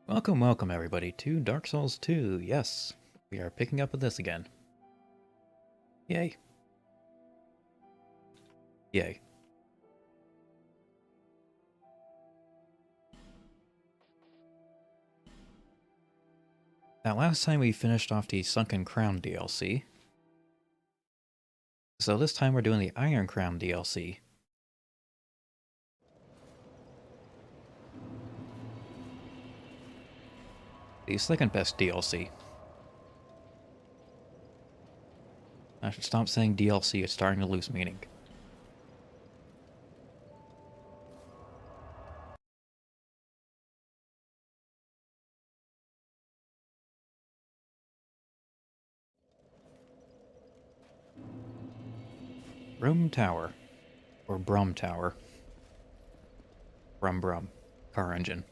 Welcome, welcome everybody to Dark Souls 2. Yes, we are picking up with this again. Yay. Yay. Now last time we finished off the Sunken Crown DLC. So this time we're doing the Iron Crown DLC. The second best DLC. I should stop saying DLC, it's starting to lose meaning. Brum Tower. Or Brum Tower. Brum Brum. Car engine.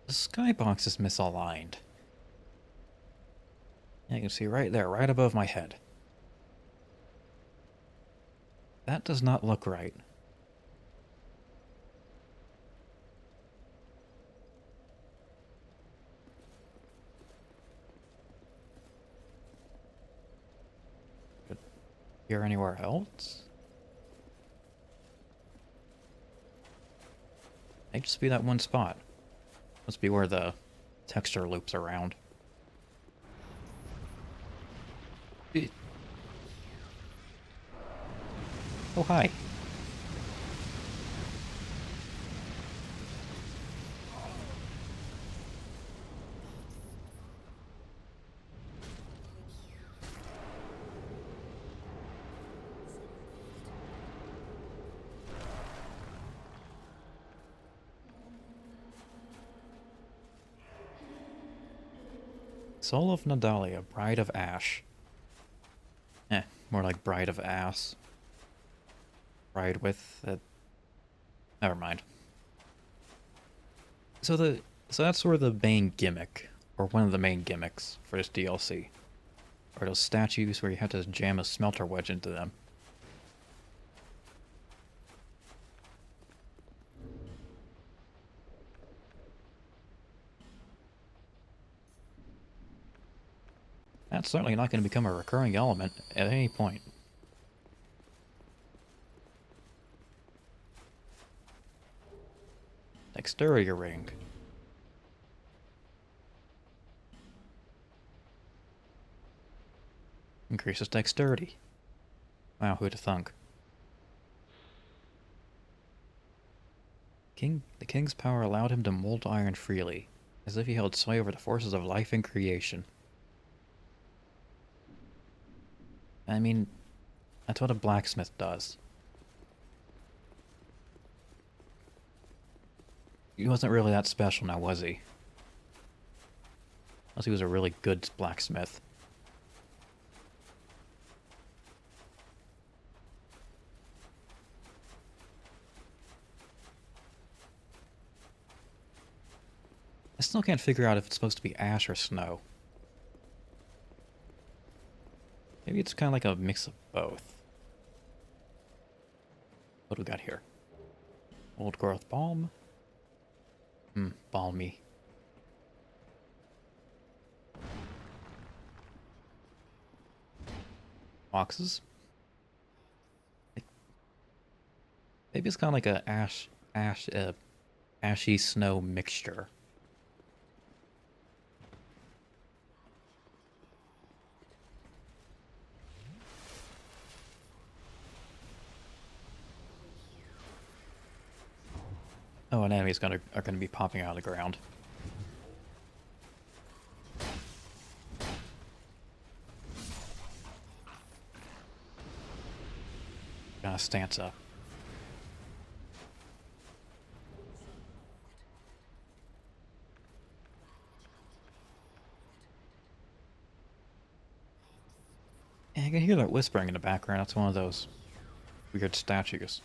The skybox is misaligned. You can see right there, right above my head. That does not look right. Here anywhere else? May just be that one spot. Must be where the texture loops around. Oh, hi. Soul of Nadalia, Bride of Ash. More like Bride of Ass. Bride with... never mind. So that's sort of the main gimmick, or one of the main gimmicks for this DLC. Are those statues where you have to jam a smelter wedge into them. That's certainly not going to become a recurring element at any point. Dexterity ring. Increases dexterity. Wow, who'd have thunk? The king's power allowed him to mold iron freely, as if he held sway over the forces of life and creation. I mean, that's what a blacksmith does. He wasn't really that special now, was he? Unless he was a really good blacksmith. I still can't figure out if it's supposed to be ash or snow. Maybe it's kind of like a mix of both. What do we got here? Old growth balm? Balmy. Boxes? Maybe it's kind of like a ashy snow mixture. Oh, and enemies are gonna be popping out of the ground. Gonna stance up. And I can hear that whispering in the background. That's one of those weird statues.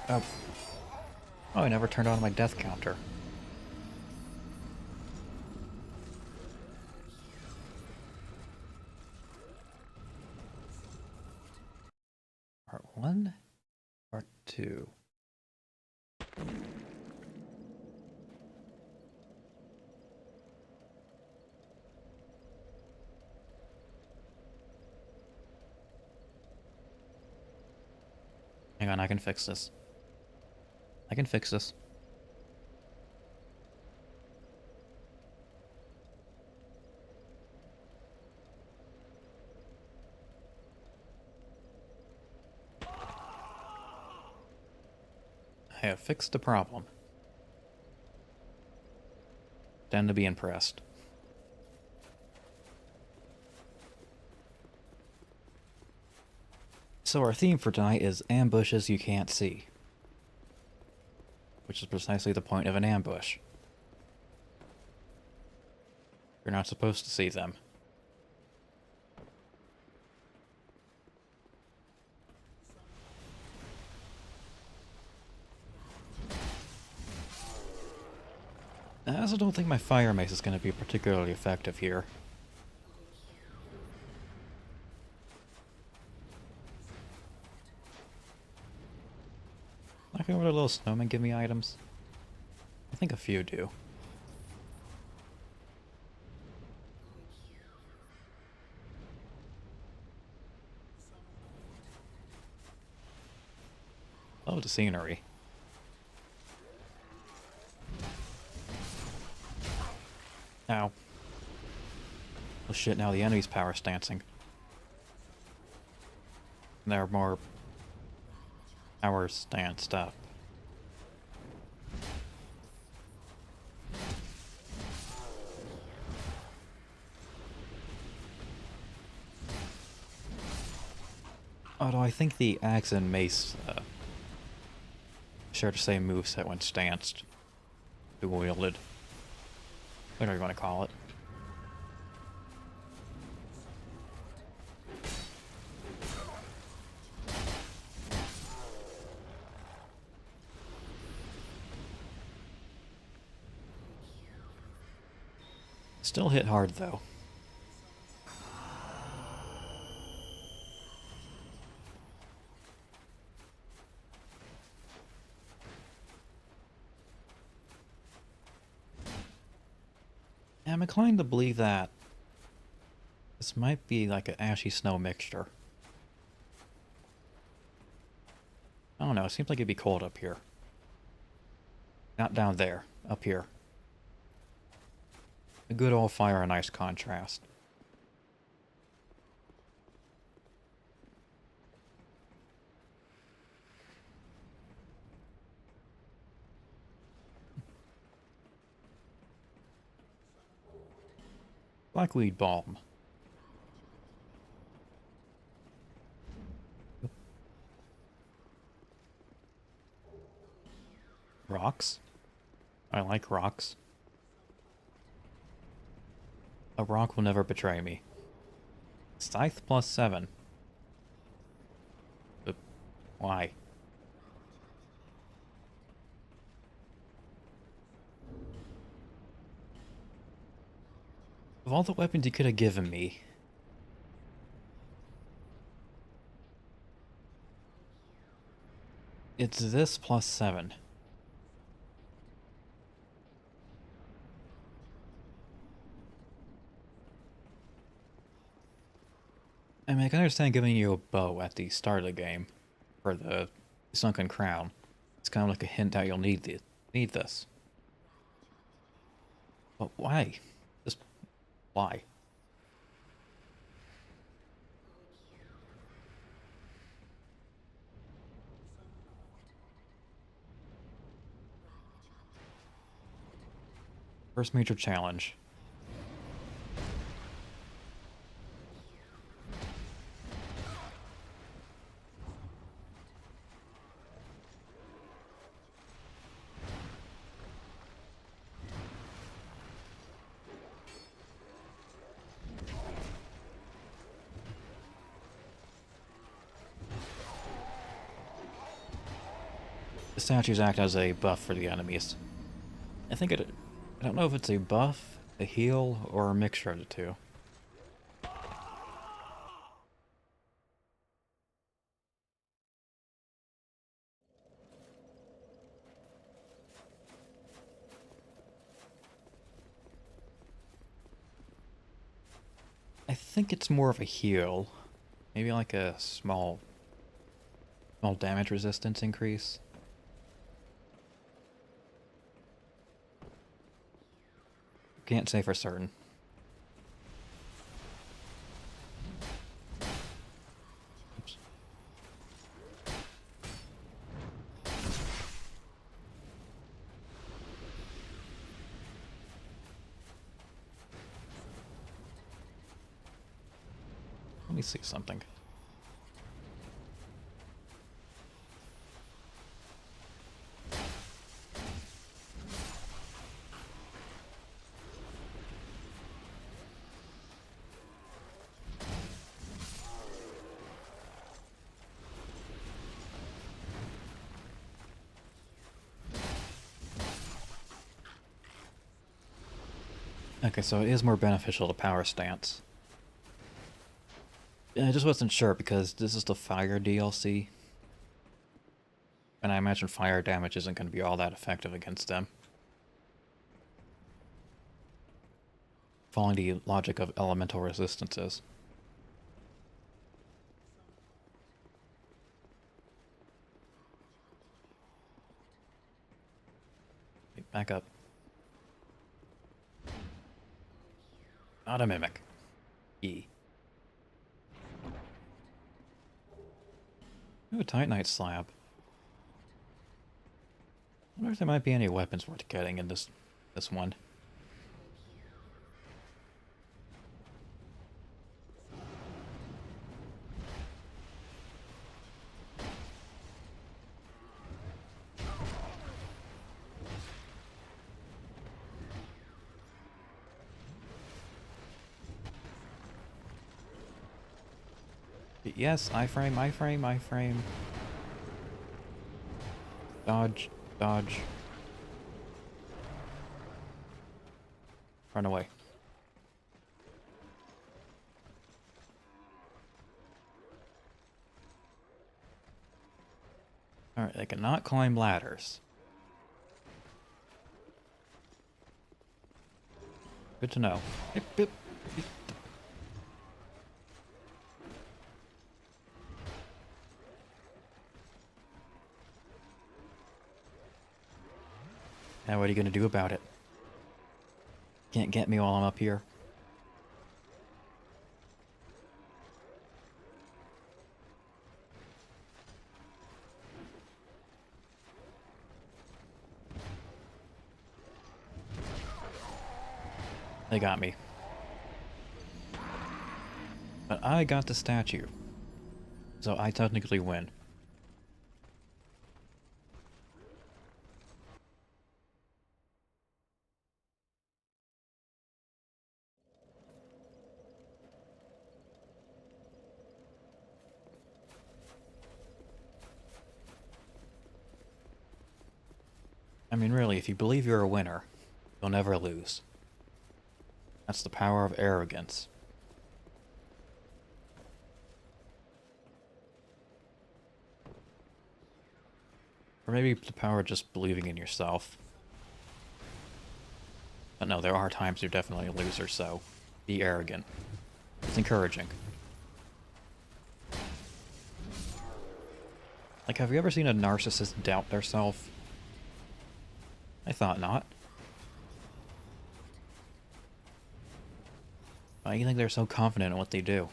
Oh. Oh, I never turned on my death counter. Part 1? Part 2? Hang on, I can fix this. I can fix this. I have fixed the problem. Stand to be impressed. So our theme for tonight is ambushes you can't see. Which is precisely the point of an ambush. You're not supposed to see them. I also don't think my fire mace is going to be particularly effective here. Like, would a little snowman give me items? I think a few do. Oh, the scenery. Ow. Oh shit, now the enemy's power stancing. They're more power stanced up. Although I think the axe and mace share the same moveset when stanced. Dual-wielded. Whatever you want to call it. Still hit hard though. I'm inclined to believe that this might be like an ashy snow mixture. I don't know, it seems like it'd be cold up here. Not down there, up here. A good old fire and ice contrast. Blackweed balm. Rocks? I like rocks. A rock will never betray me. Scythe plus 7. But why? Of all the weapons you could have given me, it's this plus 7. I mean, I can understand giving you a bow at the start of the game for the Sunken Crown. It's kind of like a hint that you'll need this. But why? Just why? First major challenge. The statues act as a buff for the enemies. I don't know if it's a buff, a heal, or a mixture of the two. I think it's more of a heal. Maybe like a small damage resistance increase. Can't say for certain. Oops. Let me see something. Okay, so it is more beneficial to power stance. I just wasn't sure because this is the fire DLC. And I imagine fire damage isn't going to be all that effective against them. Following the logic of elemental resistances. Back up. Not a mimic. E. Ooh, a Titanite slab. I wonder if there might be any weapons worth getting in this one. Yes, iframe, iframe, iframe. Dodge, dodge. Run away. Alright, they cannot climb ladders. Good to know. Hip, hip, hip. Now what are you gonna do about it? Can't get me while I'm up here. They got me. But I got the statue. So I technically win. I mean, really, if you believe you're a winner, you'll never lose. That's the power of arrogance. Or maybe the power of just believing in yourself. But no, there are times you're definitely a loser, so be arrogant. It's encouraging. Like, have you ever seen a narcissist doubt their self? I thought not. Why do you think they're so confident in what they do?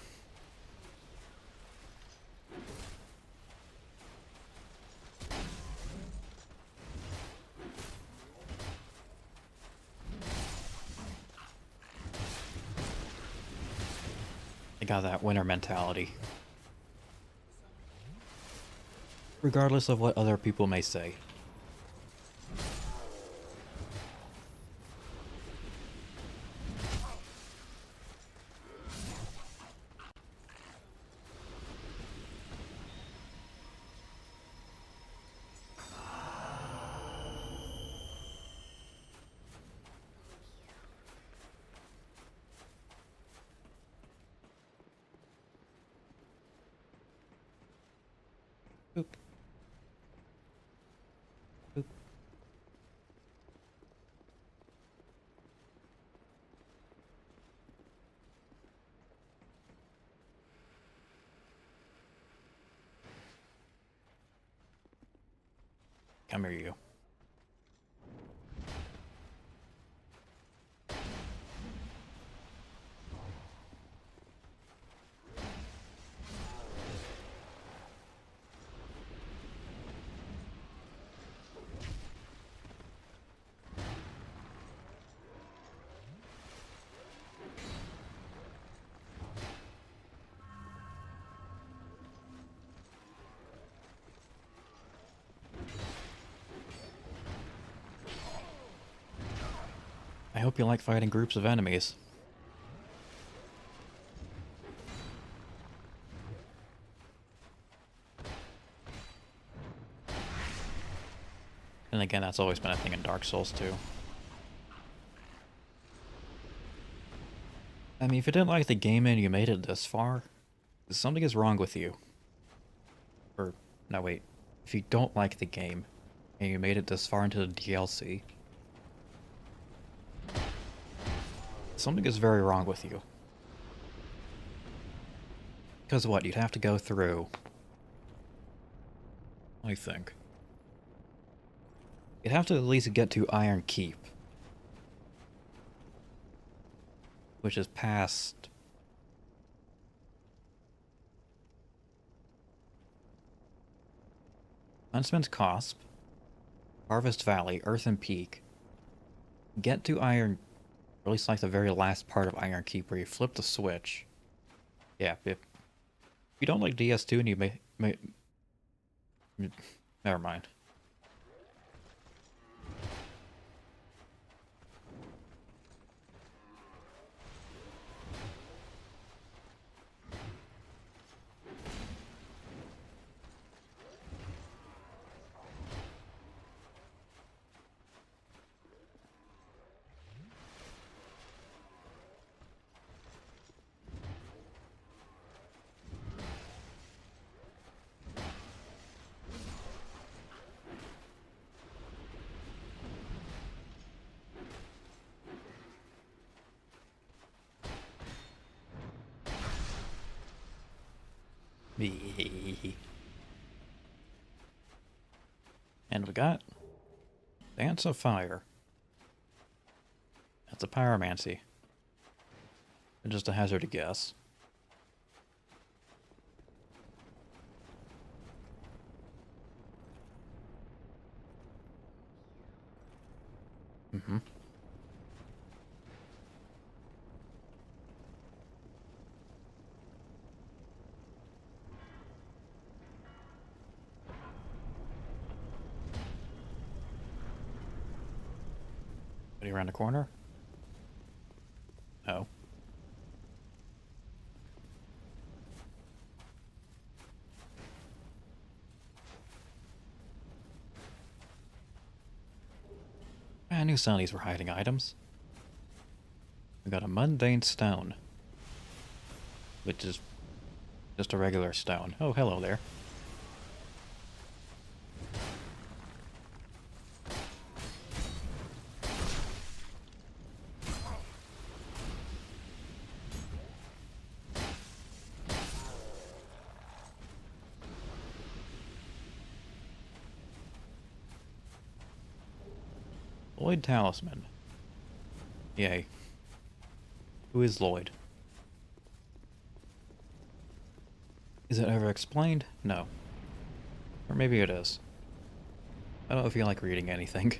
They got that winner mentality. Regardless of what other people may say. Come here, you. I hope you like fighting groups of enemies. And again, that's always been a thing in Dark Souls too. I mean, if you didn't like the game and you made it this far, something is wrong with you. Or, no wait. If you don't like the game, and you made it this far into the DLC, something is very wrong with you. Because what, you'd have to go through... I think. You'd have to at least get to Iron Keep. Which is past... Huntsman's Cosp, Harvest Valley, Earthen Peak. Get to Iron... Or at least like the very last part of Iron Keep where you flip the switch. Yeah, if you don't like DS2 and you may... Never mind. And we got Dance of Fire. That's a pyromancy. Just a hazard to guess. Mm-hmm. Around the corner? Oh. I knew some of these were hiding items. We got a mundane stone. Which is just a regular stone. Oh, hello there. Lloyd Talisman. Yay. Who is Lloyd? Is it ever explained? No. Or maybe it is. I don't feel like reading anything.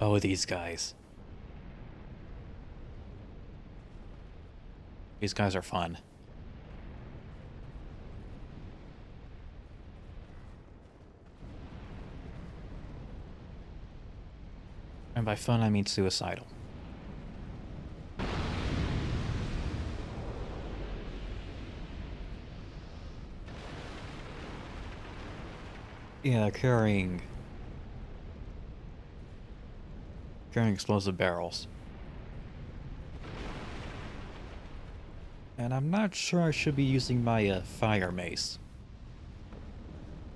Oh, these guys. These guys are fun. And by fun, I mean suicidal. Yeah, carrying explosive barrels. And I'm not sure I should be using my fire mace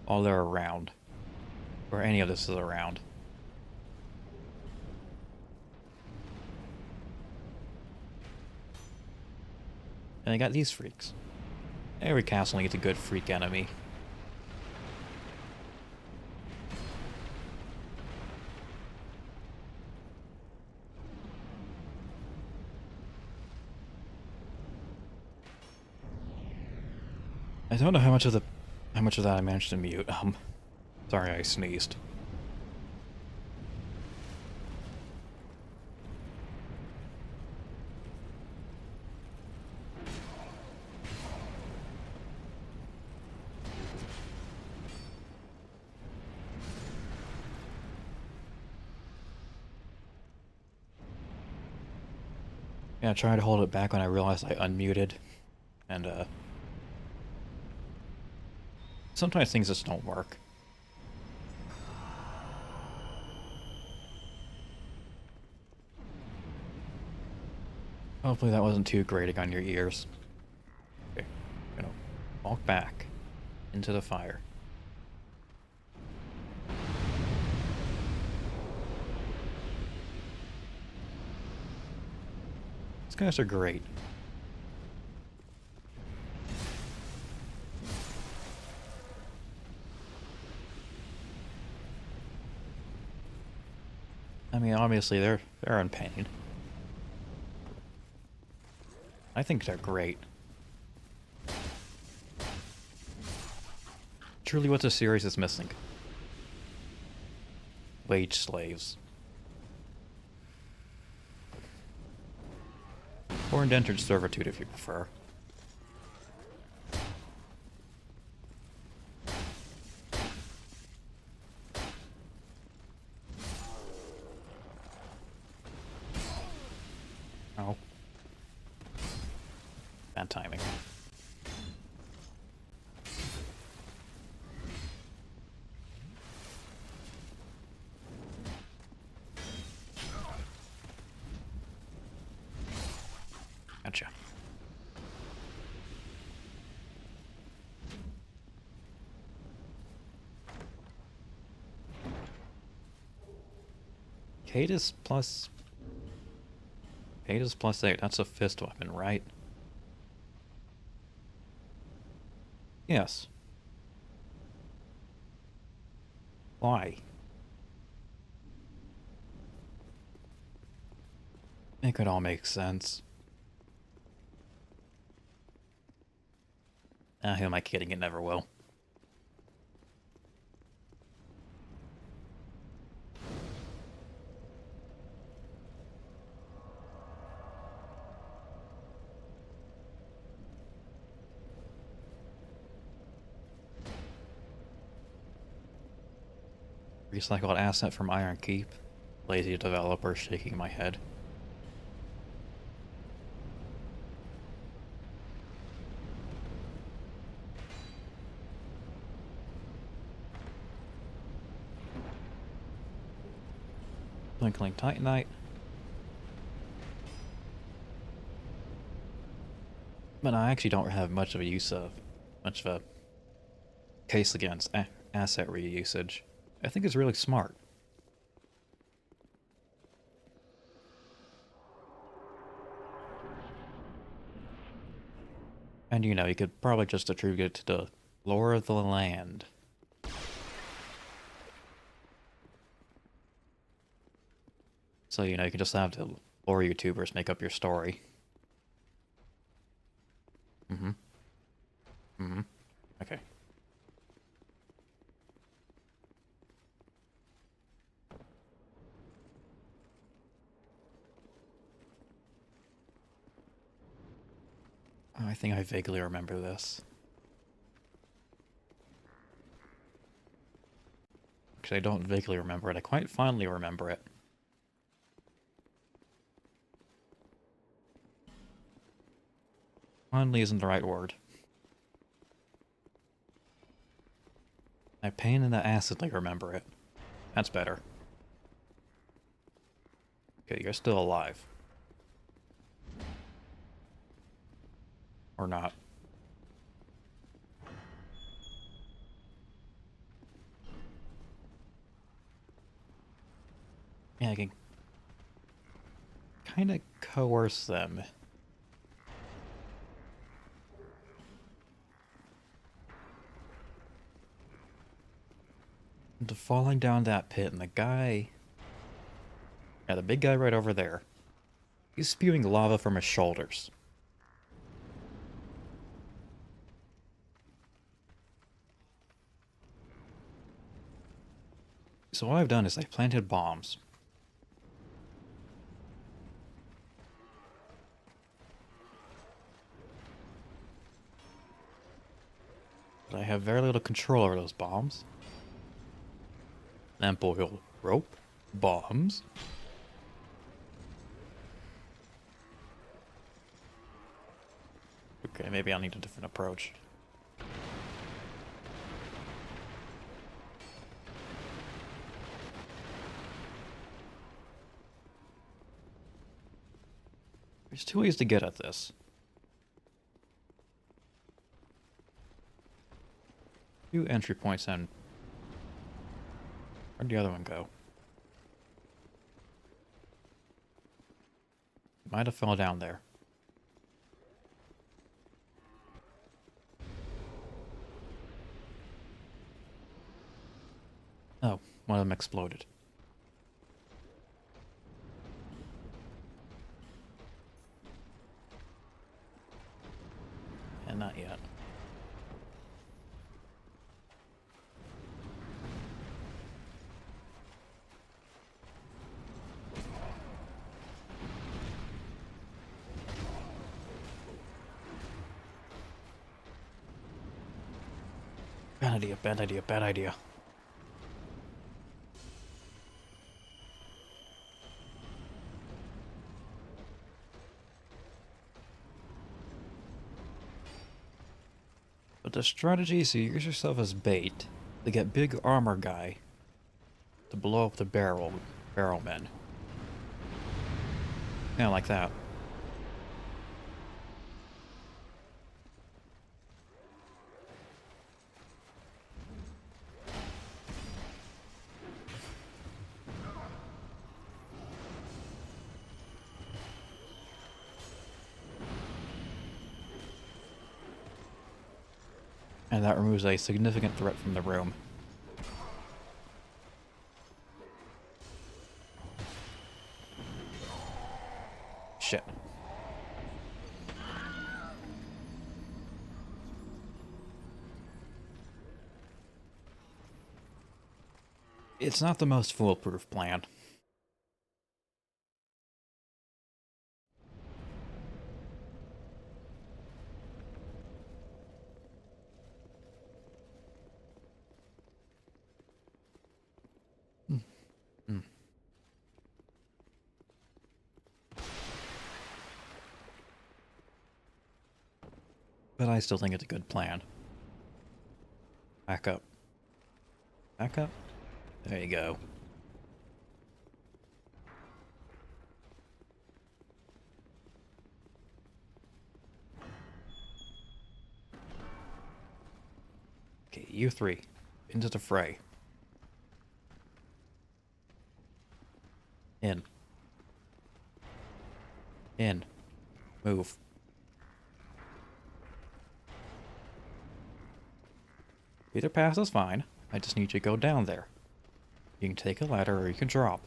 while they're around. Or any of this is around. And I got these freaks. Every castle needs a good freak enemy. I don't know how much of that I managed to mute. Sorry I sneezed. Yeah, I tried to hold it back when I realized I unmuted. And, sometimes things just don't work. Hopefully that wasn't too grating on your ears. Okay, I'm gonna walk back into the fire. These guys are great. I mean, obviously they're in pain. I think they're great. Truly what the series is missing. Wage slaves. Or indentured servitude if you prefer. Oh. Bad timing. Gotcha. Cadus plus 8. That's a fist weapon, right? Yes. Why? It could all make sense. Who am I kidding? It never will. Recycled asset from Iron Keep. Lazy developer shaking my head. Twinkling Titanite. But I actually don't have much of a case against asset reusage. I think it's really smart. And you know, you could probably just attribute it to the lore of the land. So, you know, you can just have the lore YouTubers make up your story. Mm-hmm. Mm-hmm. Okay. I think I vaguely remember this. Actually, I don't vaguely remember it. I quite fondly remember it. Fondly isn't the right word. I pain in the acidly remember it. That's better. Okay, you're still alive. Or not. Yeah, I can kind of coerce them. into falling down that pit, and the guy... Yeah, the big guy right over there. He's spewing lava from his shoulders. So what I've done is I planted bombs. But I have very little control over those bombs. Then boil rope, bombs. Okay, maybe I'll need a different approach. There's two ways to get at this. Two entry points and... Where'd the other one go? Might have fell down there. Oh, one of them exploded. And not yet. Bad idea, bad idea, bad idea. But the strategy is to use yourself as bait to get big armor guy to blow up the barrel men. Yeah, like that. And that removes a significant threat from the room. Shit. It's not the most foolproof plan. Hmm. But I still think it's a good plan. Back up. Back up. There you go. Okay, you three. Into the fray. In. In. Move. Either pass is fine. I just need you to go down there. You can take a ladder or you can drop.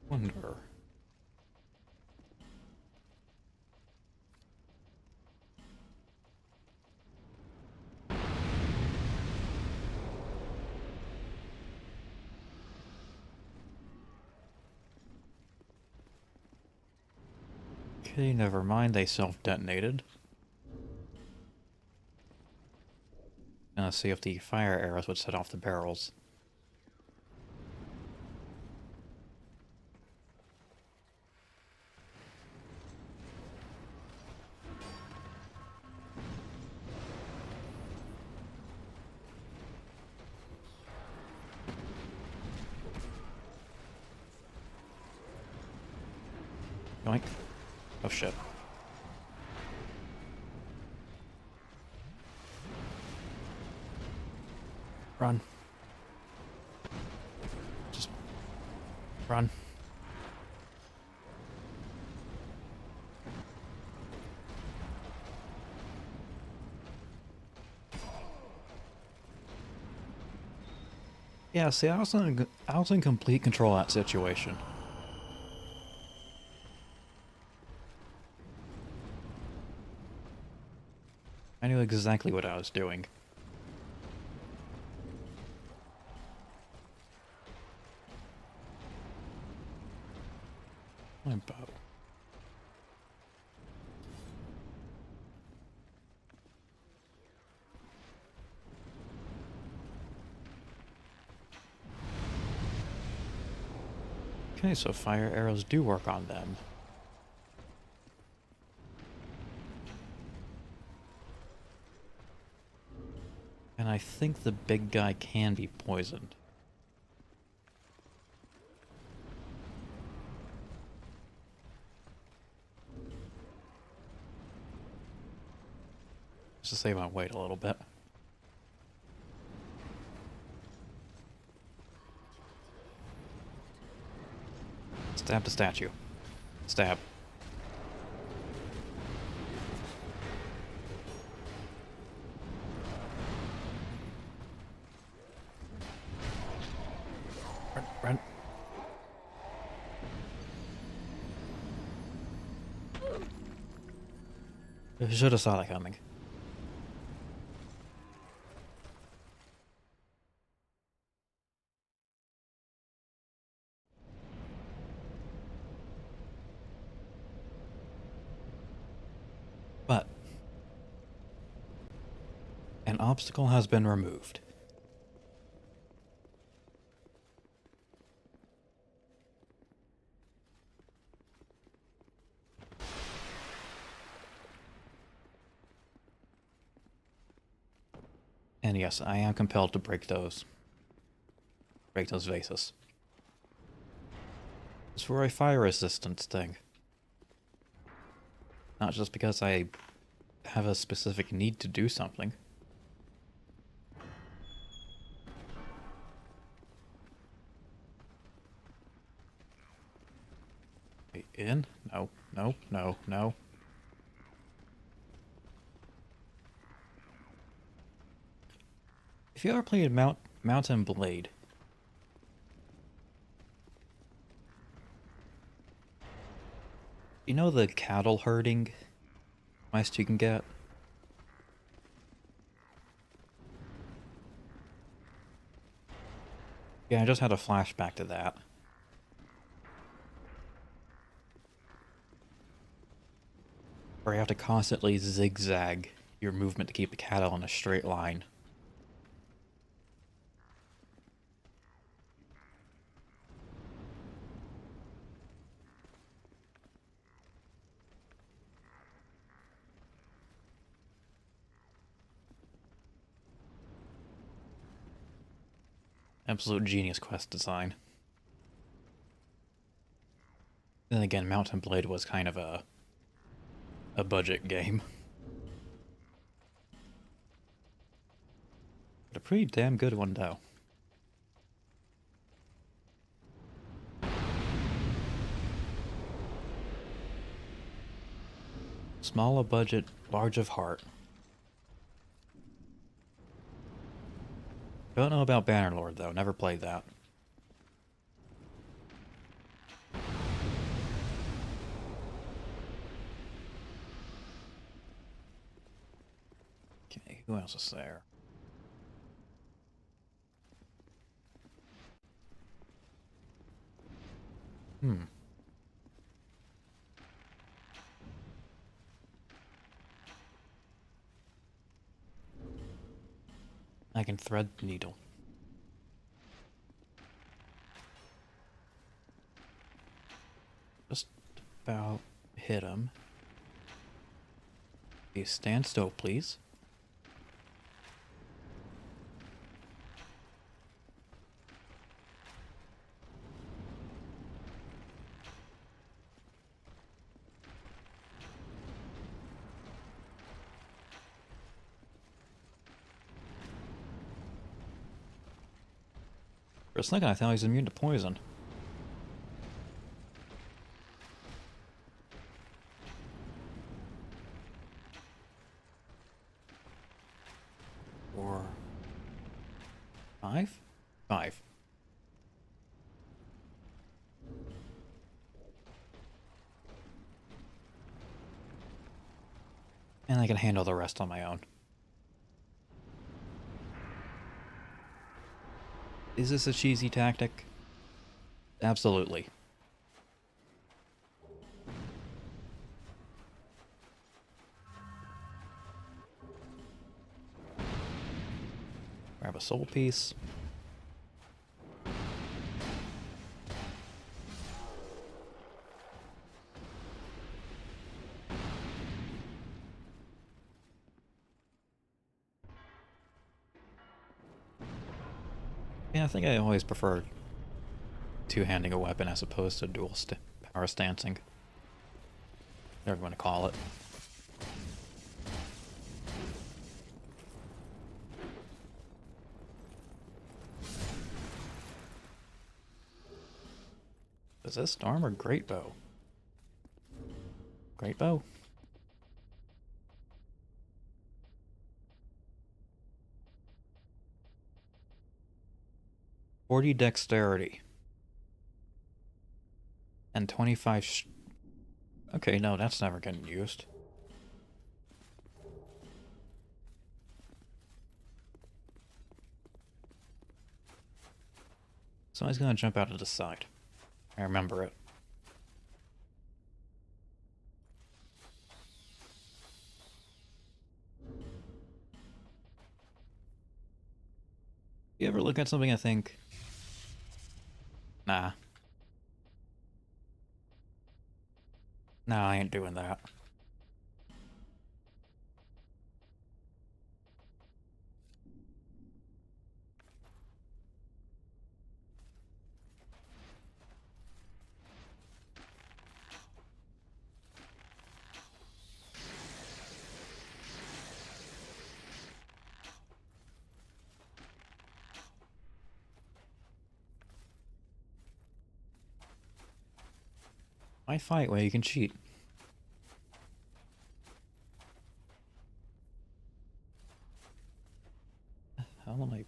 Wonder. Okay, never mind. They self-detonated. Now let's see if the fire arrows would set off the barrels. Yoink. Oh shit. Run. Just run. Yeah, see, I was in complete control of that situation. I knew exactly what I was doing. My bow. Okay, so fire arrows do work on them. And I think the big guy can be poisoned. Just to save my weight a little bit. Stab the statue. Stab. Run. I should have saw that coming. But an obstacle has been removed. And yes, I am compelled to break those vases. It's for a fire resistance thing. Not just because I have a specific need to do something. Wait, in? No, no, no, no. If you ever played Mountain Blade, you know the cattle herding quest you can get? Yeah, I just had a flashback to that. Where you have to constantly zigzag your movement to keep the cattle in a straight line. Absolute genius quest design. Then again, Mountain Blade was kind of a budget game. But a pretty damn good one, though. Small of budget, large of heart. Don't know about Bannerlord, though. Never played that. Okay, who else is there? Hmm. I can thread the needle. Just about hit him. Okay, stand still, please. For a second, I thought he was immune to poison. Or 5? 5. And I can handle the rest on my own. Is this a cheesy tactic? Absolutely. Grab a soul piece. Yeah, I think I always prefer two-handing a weapon as opposed to dual power stancing. Whatever you want to call it. Is this Storm or Great Bow? Great Bow? .40 dexterity. And 25 okay, no, that's never getting used. Somebody's gonna jump out of the side. I remember it. You ever look at something and think, nah. Nah, I ain't doing that. Why fight where you can cheat? How am I?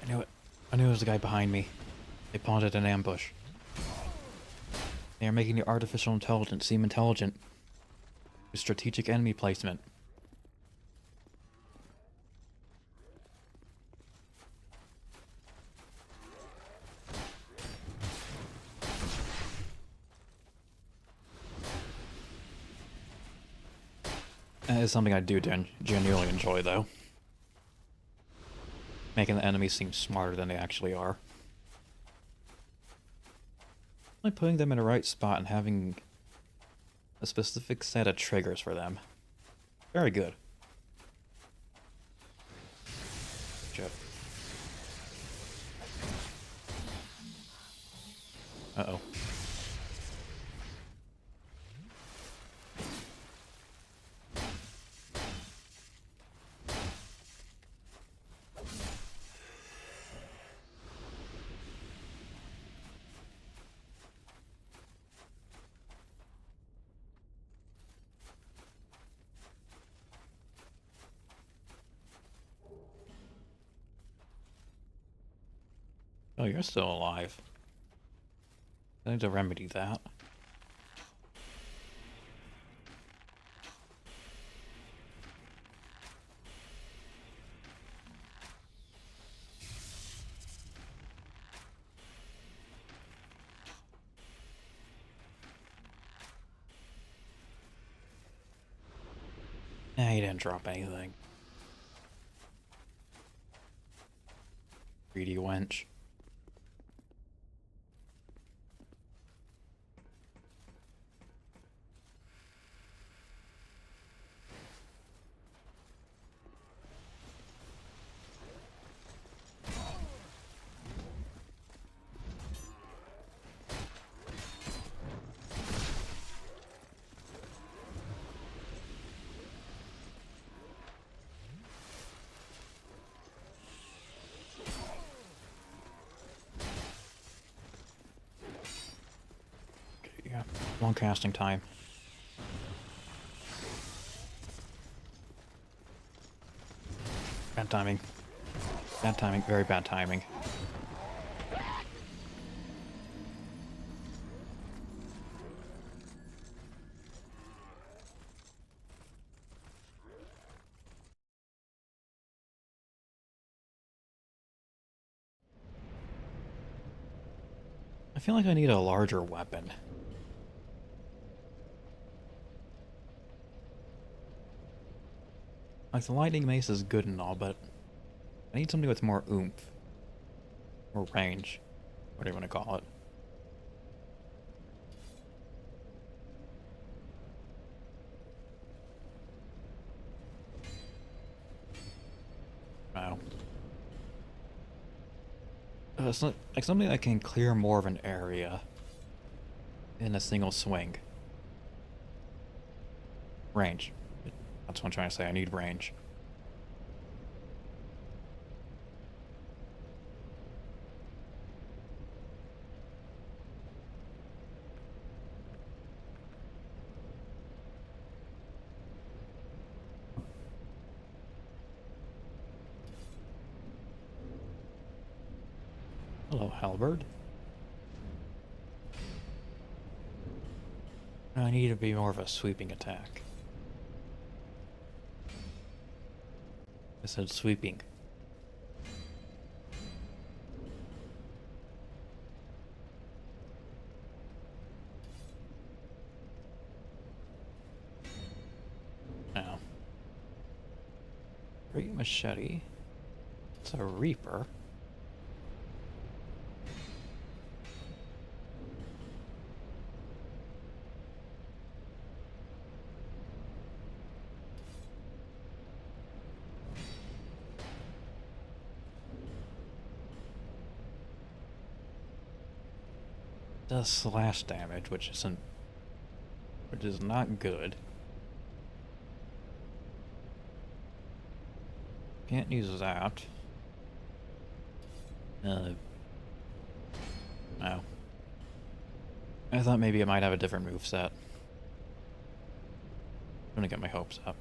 I knew it. I knew it was the guy behind me. They plotted an ambush. They are making the artificial intelligence seem intelligent. With strategic enemy placement. That is something I do genuinely enjoy, though. Making the enemies seem smarter than they actually are. Like putting them in the right spot and having a specific set of triggers for them. Very good. Shit. Uh-oh. Oh, you're still alive. I need to remedy that. Nah, he didn't drop anything. Greedy wench. Yeah, long casting time. Bad timing. Bad timing, very bad timing. I feel like I need a larger weapon. Like, the lightning mace is good and all, but I need something with more oomph. Or range. What do you want to call it? Wow. So, like something that can clear more of an area in a single swing. Range. That's what I'm trying to say. I need range. Hello, halberd. I need to be more of a sweeping attack. I said sweeping. Now. Great machete. It's a reaper. Does slash damage, which is not good. Can't use that. No. I thought maybe it might have a different moveset. I'm gonna get my hopes up.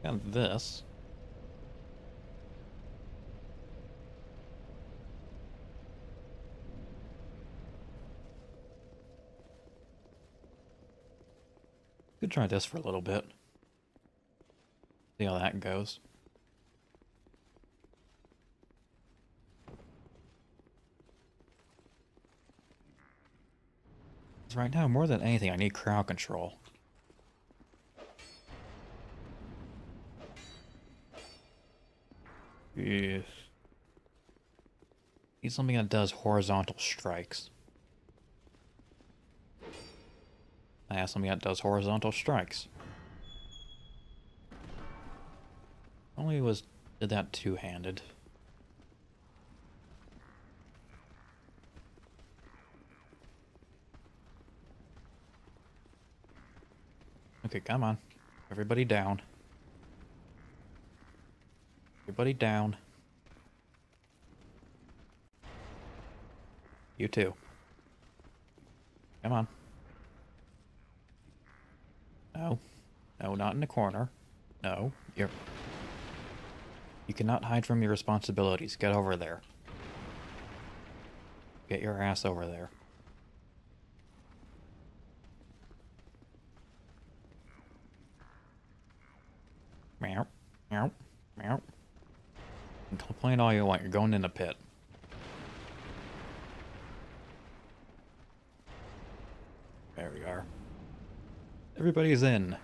Got this. Could try this for a little bit. See how that goes. 'Cause right now, more than anything, I need crowd control. Yes. Need something that does horizontal strikes. I have something that does horizontal strikes. Only did that two-handed. Okay, come on. Everybody down. Everybody down. You too. Come on. No. No, not in the corner. No. You cannot hide from your responsibilities. Get over there. Get your ass over there. Meow. Meow. Meow. And complain all you want. You're going in the pit. There we are. Everybody's in.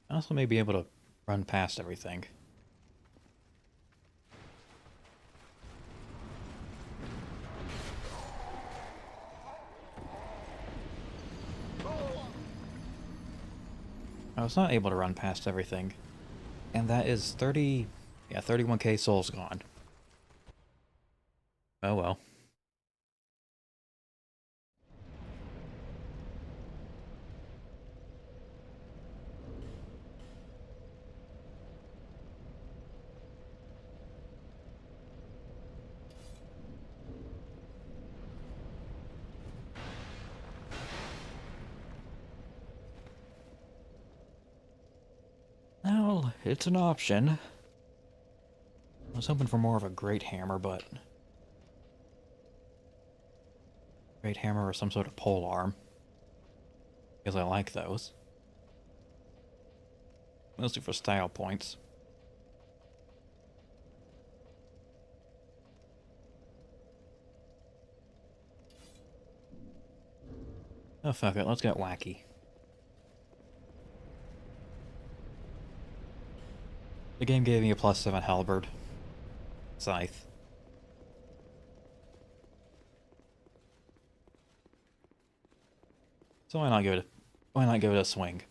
I also may be able to run past everything. I was not able to run past everything. And that is 31k souls gone. Oh well. It's an option. I was hoping for more of a great hammer, but... Great hammer or some sort of pole arm. Because I like those. Mostly for style points. Oh fuck it, let's get wacky. The game gave me a +7 halberd. Scythe. So why not give it a swing?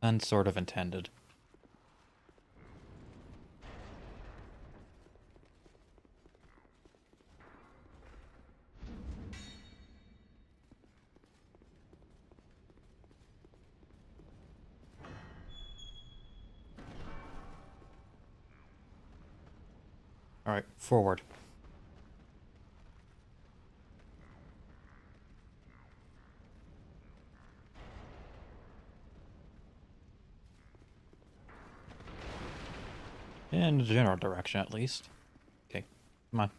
And sort of intended. Alright, forward. In the general direction, at least. Okay, come on.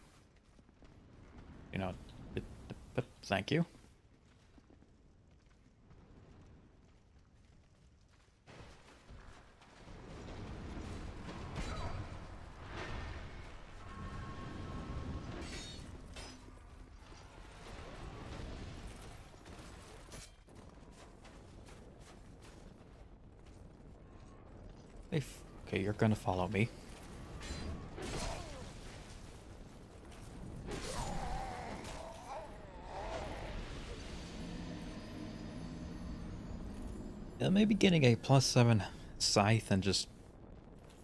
You know, thank you. Okay, you're gonna follow me. Yeah, maybe getting a +7 scythe and just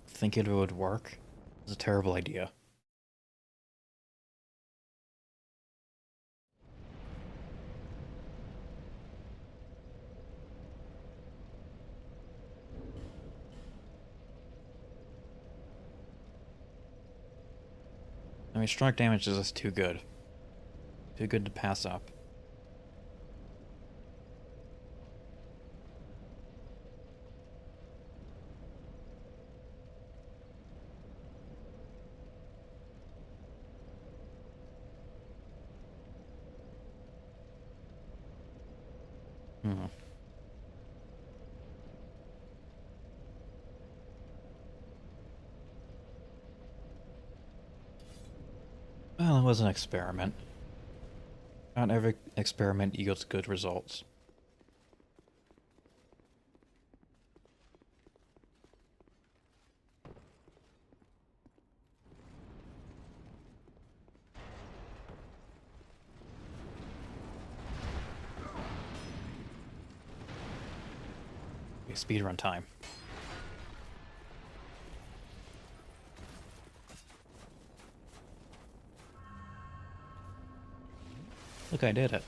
thinking it would work is a terrible idea. I mean, strike damage is just too good. Too good to pass up. Hmm. Well, it was an experiment. Not every experiment yields good results. Okay, speedrun time. Look, I did it.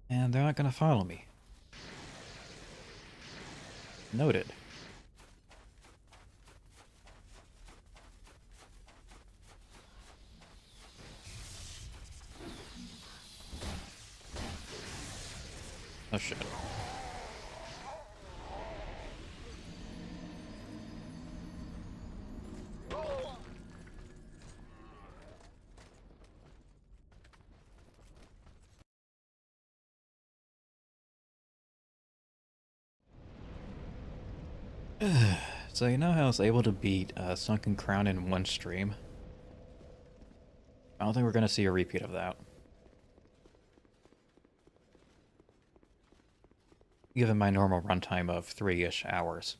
And they're not gonna follow me. Noted. Oh shit. So you know how I was able to beat Sunken Crown in one stream? I don't think we're gonna see a repeat of that. Given my normal runtime of 3-ish hours.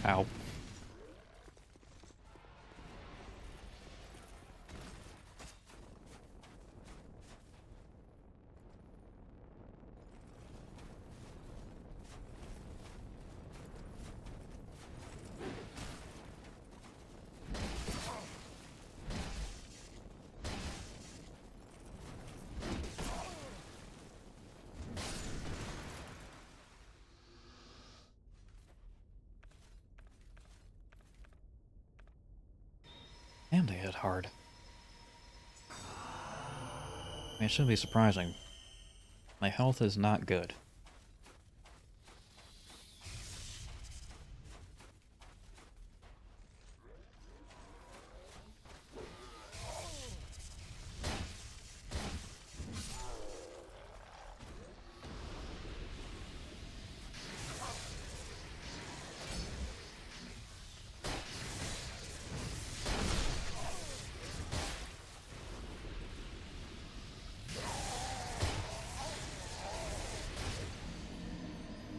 Ow. hit hard. I mean, it shouldn't be surprising. My health is not good.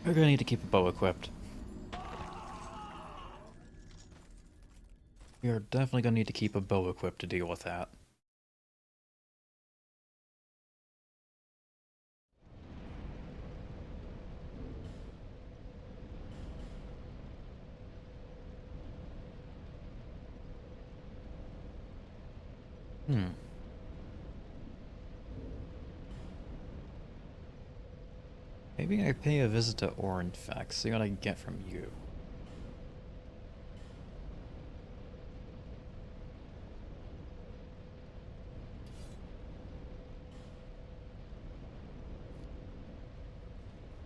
We're gonna need to keep a bow equipped. We are definitely gonna need to keep a bow equipped to deal with that. Maybe I pay a visit to Orinfex, see what I can get from you.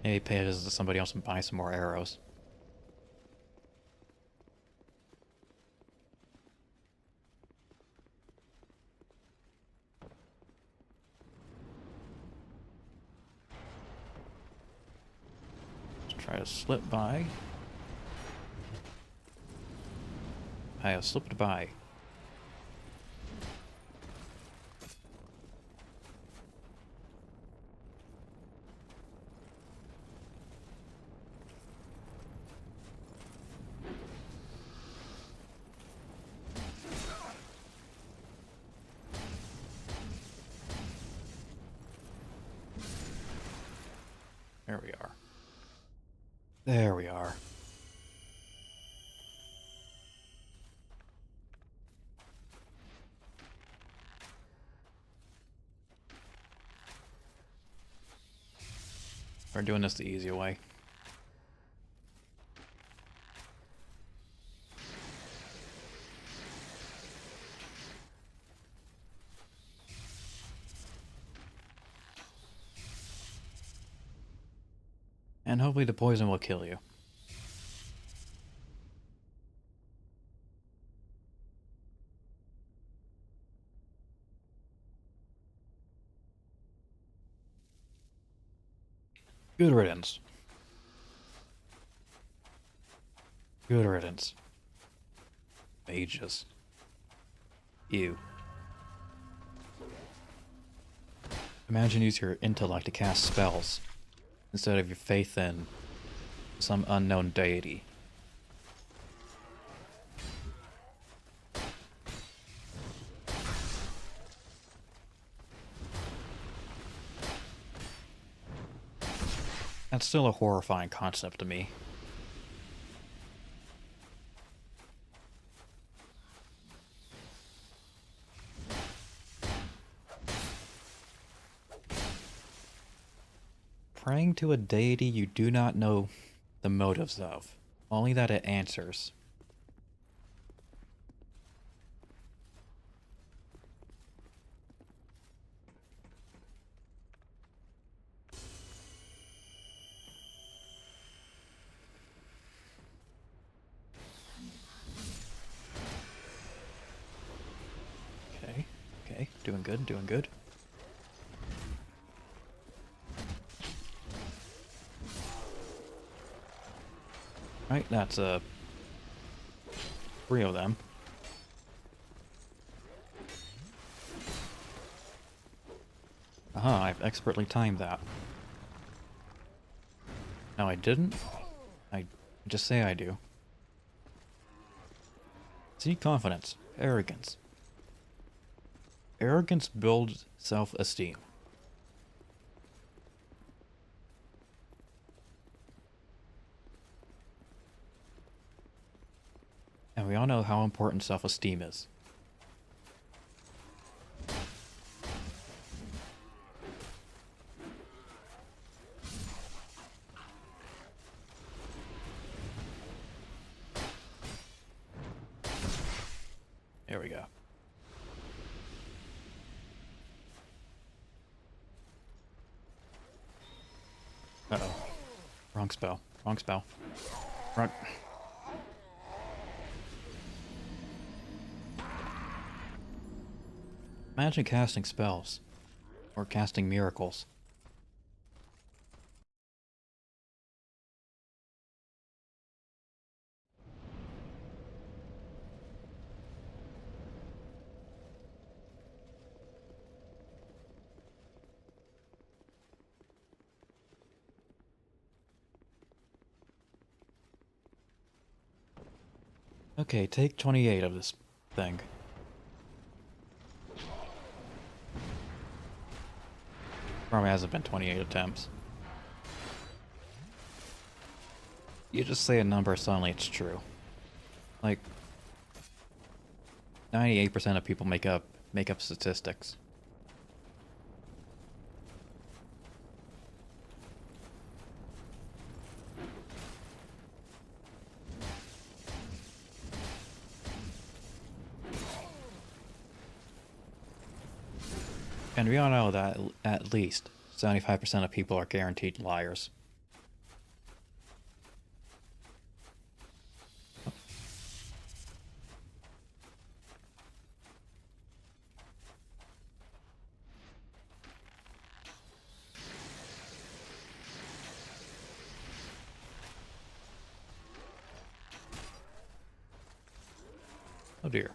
Maybe pay a visit to somebody else and buy some more arrows. Let's try to slip by. I have slipped by. There we are. There we are. We're doing this the easy way. And hopefully the poison will kill you. Good riddance. Good riddance. Mages. Ew. Imagine use your intellect to cast spells instead of your faith in some unknown deity. That's still a horrifying concept to me. Praying to a deity you do not know the motives of, only that it answers. Okay, doing good, doing good. Right, that's 3 of them. Aha, I've expertly timed that. No, I didn't. I just say I do. See, confidence, arrogance. Arrogance builds self-esteem. And we all know how important self-esteem is. There we go. Uh-oh. Wrong spell. Wrong spell. Run. Imagine casting spells. Or casting miracles. Okay, take 28 of this thing. Probably hasn't been 28 attempts. You just say a number, suddenly it's true. Like, 98% of people make up statistics. And we all know that at least 75% of people are guaranteed liars. Oh dear.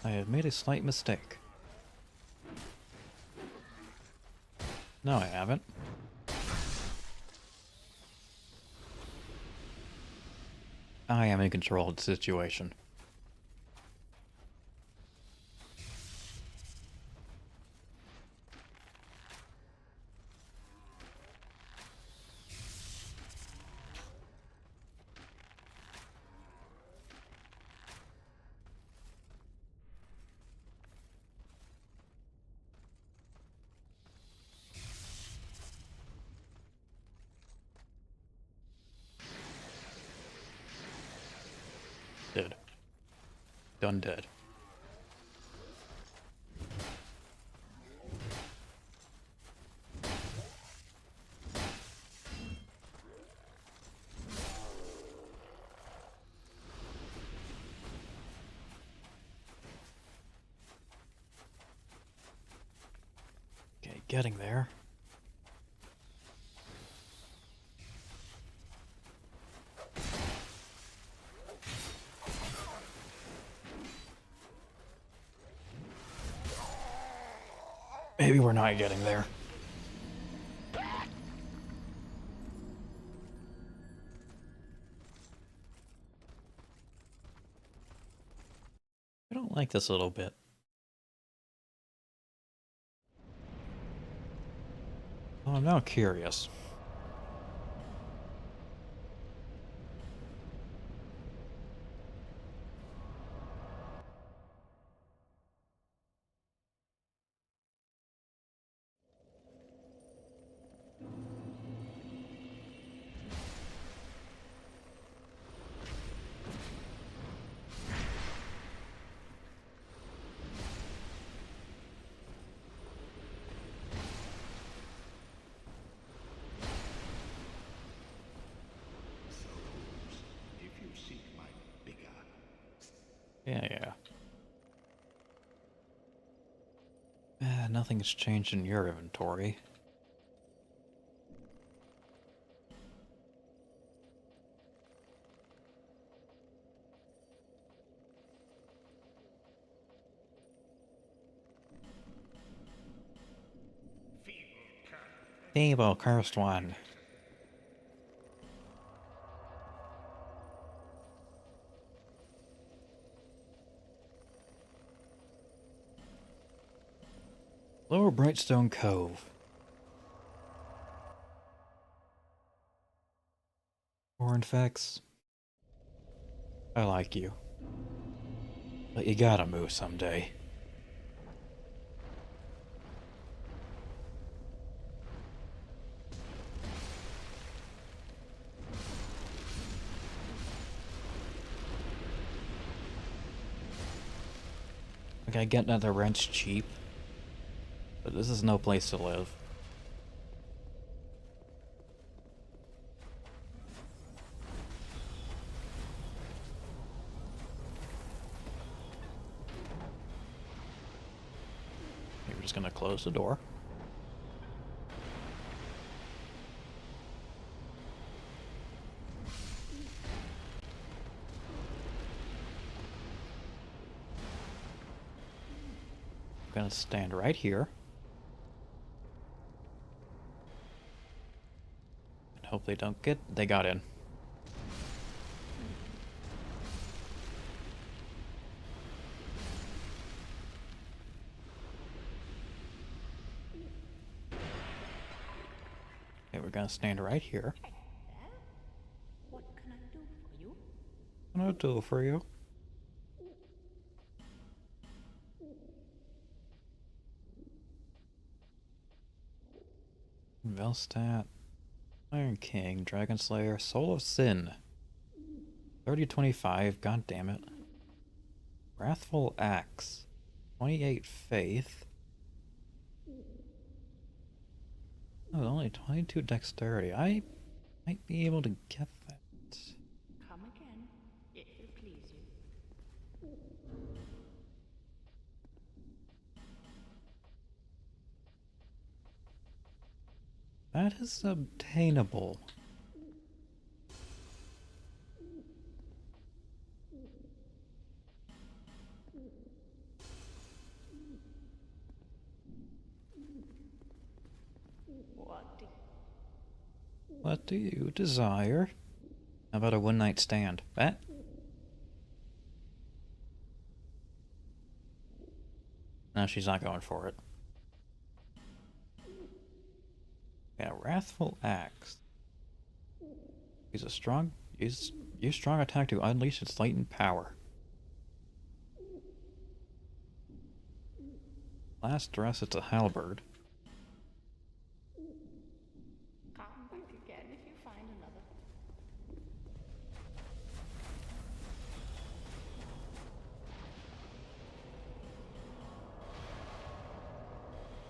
I have made a slight mistake. No, I haven't. I am in control of the situation. Dead. Done dead. Okay, getting there. Maybe we're not getting there. I don't like this a little bit. Oh, I'm now curious. Yeah. Nothing's changed in your inventory. Feeble cursed one. Lower Brightstone Cove. Hornfex. I like you. But you gotta move someday. Like I get that the rent's cheap, But this is no place to live. We're just gonna close the door. I'm gonna stand right here. And hope they don't get... They got in. Okay, we're gonna stand right here. What can I do for you? What can I do for you? Velstadt, Iron King, Dragon Slayer, Soul of Sin. 3025, god damn it. Wrathful Axe. 28 Faith. Oh, only 22 Dexterity. I might be able to get that. Come again. It will please you. That is obtainable. What do you desire? How about a one-night stand? Bet? No, she's not going for it. Yeah, Wrathful Axe. Use strong attack to unleash its latent power. Last dress, it's a halberd. Come back again if you find another.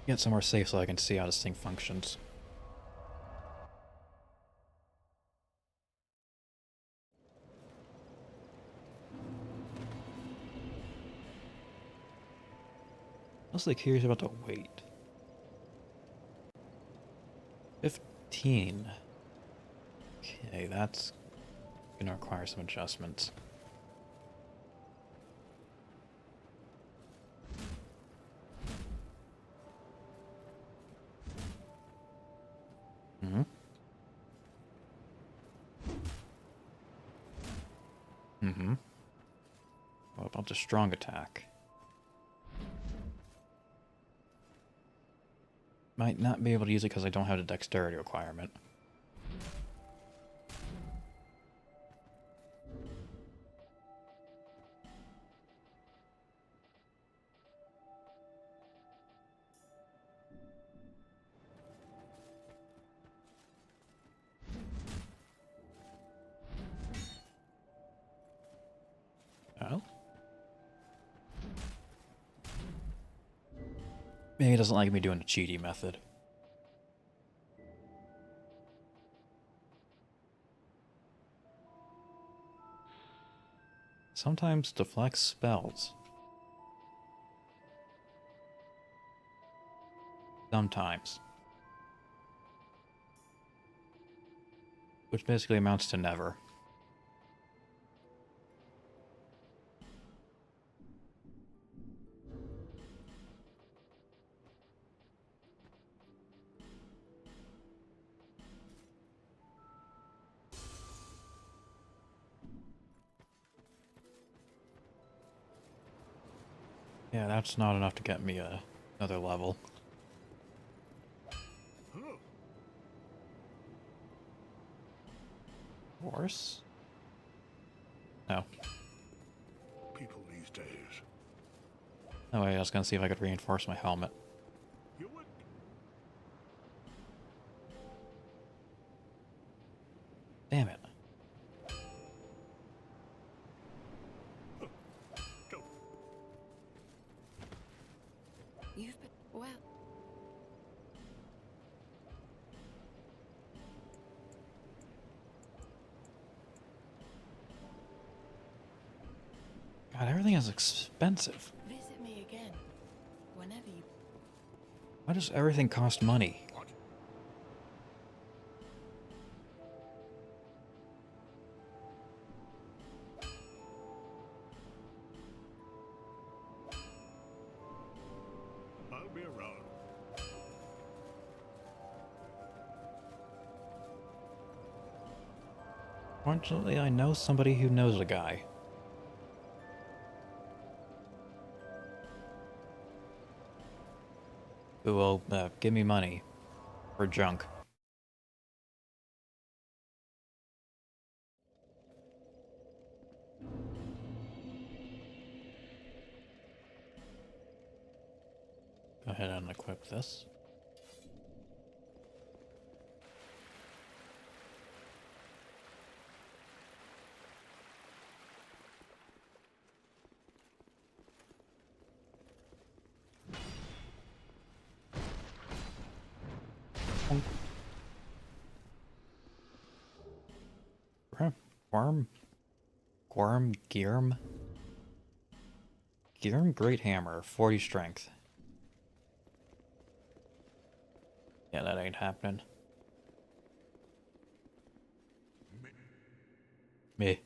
Get somewhere safe so I can see how this thing functions. Mostly curious about the weight. 15. Okay, that's gonna require some adjustments. Mm-hmm. Mm-hmm. What about the strong attack? Might not be able to use it because I don't have the dexterity requirement. Oh? Maybe it doesn't like me doing the cheaty method. Sometimes deflects spells. Sometimes. Which basically amounts to never. Yeah, that's not enough to get me another level. Horse? No. People these days. Oh wait, I was gonna see if I could reinforce my helmet. You would. Damn it. Don't. You've been well. God, everything is expensive. Visit me again, whenever you... Why does everything cost money? What? I'll be around. Fortunately, I know somebody who knows a guy. Who will give me money for junk. Go ahead and equip this. Girm? Girm Great Hammer, 40 strength. Yeah, that ain't happening. Me.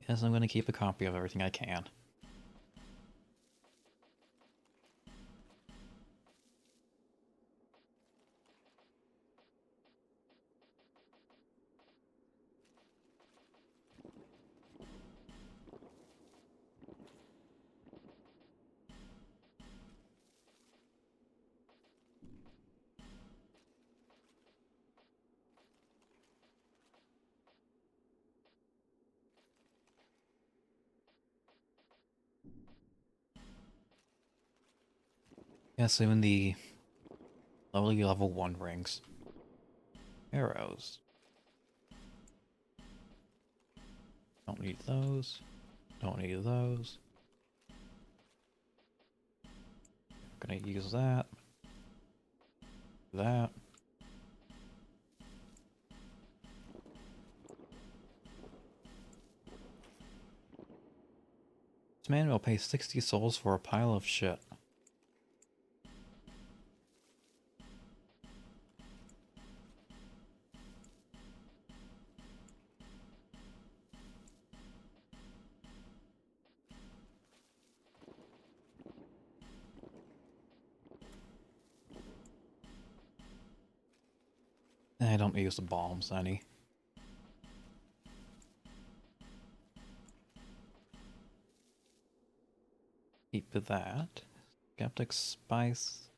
Yes, I'm gonna keep a copy of everything I can. Yeah, so in the lovely level 1 rings. Arrows. Don't need those. Don't need those. Gonna use that. That. This man will pay 60 souls for a pile of shit. I don't use the bombs any. Keep that. Skeptic Spice.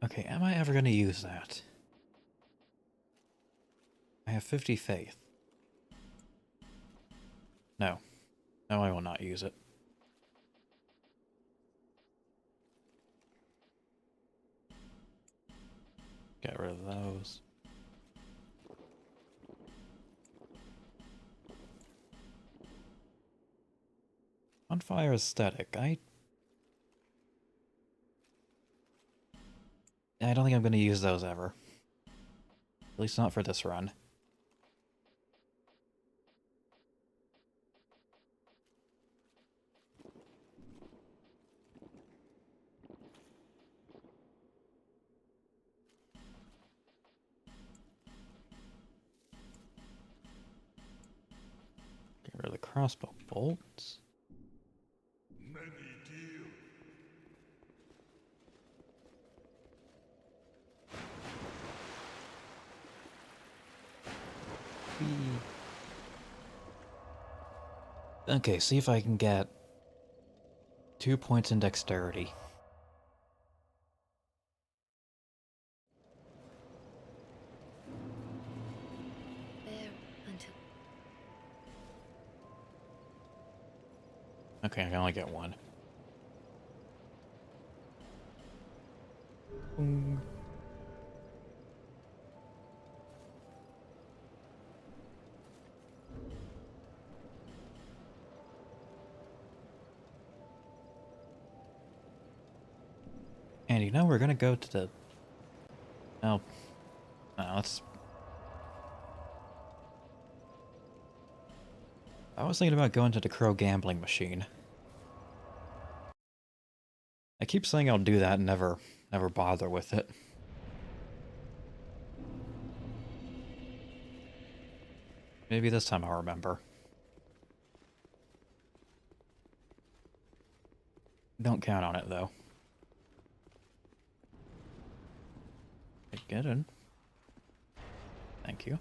Okay, am I ever gonna use that? I have 50 faith. No. No, I will not use it. Get rid of those. On fire aesthetic. I don't think I'm gonna use those ever. At least not for this run. Get rid of the crossbow bolts. Many deal. Okay, see if I can get 2 points in dexterity. There until... Okay, I can only get 1. And you know, we're gonna go to the... No. No, let's... I was thinking about going to the Crow gambling machine. I keep saying I'll do that and never bother with it. Maybe this time I'll remember. Don't count on it, though. Get in. Thank you.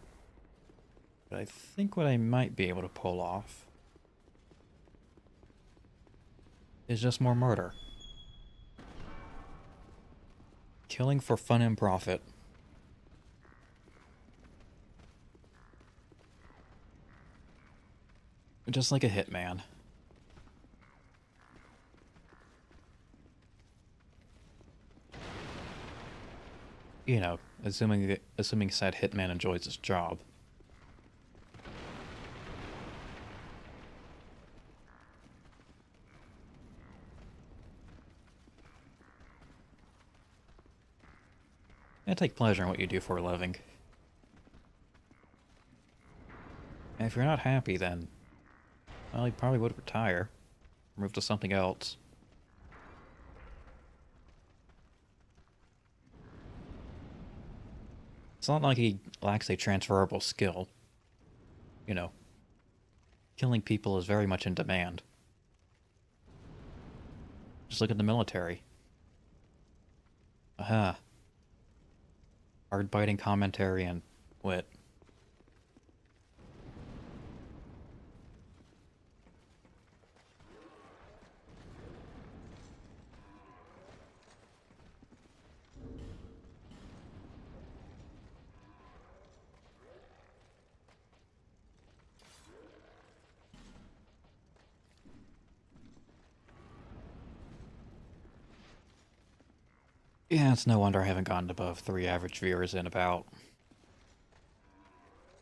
But I think what I might be able to pull off is just more murder. Killing for fun and profit. Just like a hitman. You know, assuming said hitman enjoys his job. And take pleasure in what you do for a living. And if you're not happy, then, well, you probably would retire. Move to something else. It's not like he lacks a transferable skill. You know, killing people is very much in demand. Just look at the military. Aha. Hard-biting commentary and wit. Yeah, it's no wonder I haven't gotten above 3 average viewers in about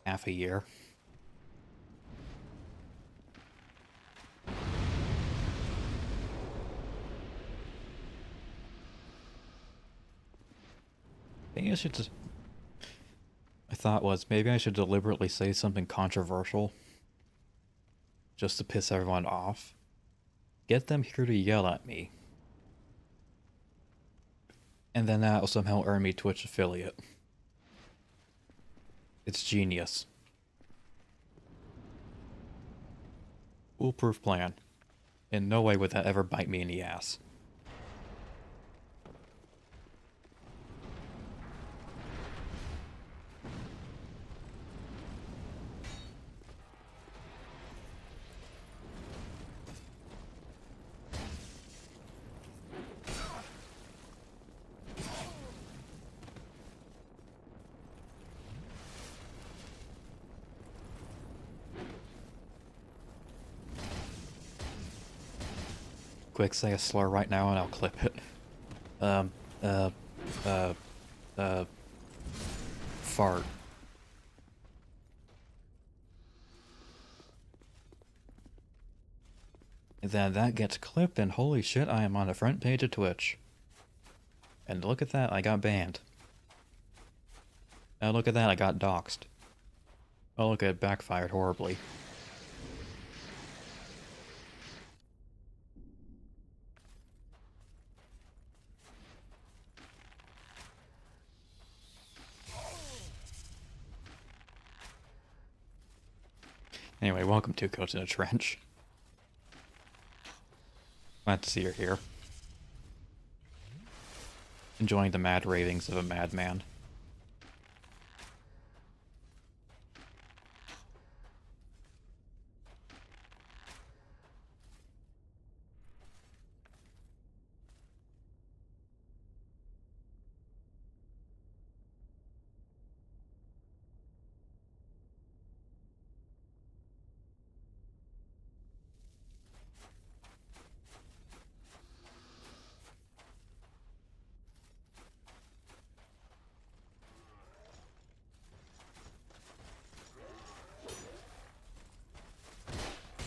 half a year. Maybe I should just... My thought was, maybe I should deliberately say something controversial. Just to piss everyone off. Get them here to yell at me. And then that will somehow earn me Twitch affiliate. It's genius. Foolproof plan. In no way would that ever bite me in the ass. Quick, say a slur right now and I'll clip it. Fart. And then that gets clipped and holy shit, I am on the front page of Twitch. And look at that, I got banned. Now look at that, I got doxxed. Oh look, it backfired horribly. Anyway, welcome to Coach in a Trench. Glad to see you're here. Enjoying the mad ravings of a madman.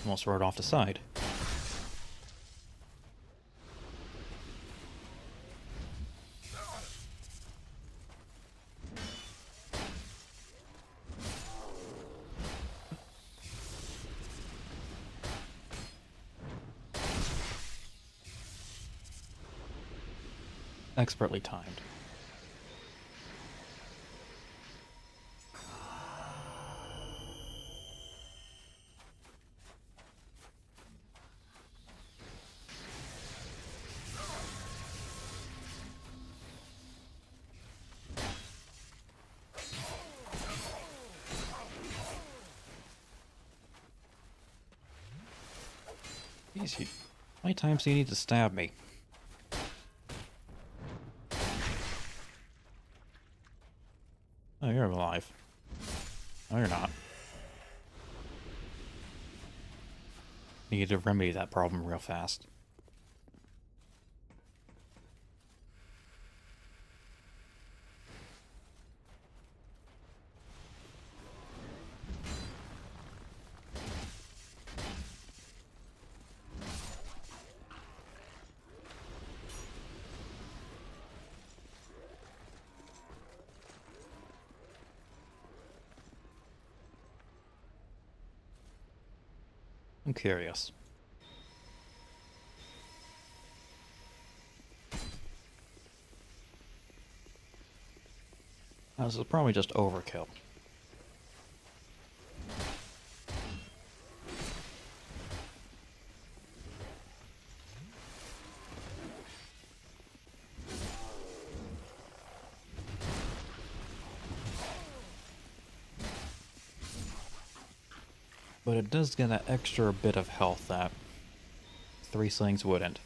Almost rode off the side. Expertly timed. Jeez, how many times do you need to stab me? Oh, you're alive. No, you're not. Need to remedy that problem real fast. I'm curious. This is probably just overkill. But it does get that extra bit of health that 3 slings wouldn't.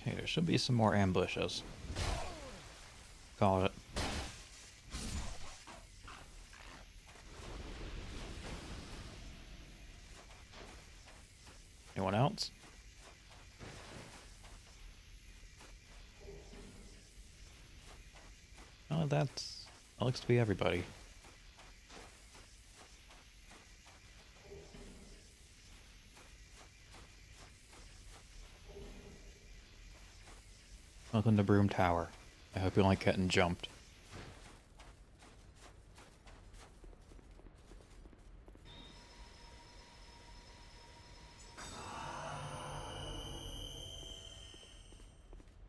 Okay, there should be some more ambushes. Call it. Anyone else? Oh, that looks to be everybody. Welcome to Broom Tower. I hope you like getting jumped.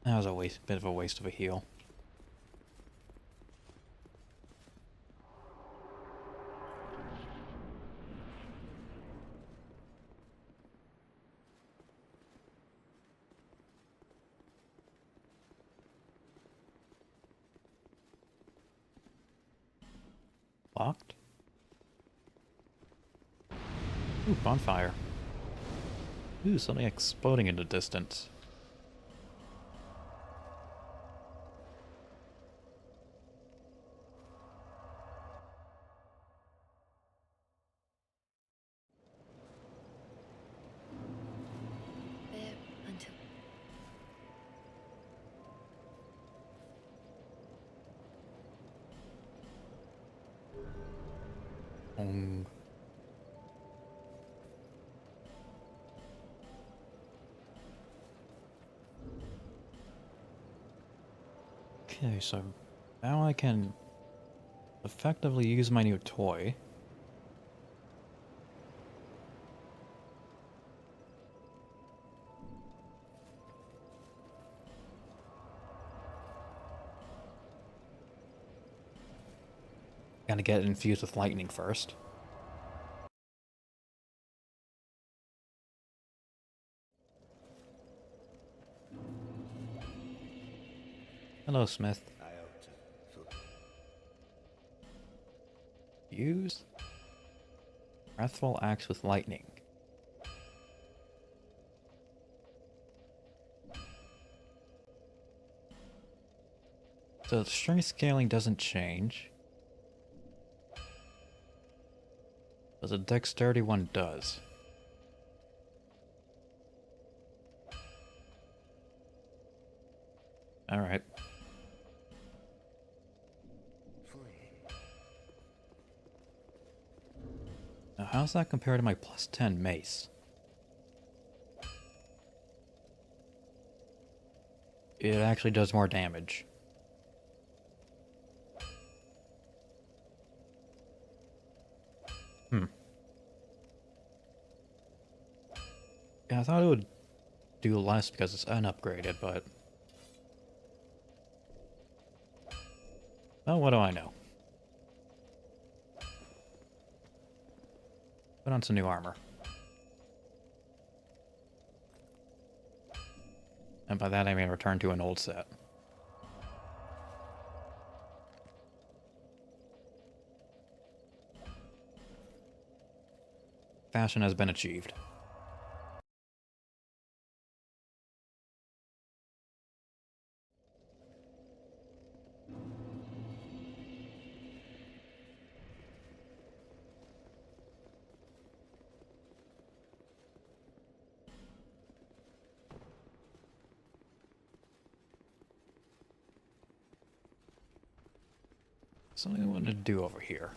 That was a bit of a waste of a heal. Locked? Ooh, bonfire. Ooh, something exploding in the distance. There until Ong. Okay, so now I can effectively use my new toy. Gotta get it infused with lightning first. Hello, Smith. Use Wrathful Axe with lightning. So the strength scaling doesn't change, but the dexterity one does. Alright. how's that compare to my plus 10 mace? It actually does more damage. Yeah, I thought it would do less because it's unupgraded, but... well, what do I know? Put on some new armor. And by that I mean return to an old set. Fashion has been achieved. Something I wanted to do over here.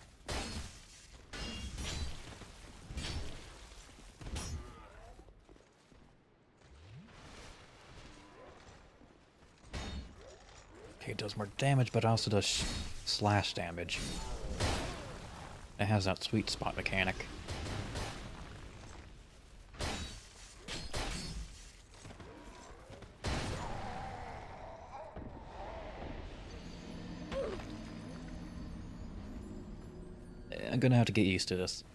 Okay, it does more damage, but also does slash damage. It has that sweet spot mechanic. I'm gonna have to get used to this.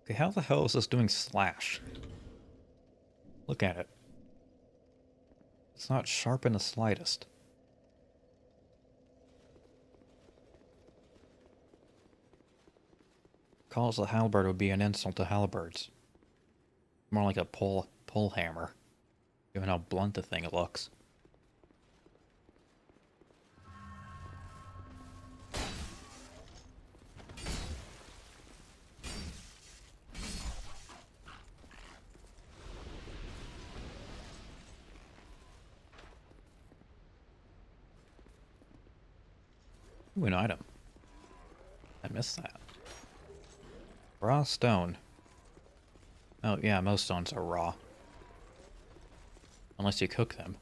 Okay, how the hell is this doing slash? Look at it. It's not sharp in the slightest. Calls the halberd would be an insult to halberds. More like a pull hammer, given how blunt the thing looks. Ooh, an item. I missed that. Raw stone. Oh yeah, most stones are raw. Unless you cook them.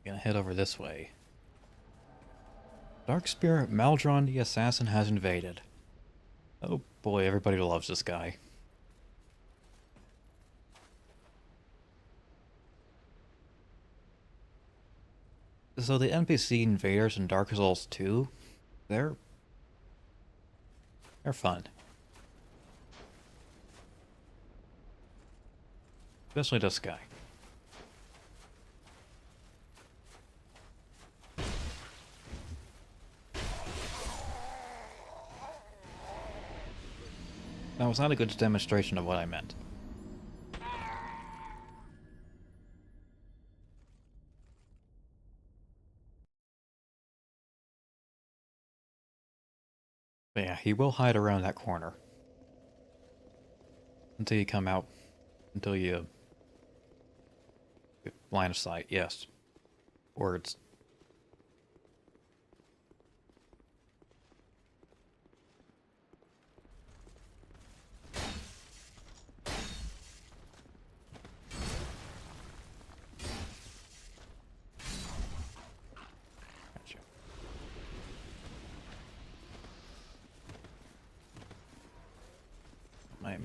Gonna head over this way. Dark Spirit Maldron the Assassin has invaded. Oh boy, everybody loves this guy. So the NPC invaders in Dark Souls 2, they're fun. Especially this guy. That was not a good demonstration of what I meant. But yeah, he will hide around that corner. Until you come out. Until you... line of sight, yes. Words. Gotcha.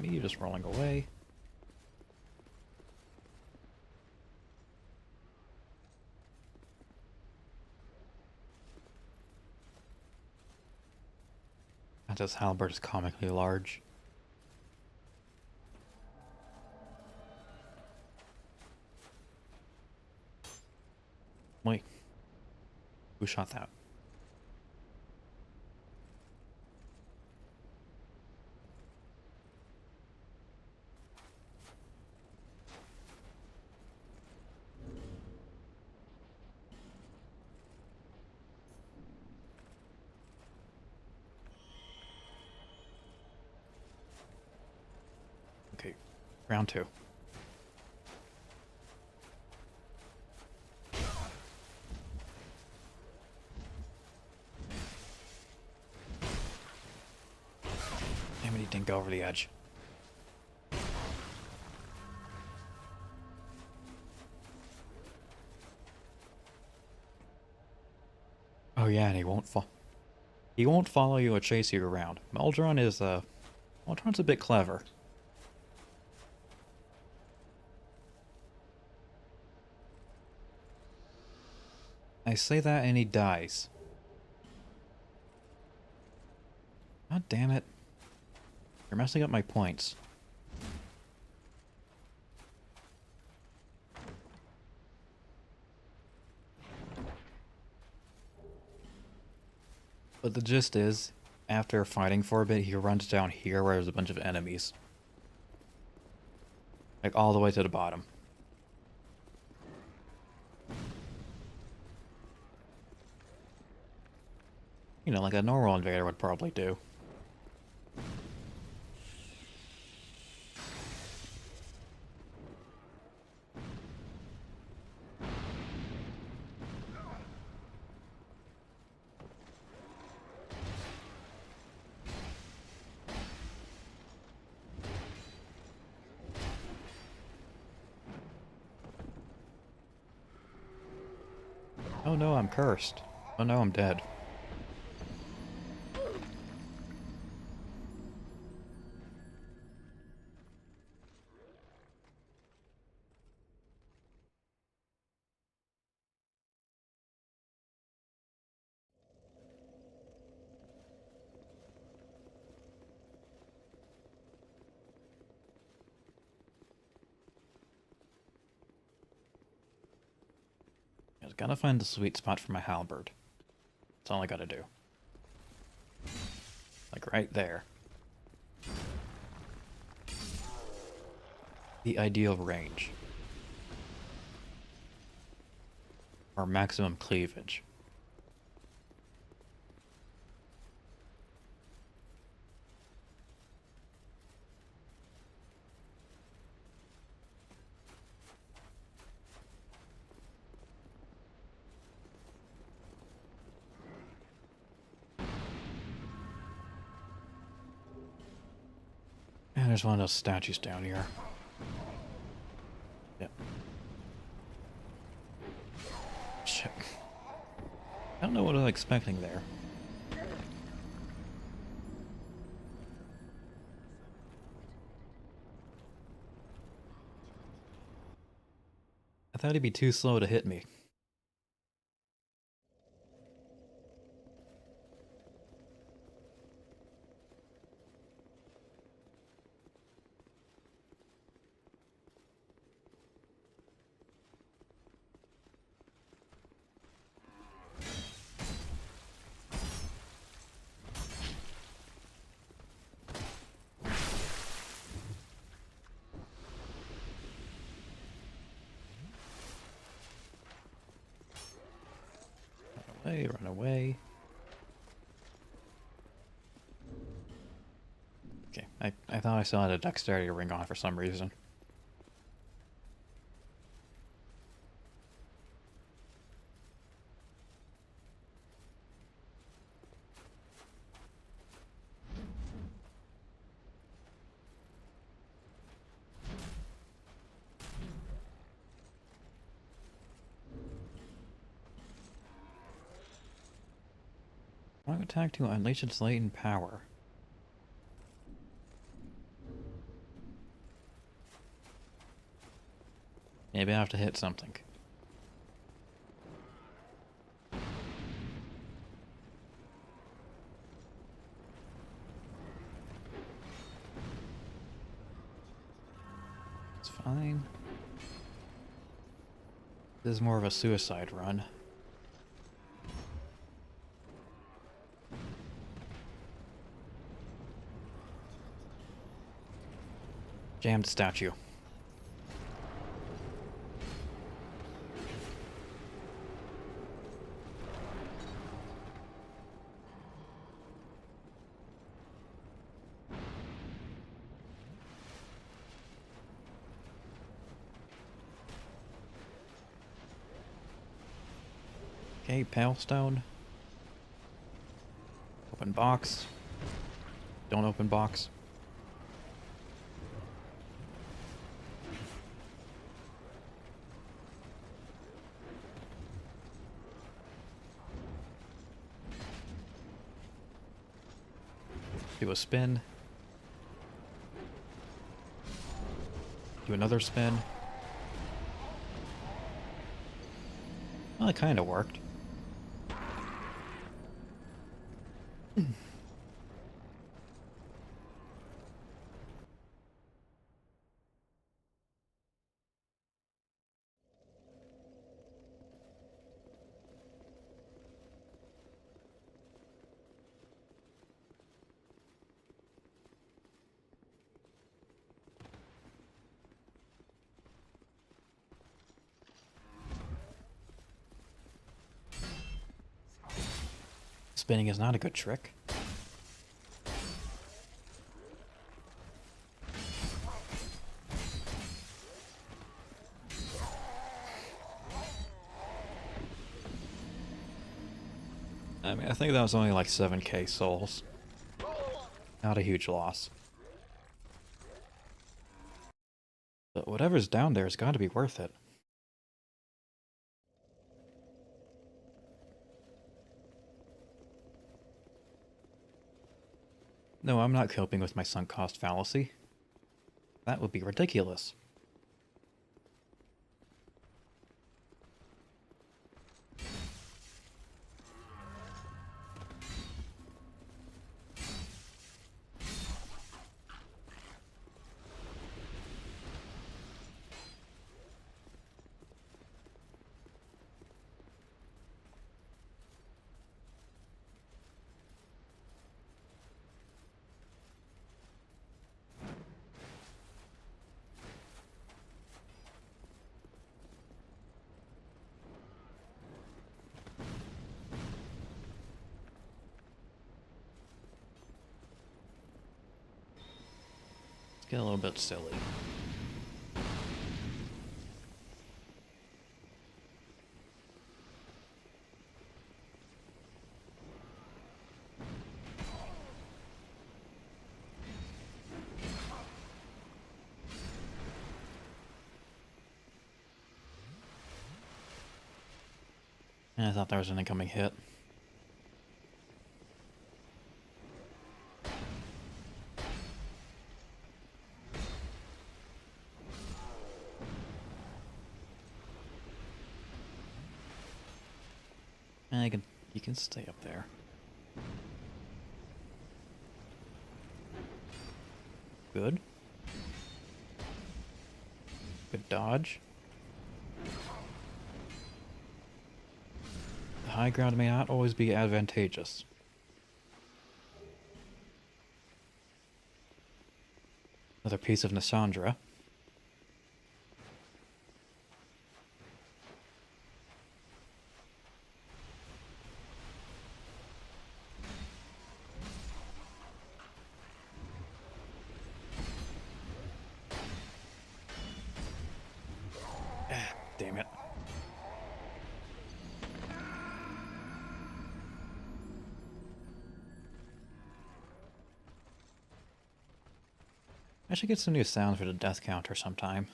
Me just rolling away. This halberd is comically large. Wait. Who shot that? Round 2. Damn it, he didn't go over the edge. Oh yeah, and he won't follow you or chase you around. Meldron's a bit clever. I say that and he dies. God damn it. You're messing up my points. But the gist is, after fighting for a bit, he runs down here where there's a bunch of enemies. Like all the way to the bottom. You know, like a normal invader would probably do. Oh no, I'm cursed. Oh no, I'm dead. I was gotta find the sweet spot for my halberd. That's all I gotta do. Like right there. The ideal range. Or maximum cleavage. And there's one of those statues down here. Yep. Shit. I don't know what I was expecting there. I thought he'd be too slow to hit me. Run away. Okay, I thought I still had a dexterity ring on for some reason. Wrong attack to unleash its latent power. Maybe I have to hit something. It's fine. This is more of a suicide run. Jammed statue. Okay, Pale Stone. Open box. Don't open box. Do a spin. Do another spin. Well, it kind of worked. Spinning is not a good trick. I mean, I think that was only like 7k souls. Not a huge loss. But whatever's down there has got to be worth it. No, I'm not coping with my sunk cost fallacy. That would be ridiculous. Let's get a little bit silly. I thought there was an incoming hit. And you can stay up there. Good. Good dodge. The high ground may not always be advantageous. Another piece of Nasandra. Damn it. I should get some new sounds for the death counter sometime.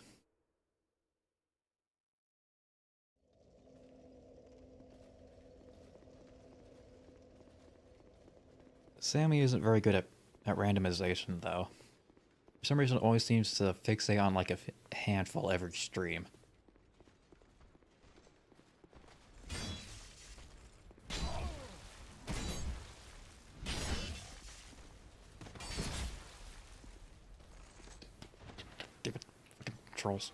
Sammy isn't very good at randomization, though. For some reason, it always seems to fixate on like a handful every stream. Damn it. Fucking trolls.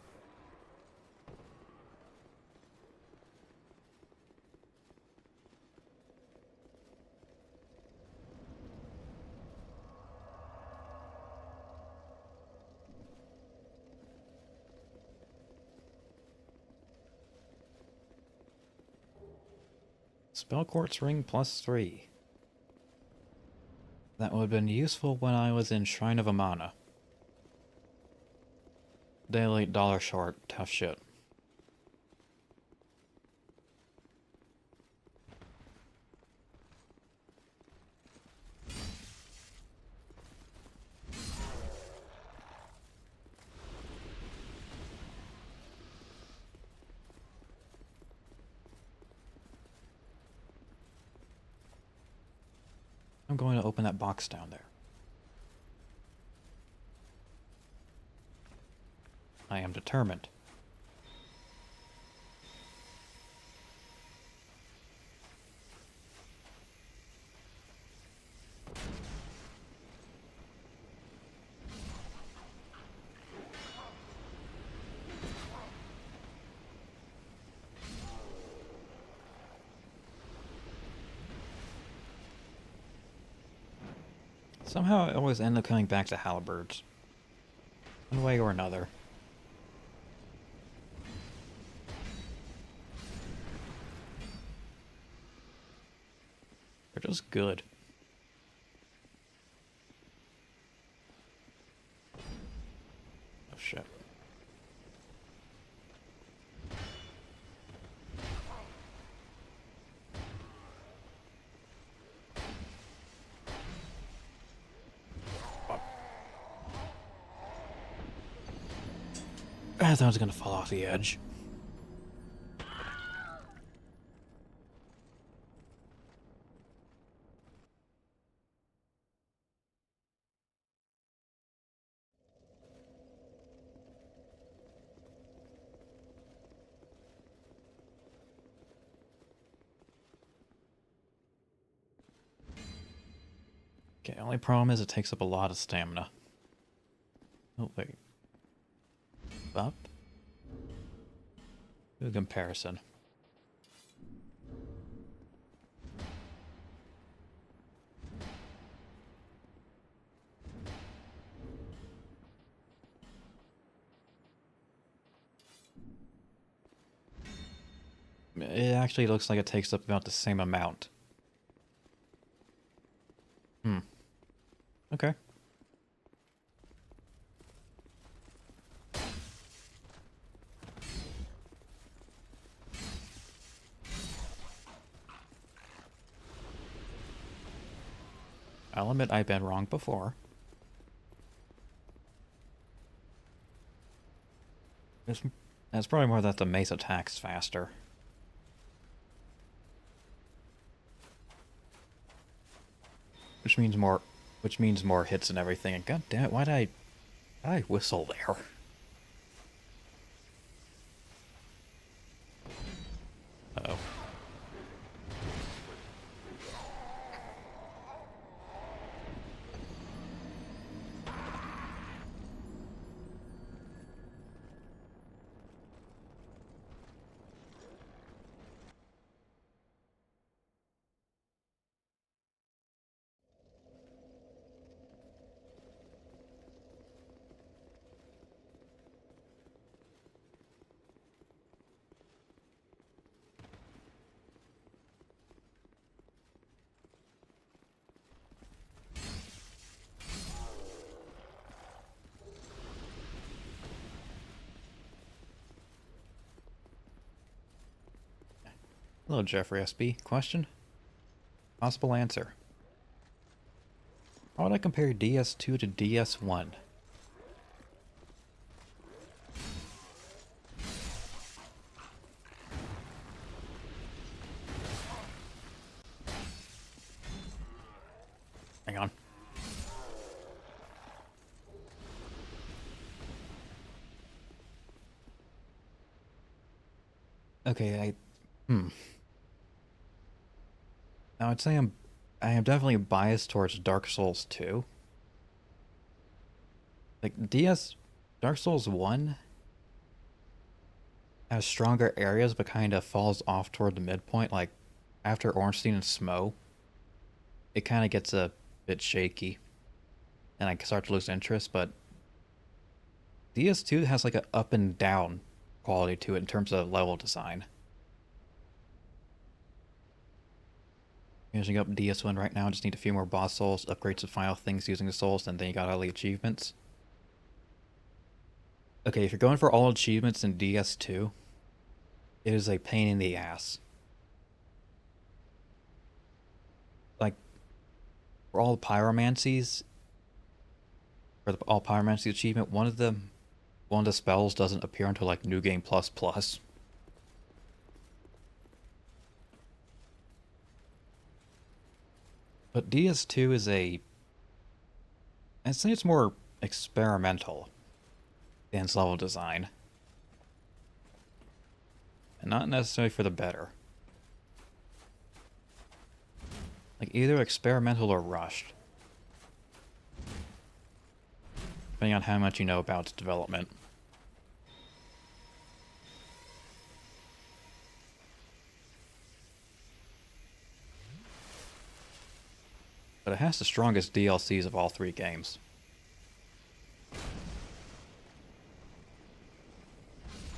Spell Quartz Ring +3. That would have been useful when I was in Shrine of Amana. Daily dollar short, tough shit. I'm going to open that box down there. I am determined. Somehow I always end up coming back to halberds. One way or another. They're just good. Oh shit. I thought I was gonna fall off the edge. Okay, only problem is it takes up a lot of stamina. Oh, wait. Up? Do a comparison. It actually looks like it takes up about the same amount. Okay. I'll admit I've been wrong before. It's probably more that the mace attacks faster. Which means more hits and everything. And god damn it, why did I whistle there? Uh-oh. Hello, Jeffrey SB. Question? Possible answer. How would I compare DS2 to DS1? Hang on. Okay, Now I'd say I am definitely biased towards Dark Souls 2. Like Dark Souls 1 has stronger areas but kind of falls off toward the midpoint. Like after Ornstein and Smo, it kind of gets a bit shaky and I start to lose interest, but DS2 has like an up and down quality to it in terms of level design. Finishing up DS1 right now, just need a few more boss souls, upgrade some final things using the souls, and then you got all the achievements. Okay, if you're going for all achievements in DS2, it is a pain in the ass. Like, for all the pyromancies, for the all pyromancy achievement, one of the spells doesn't appear until like New Game Plus Plus. But DS2 is I'd say it's more experimental in its level design. And not necessarily for the better. Like, either experimental or rushed. Depending on how much you know about its development. But it has the strongest DLCs of all three games.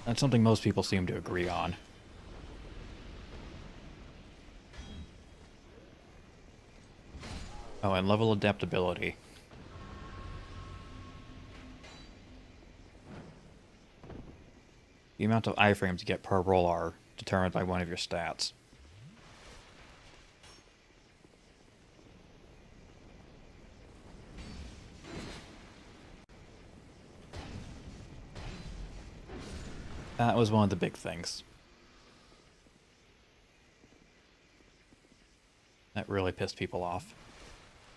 That's something most people seem to agree on. Oh, and level adaptability. The amount of iframes you get per roll are determined by one of your stats. That was one of the big things. That really pissed people off.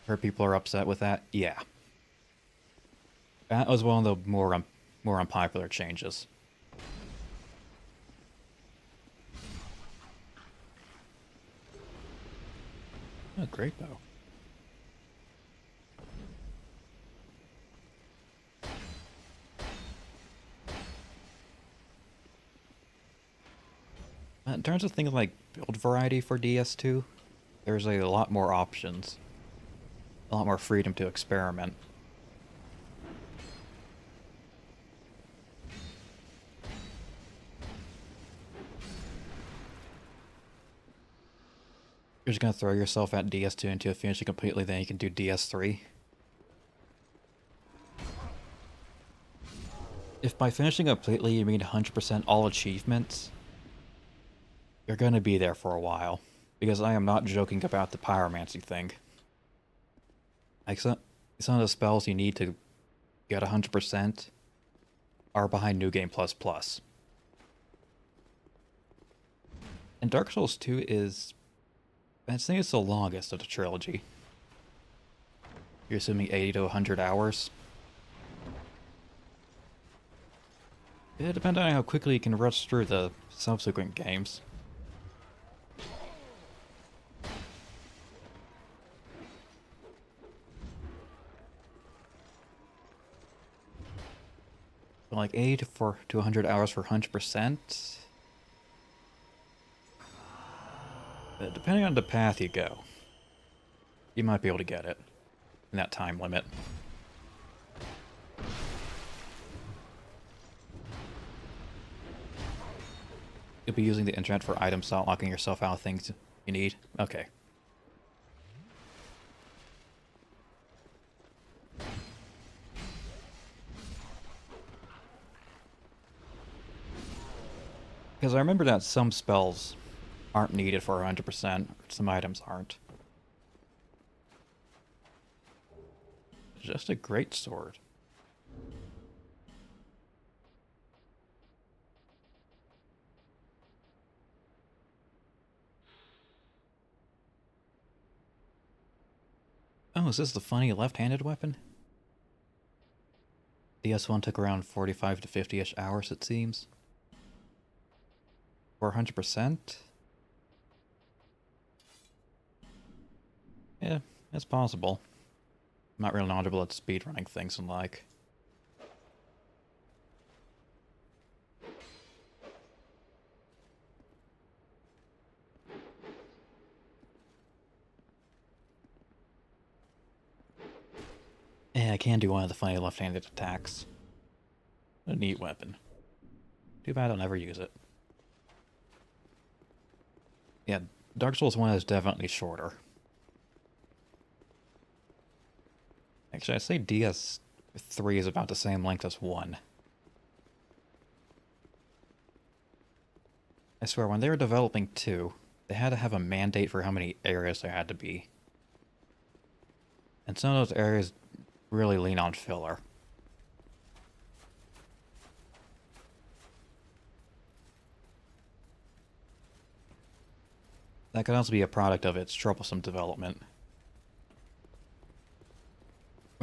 Heard people are upset with that? Yeah. That was one of the more unpopular changes. Oh, great bow. In terms of things like build variety for DS2, there's a lot more options. A lot more freedom to experiment. You're just gonna throw yourself at DS2 until you finish it completely, then you can do DS3. If by finishing completely you mean 100% all achievements, you're gonna be there for a while. Because I am not joking about the pyromancy thing. Like some of the spells you need to get 100% are behind New Game Plus Plus. And Dark Souls 2 is... I'd say it's the longest of the trilogy. You're assuming 80 to 100 hours. It depends on how quickly you can rush through the subsequent games. But like 80 to 100 hours for 100%. But depending on the path you go, you might be able to get it in that time limit. You'll be using the internet for items, not locking yourself out of things you need. Okay. Because I remember that some spells aren't needed for 100%, some items aren't. Just a great sword. Oh, is this the funny left-handed weapon? DS1 took around 45 to 50-ish hours, it seems. For 100%? Yeah, it's possible. I'm not real knowledgeable at speedrunning things and like. Yeah, I can do one of the funny left-handed attacks. A neat weapon. Too bad I'll never use it. Yeah, Dark Souls 1 is definitely shorter. Actually, I'd say DS3 is about the same length as 1. I swear, when they were developing 2, they had to have a mandate for how many areas there had to be. And some of those areas really lean on filler. That could also be a product of its troublesome development.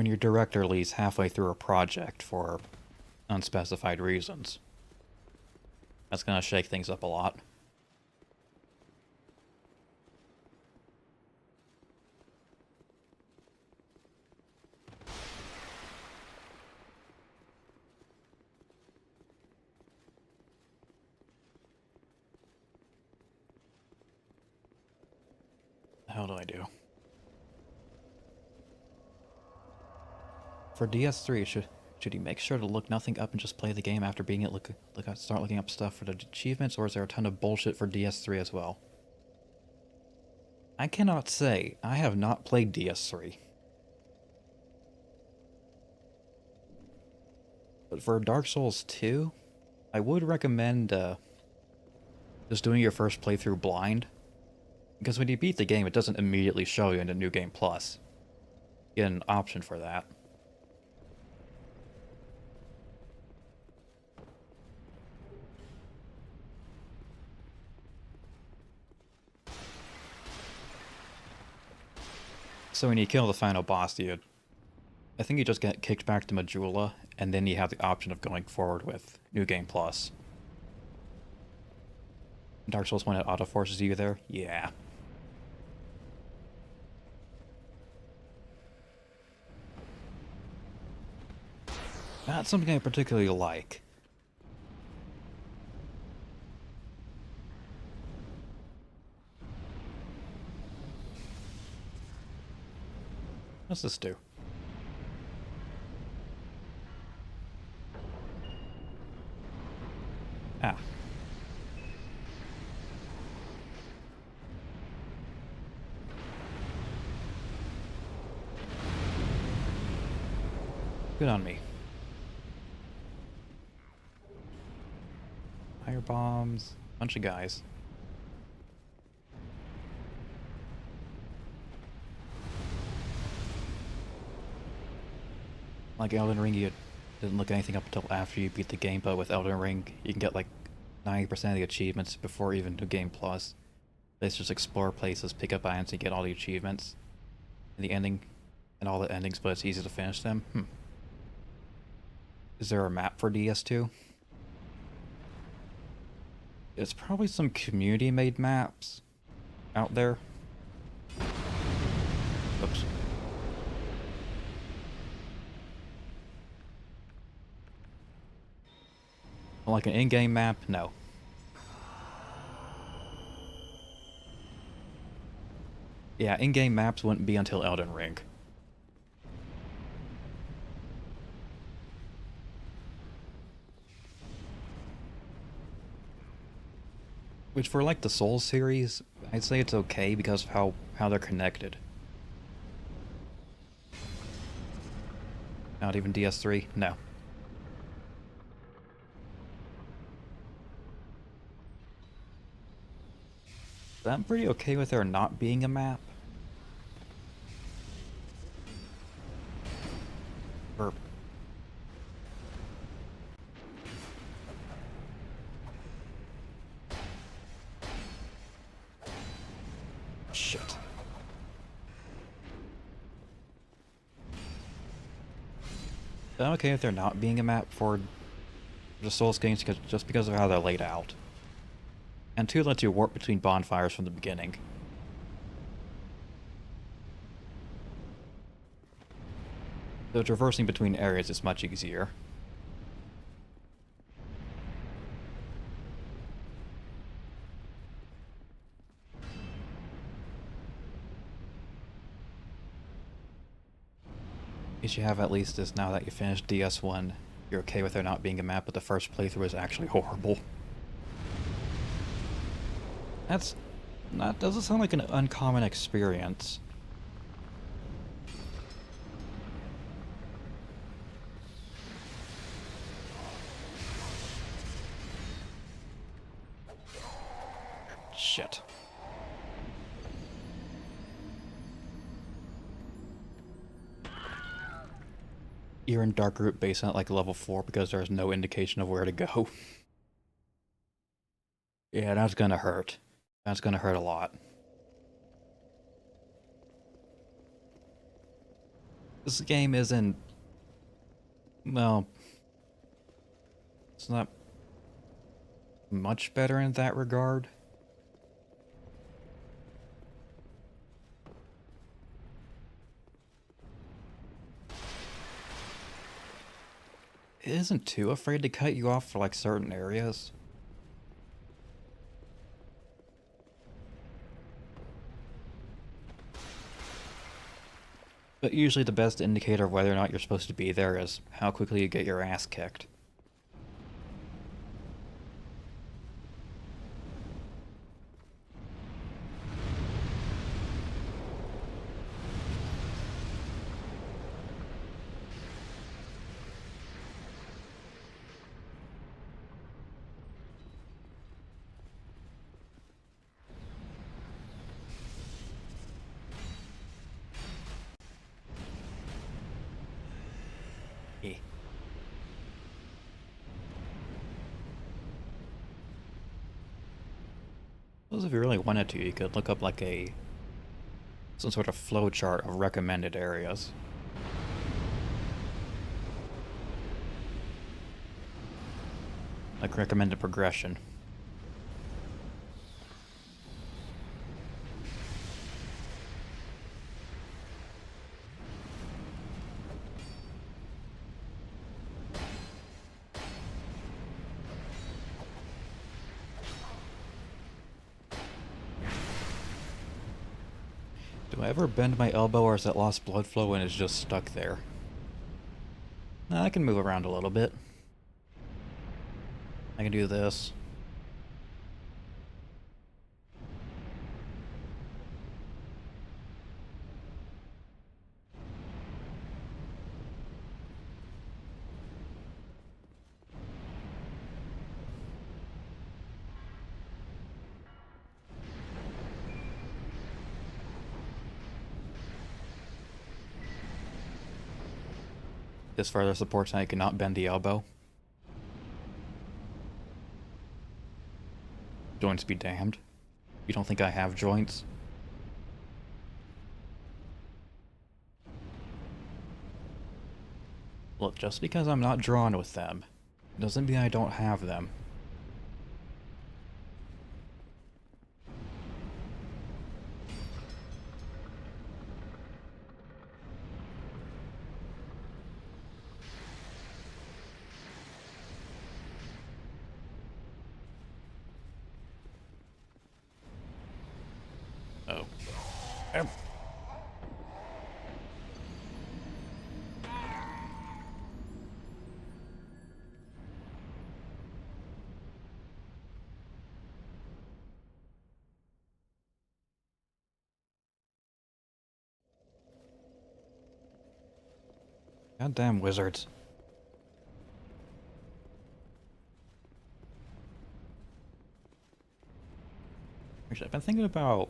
when your director leaves halfway through a project for unspecified reasons. That's gonna shake things up a lot. The hell do I do? For DS3, should he make sure to look nothing up and just play the game after being it? Start looking up stuff for the achievements, or is there a ton of bullshit for DS3 as well? I cannot say. I have not played DS3. But for Dark Souls 2, I would recommend just doing your first playthrough blind. Because when you beat the game, it doesn't immediately show you into New Game Plus. You get an option for that. So when you kill the final boss, I think you just get kicked back to Majula, and then you have the option of going forward with New Game Plus. Dark Souls 1, it auto-forces you there? Yeah. Not something I particularly like. What's this do? Ah. Good on me. Fire bombs. Bunch of guys. Like Elden Ring, you didn't look anything up until after you beat the game, but with Elden Ring, you can get like 90% of the achievements before even New Game Plus. Let's just explore places, pick up items, and get all the achievements. And the ending, and all the endings, but it's easy to finish them. Is there a map for DS2? There's probably some community-made maps out there. Oops. Like an in-game map? No. Yeah, in-game maps wouldn't be until Elden Ring. Which for like the Souls series, I'd say it's okay because of how they're connected. Not even DS3? No. But I'm pretty okay with there not being a map. Or shit. I'm okay with there not being a map for the Souls games just because of how they're laid out. And 2 lets you warp between bonfires from the beginning. So traversing between areas is much easier. You should have at least this now that you finished DS1. You're okay with there not being a map, but the first playthrough is actually horrible. That doesn't sound like an uncommon experience. Shit. You're in Dark Root Basement at like level 4 because there's no indication of where to go. Yeah, that's gonna hurt. That's gonna hurt a lot. This game isn't, well, it's not much better in that regard. It isn't too afraid to cut you off for like certain areas. But usually the best indicator of whether or not you're supposed to be there is how quickly you get your ass kicked. Eh. Suppose if you really wanted to, you could look up like some sort of flowchart of recommended areas. Like recommended progression. Do I ever bend my elbow, or is that lost blood flow and it's just stuck there? Nah, I can move around a little bit. I can do this. This further supports how you cannot bend the elbow. Joints be damned. You don't think I have joints? Look, just because I'm not drawn with them, doesn't mean I don't have them. Oh. Ow. Goddamn wizards. Actually, I've been thinking about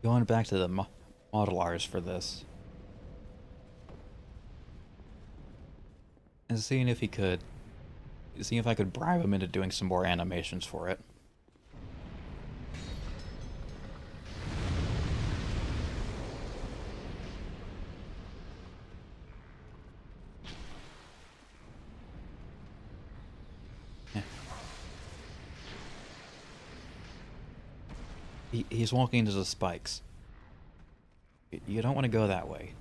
going back to the modelers for this. And seeing if I could bribe him into doing some more animations for it. Eh. He's walking into the spikes. You don't want to go that way.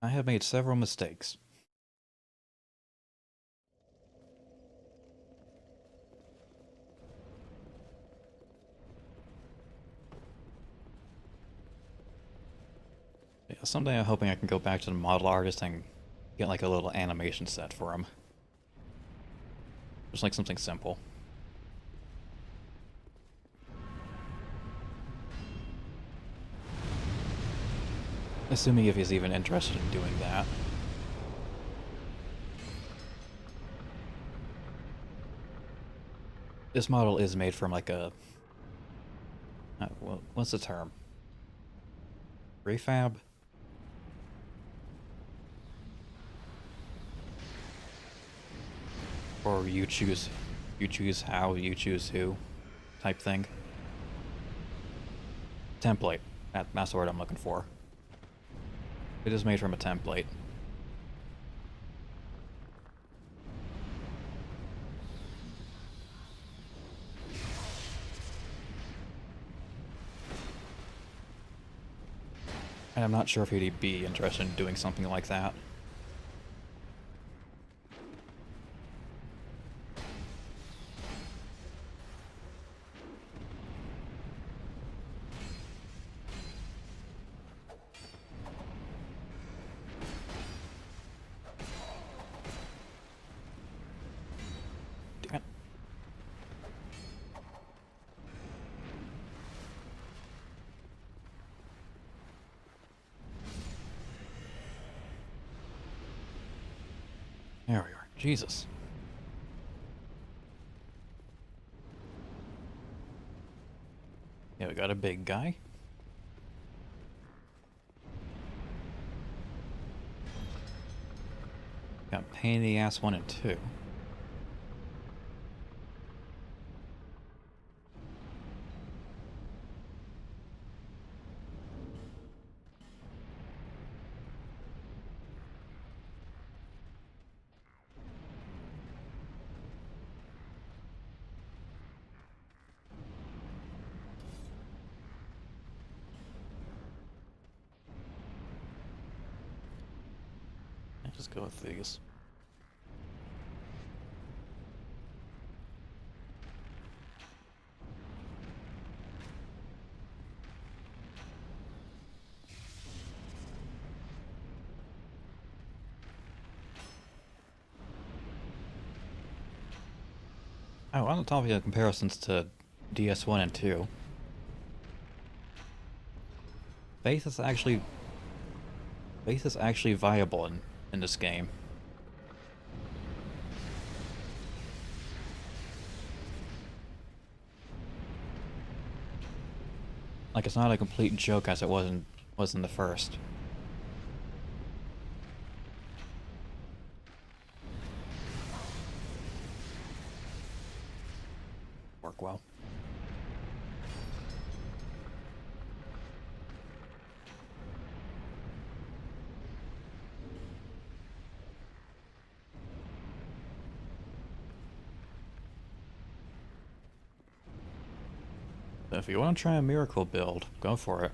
I have made several mistakes. Yeah, someday I'm hoping I can go back to the model artist and get like a little animation set for him. Just like something simple. Assuming if he's even interested in doing that. This model is made from like a... what's the term? Refab? Or you choose how, you choose who type thing. Template. That's the word I'm looking for. It is made from a template. And I'm not sure if he'd be interested in doing something like that. Damn it. There we are. Jesus. Yeah, we got a big guy. Got pain in the ass 1 and 2. Let's just go with these. Oh, on the topic of comparisons to DS1 and 2, Faith is actually viable in this game. Like, it's not a complete joke as it was in the first. Work well. If you want to try a miracle build, go for it.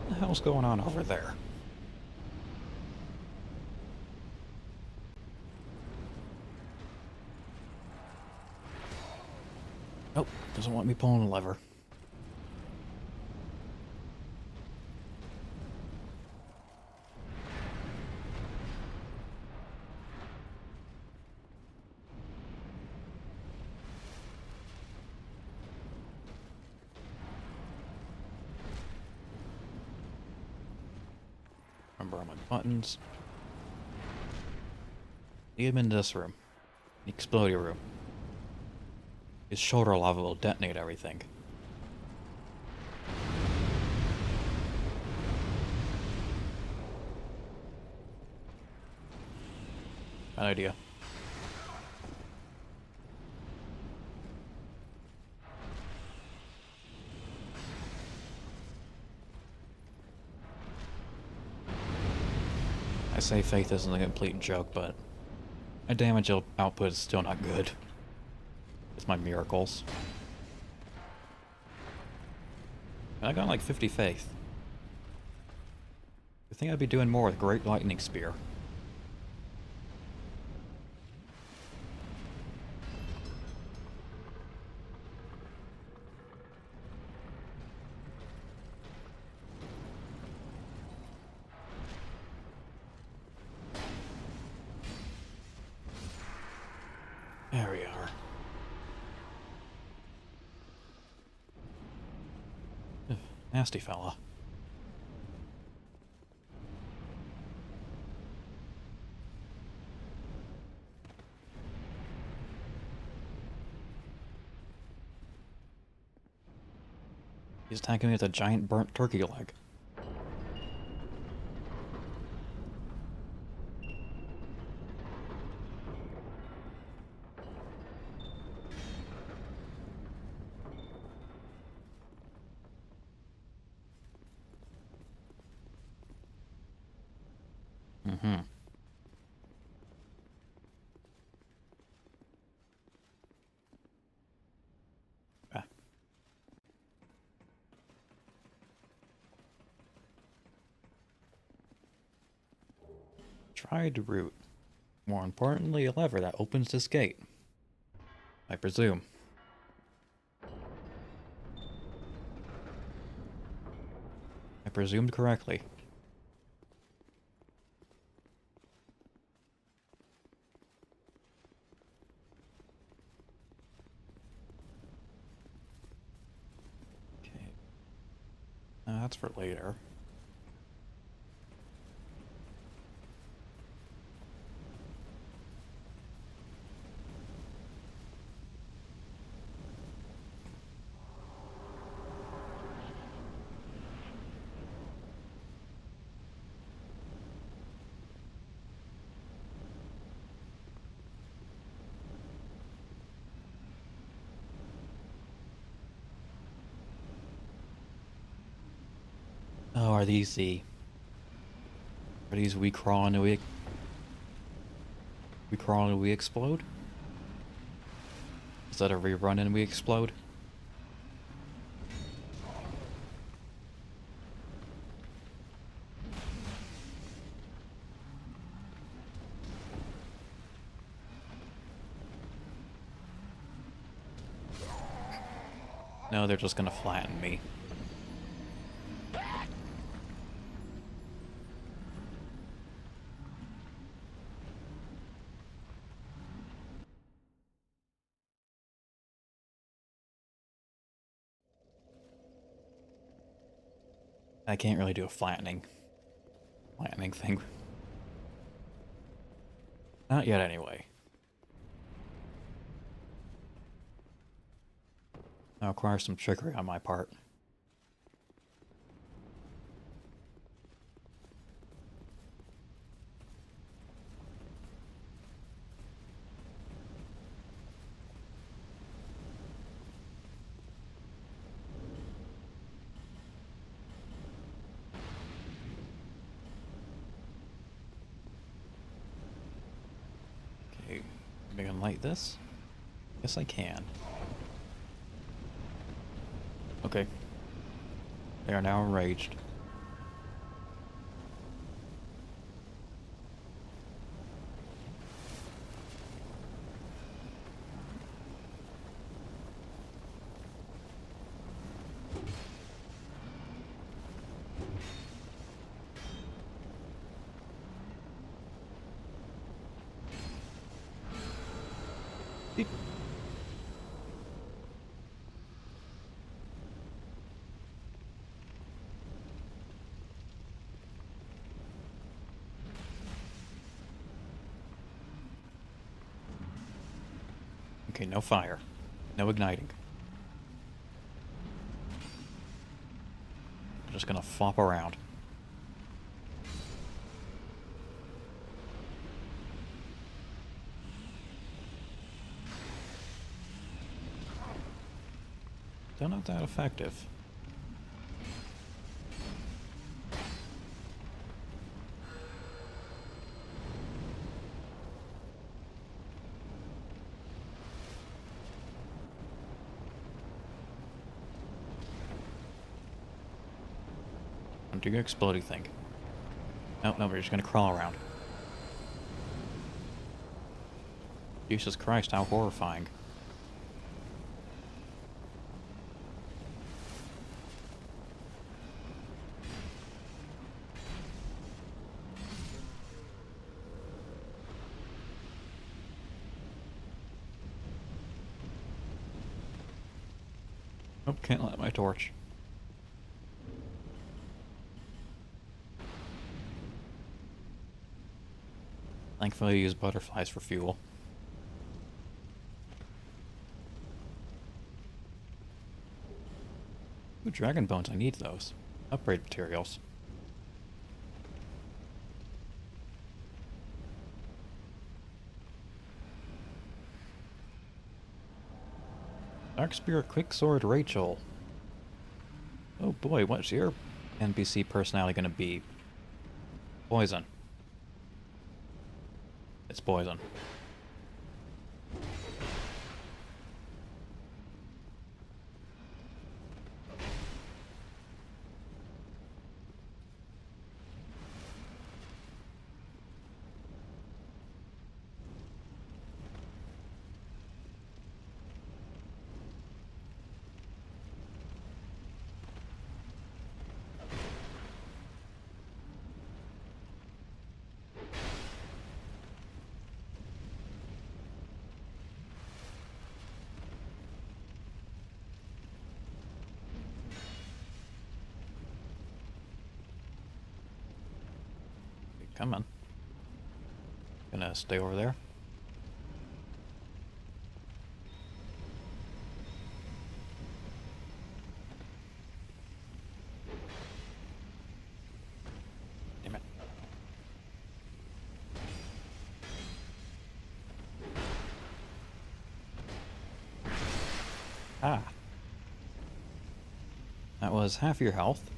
What the hell's going on over there? Nope, doesn't want me pulling a lever. Remember all my buttons. Lead him into this room. The exploding room. His shoulder lava will detonate everything. Bad idea. I say Faith isn't a complete joke, but my damage output is still not good. It's my miracles. And I got like 50 Faith. I think I'd be doing more with Great Lightning Spear. There we are. Ugh, nasty fella. He's attacking me with a giant burnt turkey leg. Mm-hmm. Ah. Tried route. More importantly, a lever that opens this gate. I presume. I presumed correctly. Okay. That's for later. Oh, are these we crawl and we crawl and we explode? Is that a rerun and we explode? No, they're just gonna flatten me. I can't really do a flattening thing. Not yet, anyway. That requires some trickery on my part. Okay, am I gonna light this? Yes, I can. Okay. They are now enraged. Beep. Okay, no fire. No igniting. I'm just gonna flop around. Still not that effective. Don't do your exploding thing. No, no, we're just gonna crawl around. Jesus Christ, how horrifying. Oh, can't light my torch. Thankfully I use butterflies for fuel. Ooh, dragon bones, I need those. Upgrade materials. Dark Spirit Quicksword Rachel. Oh boy, what's your NPC personality gonna be? Poison. It's poison. Come on. Gonna stay over there. Damn it. Ah. That was half your health.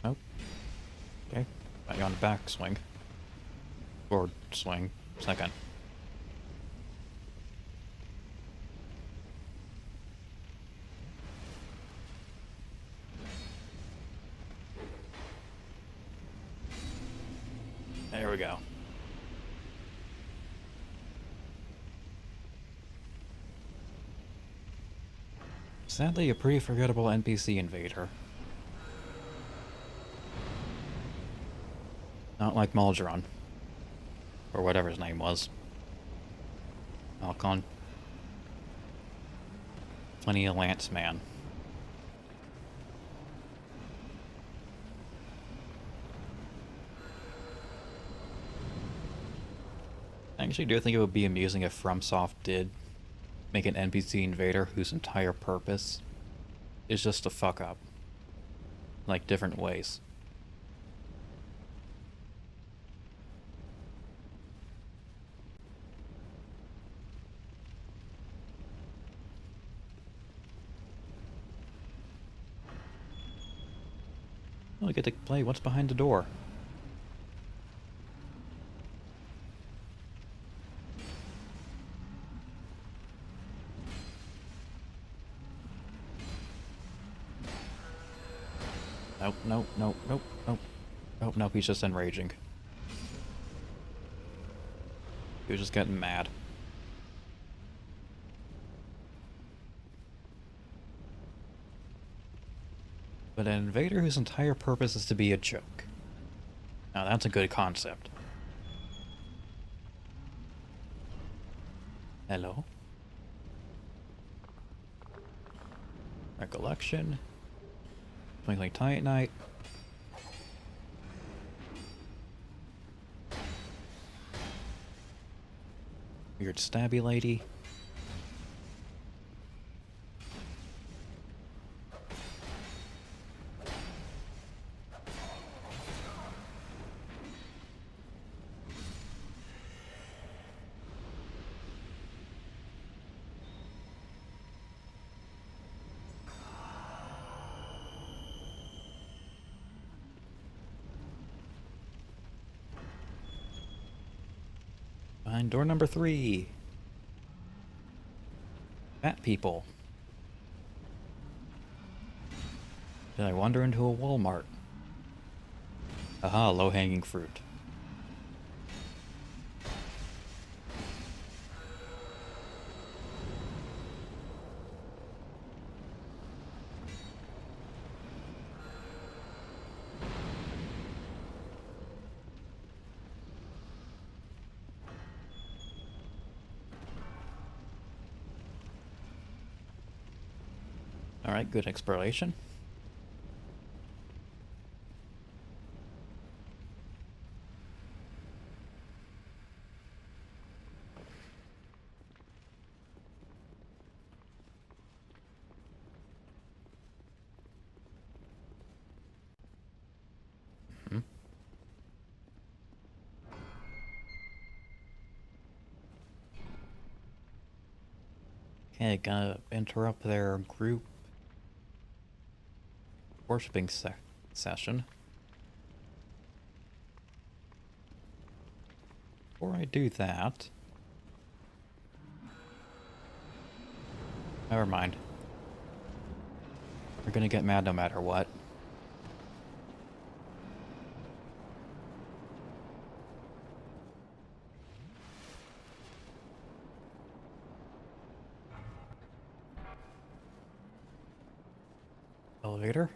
Nope. Okay. Got you on the back swing. Forward swing. Second. There we go. Sadly, a pretty forgettable NPC invader. Not like Maldron. Or whatever his name was. Malcon. Plenty of Lance Man. I actually do think it would be amusing if FromSoft did make an NPC invader whose entire purpose is just to fuck up. Like, different ways. Oh, I get to play what's behind the door. Nope, nope, nope, nope, nope. Nope, nope, he's just enraging. He was just getting mad. But an invader whose entire purpose is to be a joke. Now that's a good concept. Hello? Recollection. Twinkling Titanite. Weird stabby lady. Behind door number 3. Fat people. Did I wander into a Walmart? Aha, low-hanging fruit. Alright, good exploration. Okay, gonna interrupt their group worshipping session. Before I do that... Never mind. They're gonna get mad no matter what. Elevator?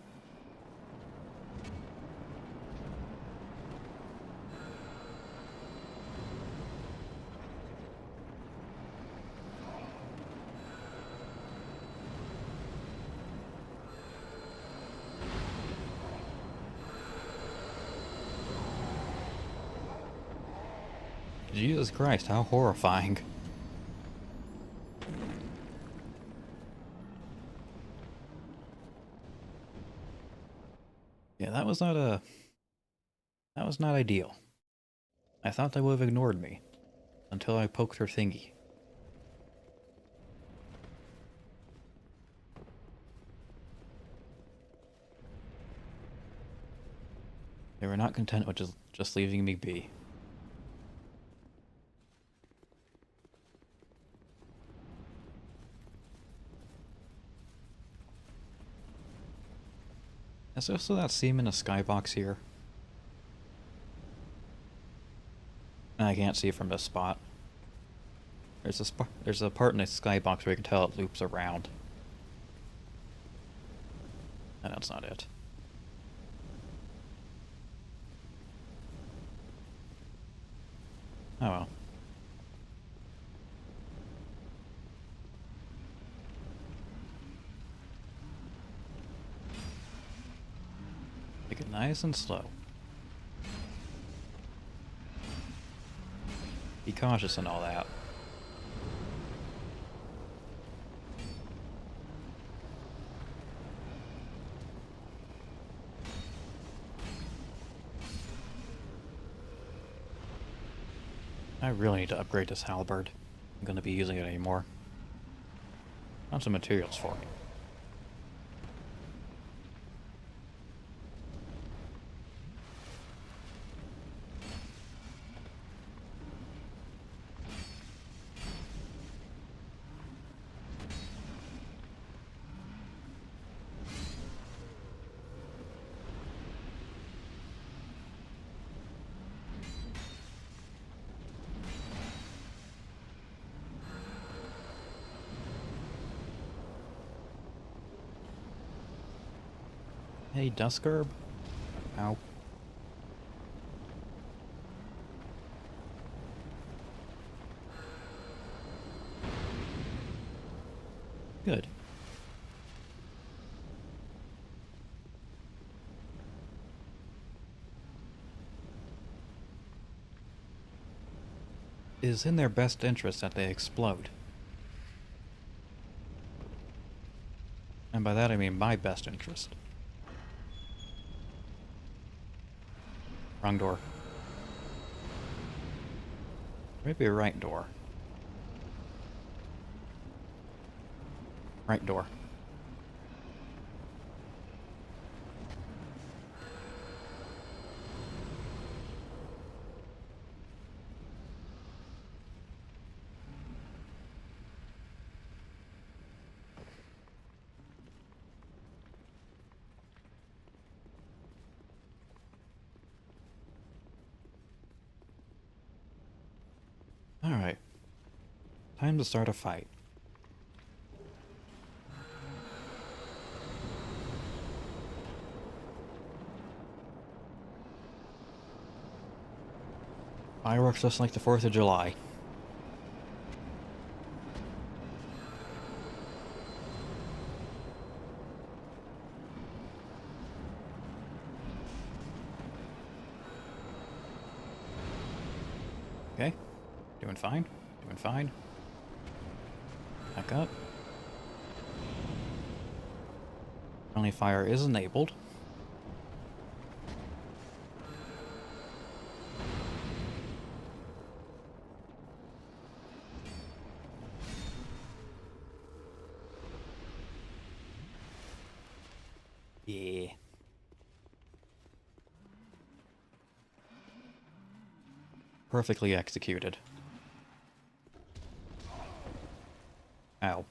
Jesus Christ, how horrifying. Yeah, that was not ideal. I thought they would have ignored me. Until I poked her thingy. They were not content with just leaving me be. Is there also that seam in a skybox here? I can't see it from this spot. There's a part in the skybox where you can tell it loops around. And that's not it. Oh well. Take it nice and slow. Be cautious and all that. I really need to upgrade this halberd. I'm gonna be using it anymore. Found some materials for me. Hey, Duskherb? Ow. Good. It is in their best interest that they explode. And by that I mean my best interest. Wrong door. Maybe a right door. Right door. Alright. Time to start a fight. Fireworks just like the 4th of July. Okay. Doing fine. Doing fine. Back up. Friendly fire is enabled. Yeah. Perfectly executed. Ow.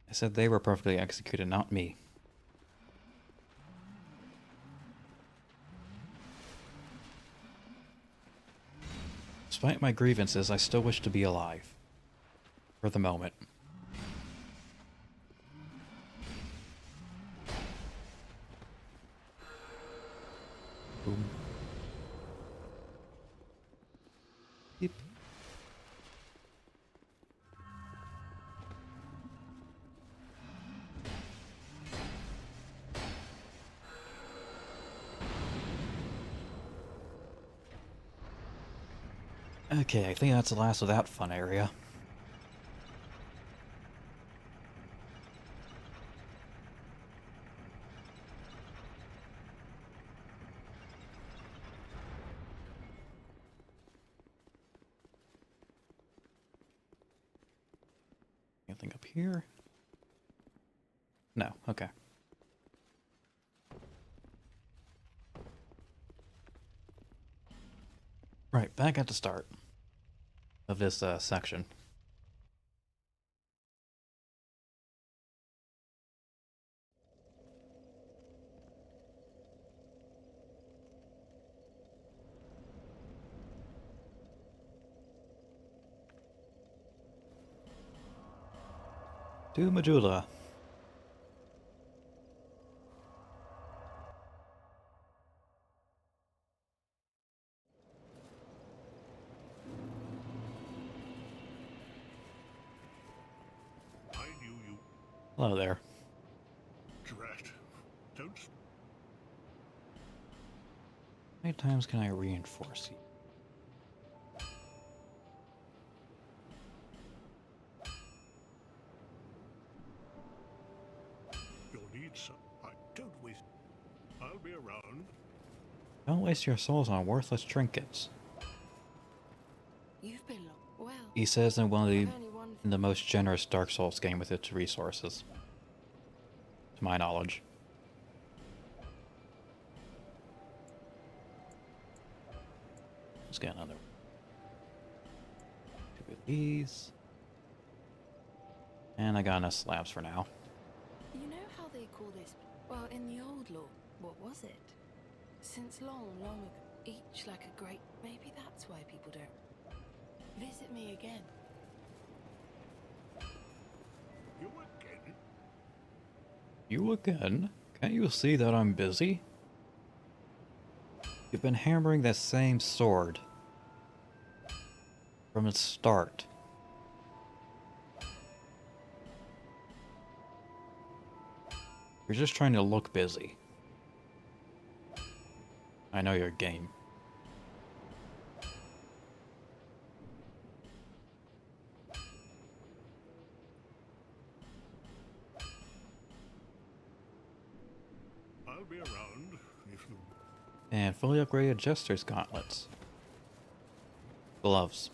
I said they were perfectly executed, not me. Despite my grievances, I still wish to be alive. For the moment. Boom. Beep. Okay, I think that's the last of that fun area. Anything up here? No, okay. Right, back at the start of this section. To Majula. I knew you. Hello there. Drat. Don't. How many times can I reinforce you? You'll need some. I don't waste. I'll be around. Don't waste your souls on worthless trinkets. You've been well. He says in one of I've only one. the most generous Dark Souls game with its resources. To my knowledge. Let's get another. Two of these. And I got enough slabs for now. You know how they call this? Well, in the old law, what was it? Since long, long ago, each like a great. Maybe that's why people don't visit me again. You again? You again? Can't you see that I'm busy? You've been hammering that same sword from its start. You're just trying to look busy. I know your game. I'll be around if you. And fully upgraded Jester's gauntlets. Gloves.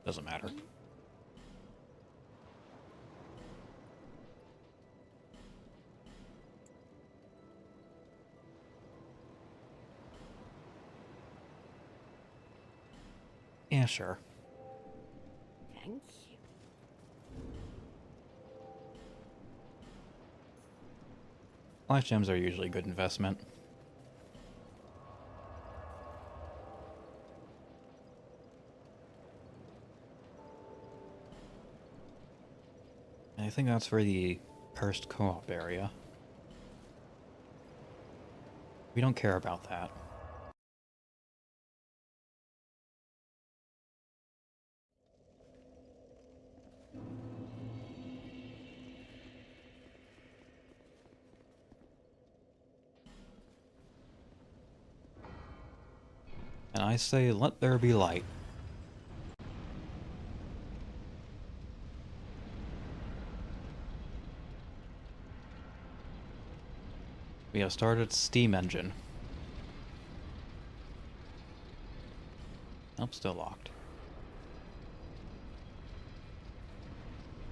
Doesn't matter. Yeah, sure. Thank you. Life gems are usually a good investment. I think that's for the cursed co-op area. We don't care about that. And I say, let there be light. We have started steam engine. Nope, still locked.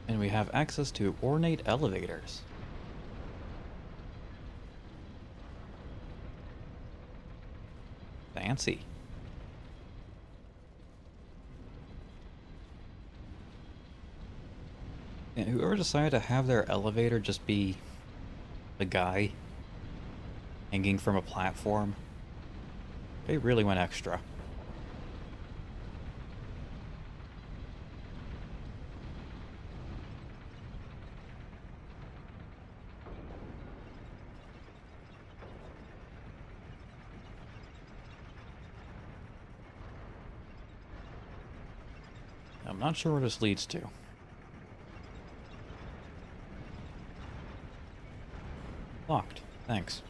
And we have access to ornate elevators. Fancy. And whoever decided to have their elevator just be the guy hanging from a platform, they really went extra. I'm not sure where this leads to. Locked. Thanks.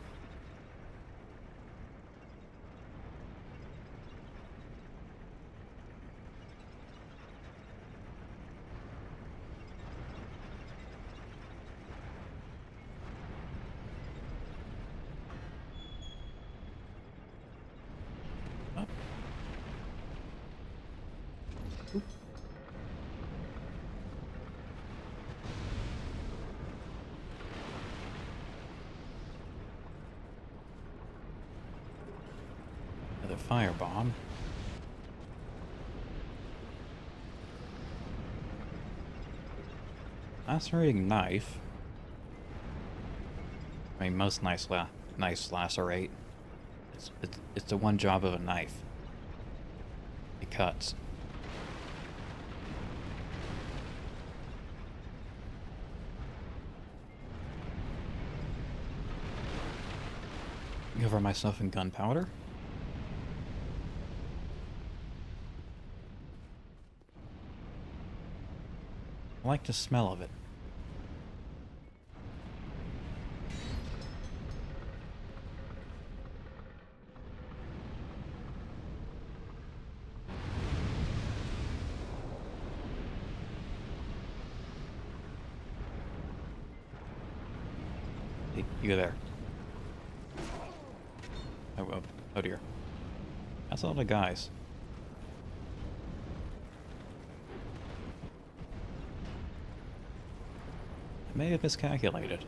Up. Oop. Another firebomb. Lacerating knife. I mean, most knives lacerate. It's the one job of a knife. It cuts. Cover myself in gunpowder. I like the smell of it. Hey, you there. Oh dear. That's a lot of guys. I may have miscalculated.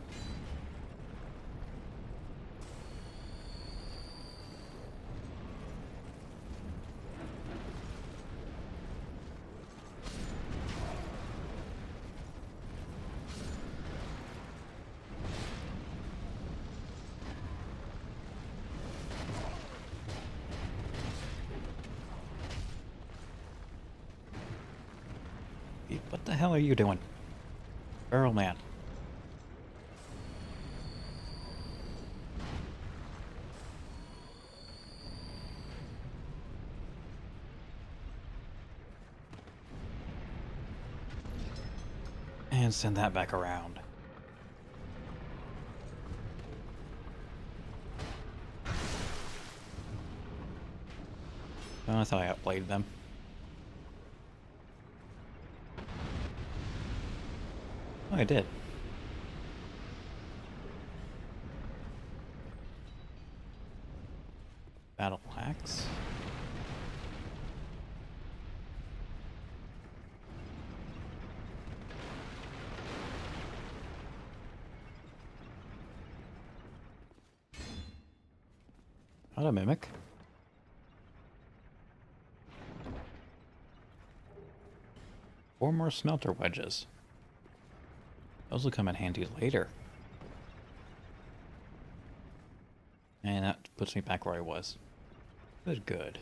What the hell are you doing? Barrel man. And send that back around. Oh, I thought I outplayed them. Oh, I did. Battle axe. Not a mimic. Four more smelter wedges. Those will come in handy later. And that puts me back where I was. Good, good.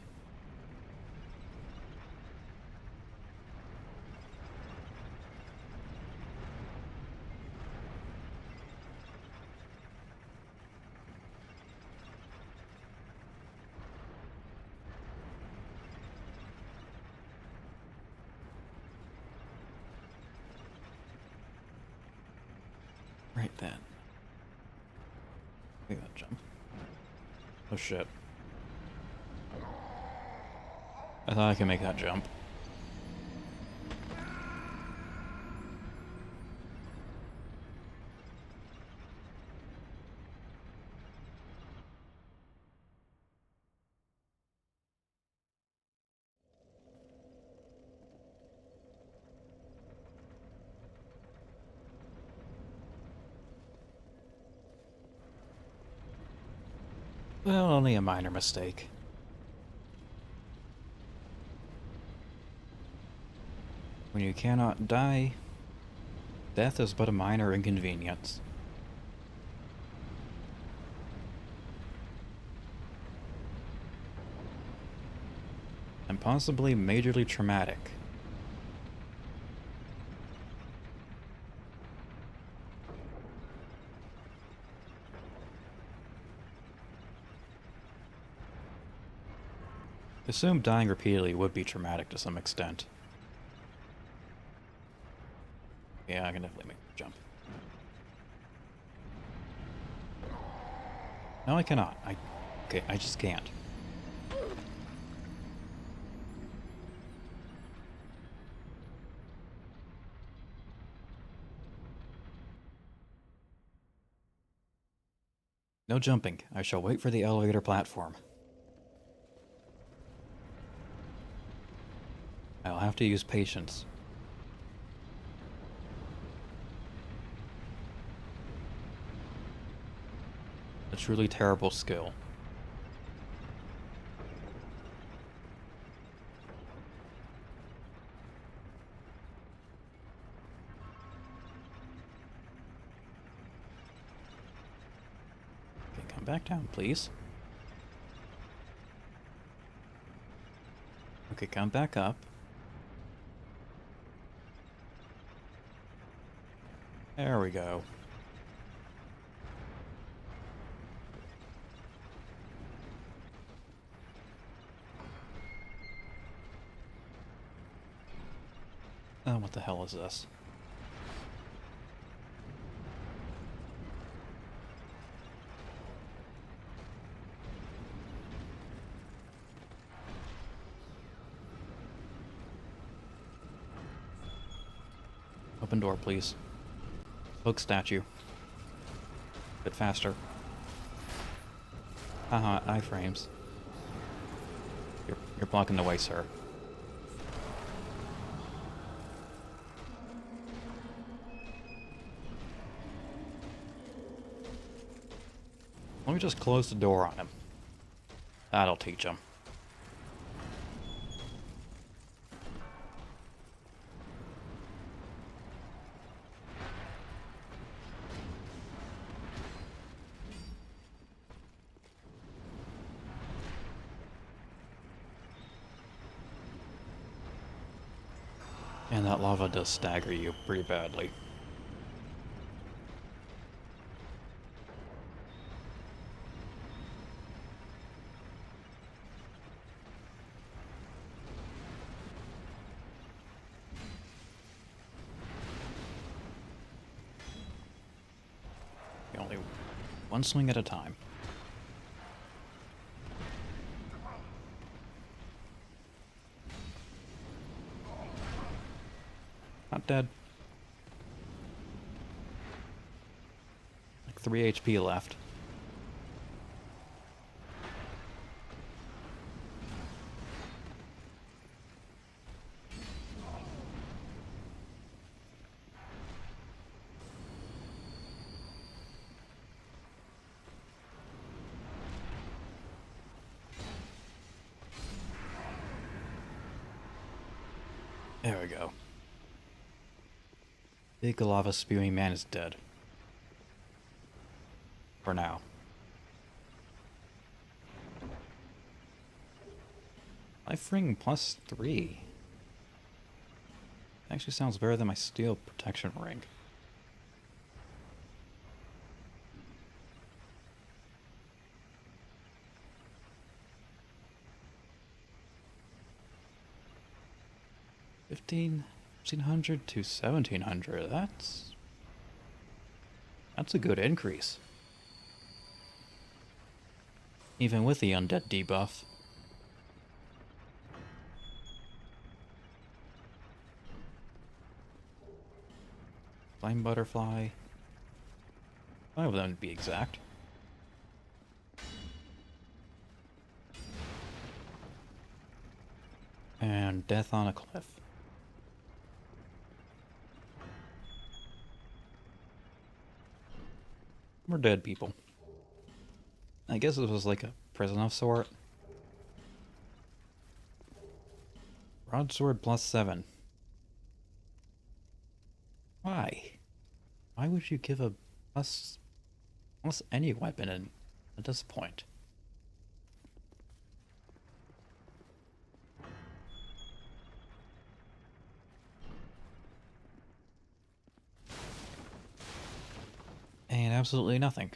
Right then. Look at that jump. Oh shit. I thought I could make that jump. Well, only a minor mistake. When you cannot die, death is but a minor inconvenience. And possibly majorly traumatic. Assume dying repeatedly would be traumatic to some extent. Yeah, I can definitely make the jump. No, I cannot. Okay, I just can't. No jumping. I shall wait for the elevator platform. I'll have to use patience. A truly terrible skill. Okay, come back down, please. Okay, come back up. There we go. Oh, what the hell is this? Open door, please. Hook statue. Bit faster. Haha, iframes. You're blocking the way, sir. Let me just close the door on him. That'll teach him. And that lava does stagger you pretty badly. Only one swing at a time. Not dead. Like 3 HP left. There we go. Big lava spewing man is dead. For now. Life ring +3. Actually sounds better than my steel protection ring. $1,500 to $1,700. That's a good increase. Even with the undead debuff. Time butterfly. 5 of them to be exact. And death on a cliff. We're dead people. I guess this was like a prison of sort. Broadsword +7. Why? Why would you give a plus any weapon at this point? And absolutely nothing.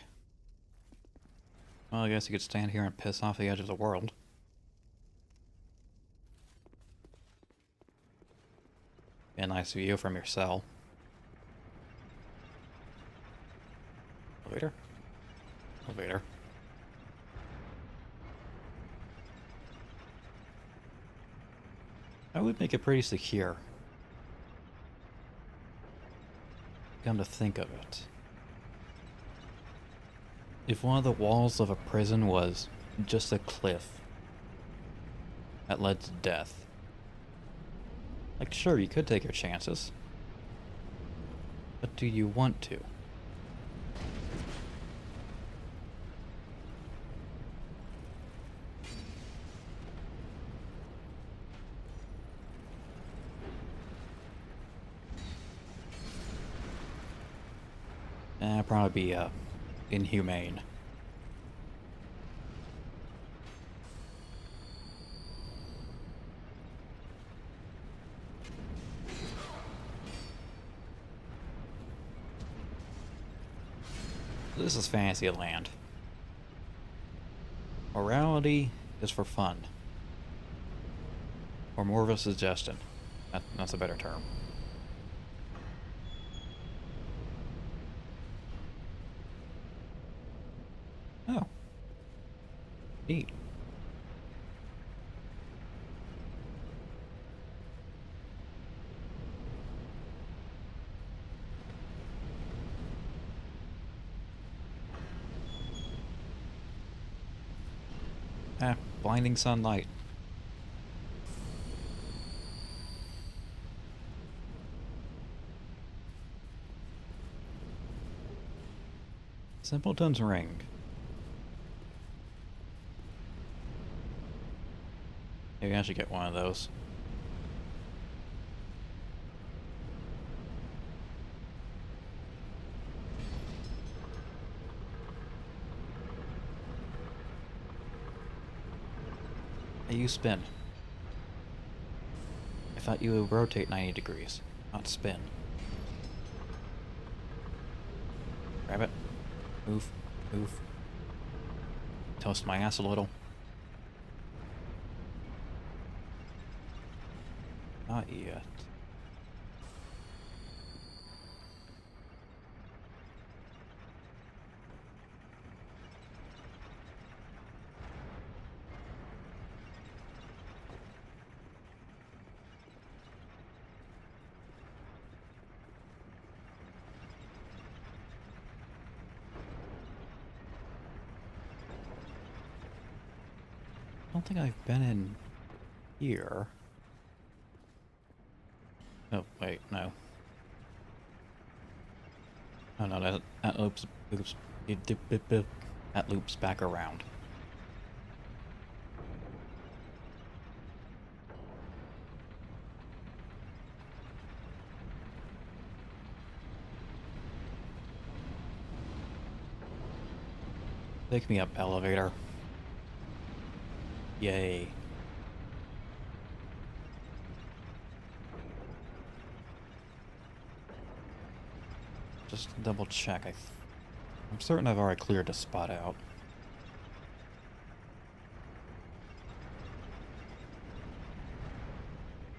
Well, I guess you could stand here and piss off the edge of the world. A nice view from your cell. Elevator? Elevator. I would make it pretty secure. Come to think of it. If one of the walls of a prison was just a cliff that led to death, like, sure, you could take your chances. But do you want to? Probably be, inhumane. This is Fantasyland. Morality is for fun. Or more of a suggestion. That's a better term. Oh. Neat. Blinding sunlight. Simpleton's Ring. Maybe I should get one of those. Hey, you spin. I thought you would rotate 90 degrees, not spin. Grab it. Move. Move. Toast my ass a little. Not yet. I don't think I've been in here. Oh, wait, no. Oh no, that loops, that loops back around. Take me up, elevator. Yay. Just double check. I'm certain I've already cleared the spot out.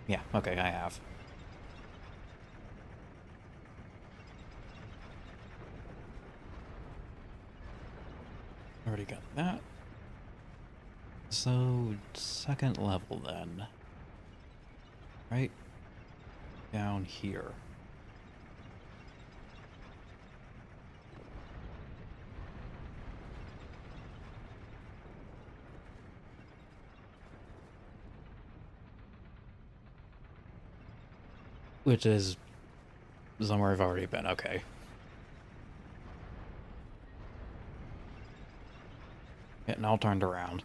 Yeah, okay, I have. Already got that. So, second level then. Right down here. Which is somewhere I've already been, okay. Getting all turned around.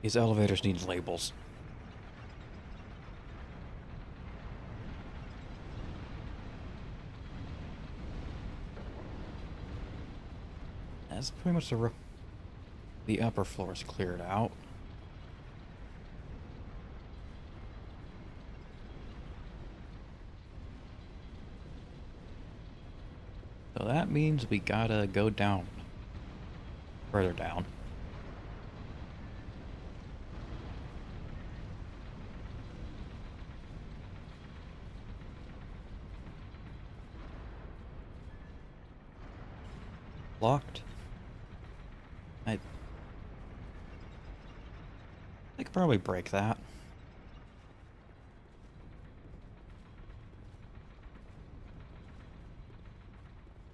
These elevators need labels. That's pretty much the upper floor's cleared out. So that means we gotta go down. Further down. Locked. I could probably break that.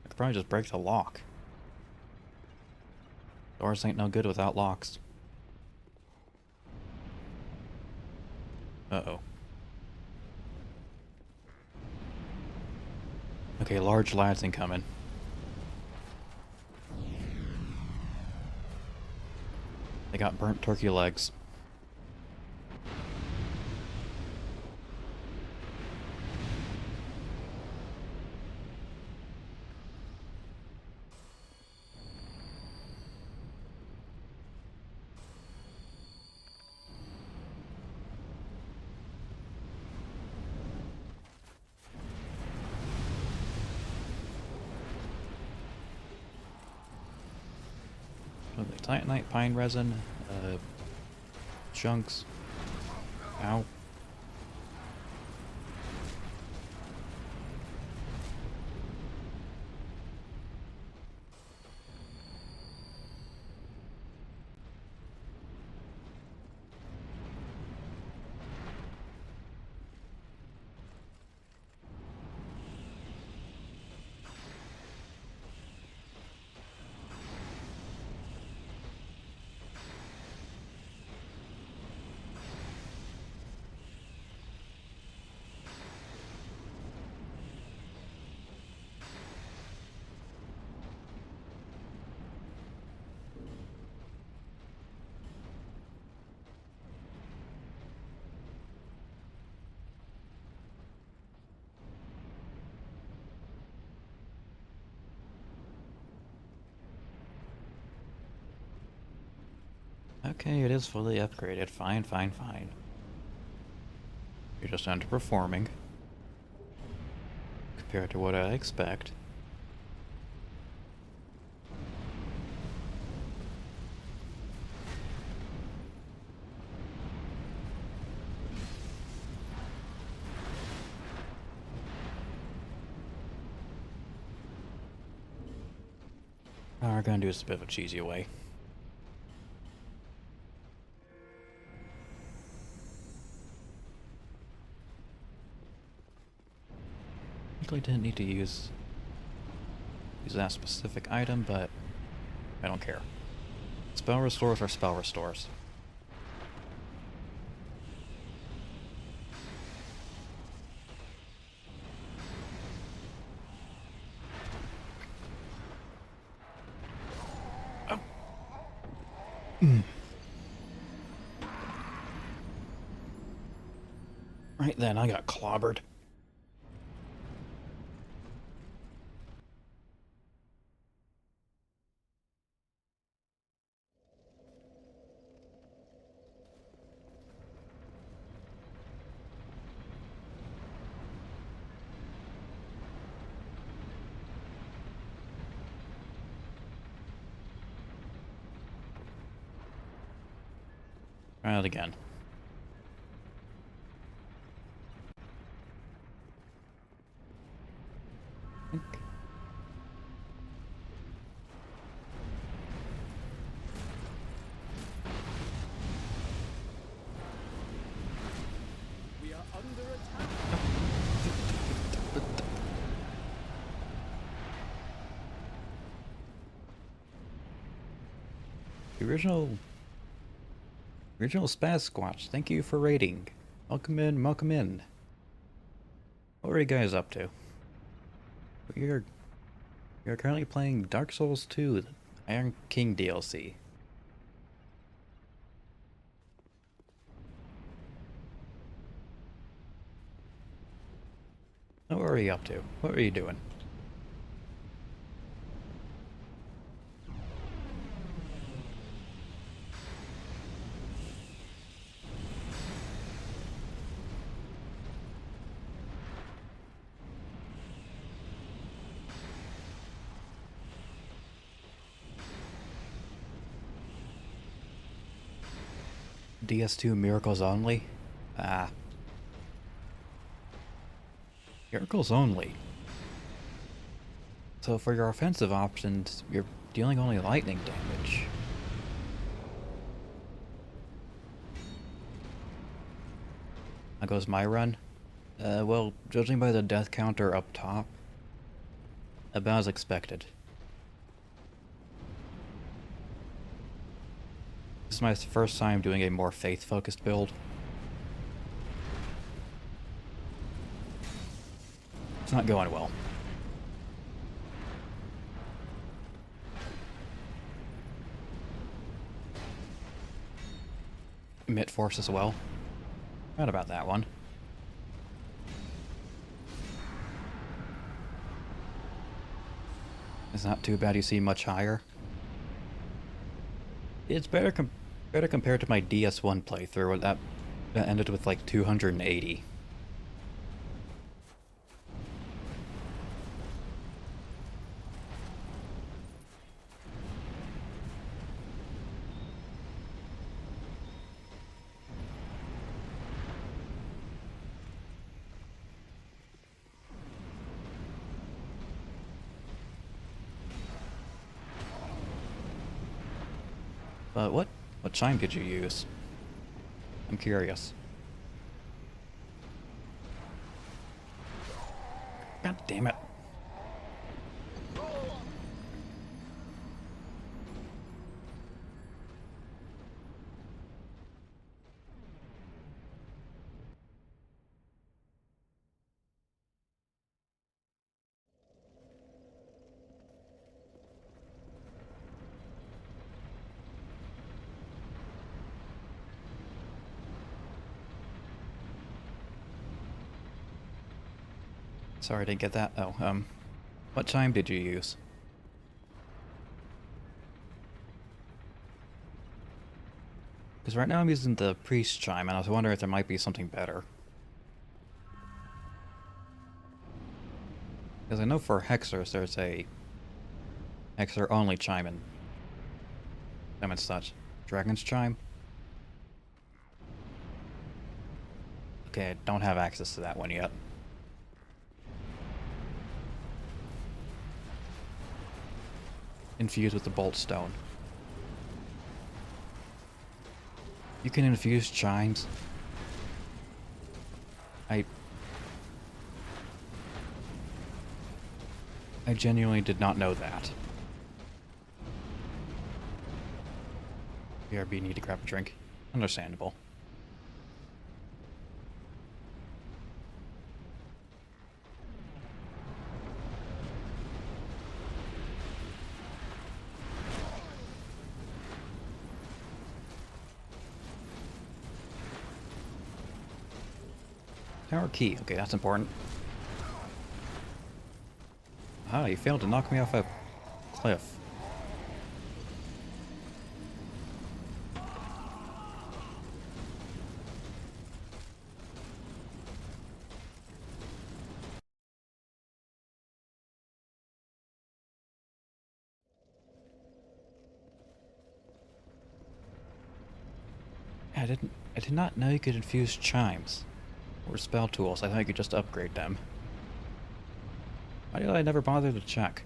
I could probably just break the lock. Doors ain't no good without locks. Uh-oh. Okay, large lads incoming. They got burnt turkey legs. Titanite, pine resin, chunks. Ow. Okay, it is fully upgraded. Fine, fine, fine. You're just underperforming compared to what I expect. All we're gonna do is a bit of a cheesy way. Really didn't need to use that specific item, but I don't care. Spell restores are spell restores. Oh. Right then, I got clobbered. Try it again. We are under attack. The original Original Spaz Squatch, thank you for raiding. Welcome in, welcome in. What are you guys up to? We're currently playing Dark Souls 2, the Iron King DLC. What were you up to? What were you doing? DS2 Miracles Only? Ah. Miracles Only. So for your offensive options, you're dealing only lightning damage. How goes my run? Well, judging by the death counter up top, about as expected. This is my first time doing a more faith-focused build. It's not going well. Mitt Force as well. Not about that one. It's not too bad you see much higher. It's better compared to my DS1 playthrough, where that ended with like 280. But what chime did you use? I'm curious. God damn it. Sorry, I didn't get that. Oh, what chime did you use? Because right now I'm using the priest chime, and I was wondering if there might be something better. Because I know for Hexers there's a Hexer only chime and such. Dragon's chime? Okay, I don't have access to that one yet. Infused with the bolt stone. You can infuse chimes. I genuinely did not know that. BRB need to grab a drink. Understandable. Tower key. Okay, that's important. Ah, you failed to knock me off a cliff. I did not know you could infuse chimes. Or spell tools. I thought you could just upgrade them. Why did I never bother to check?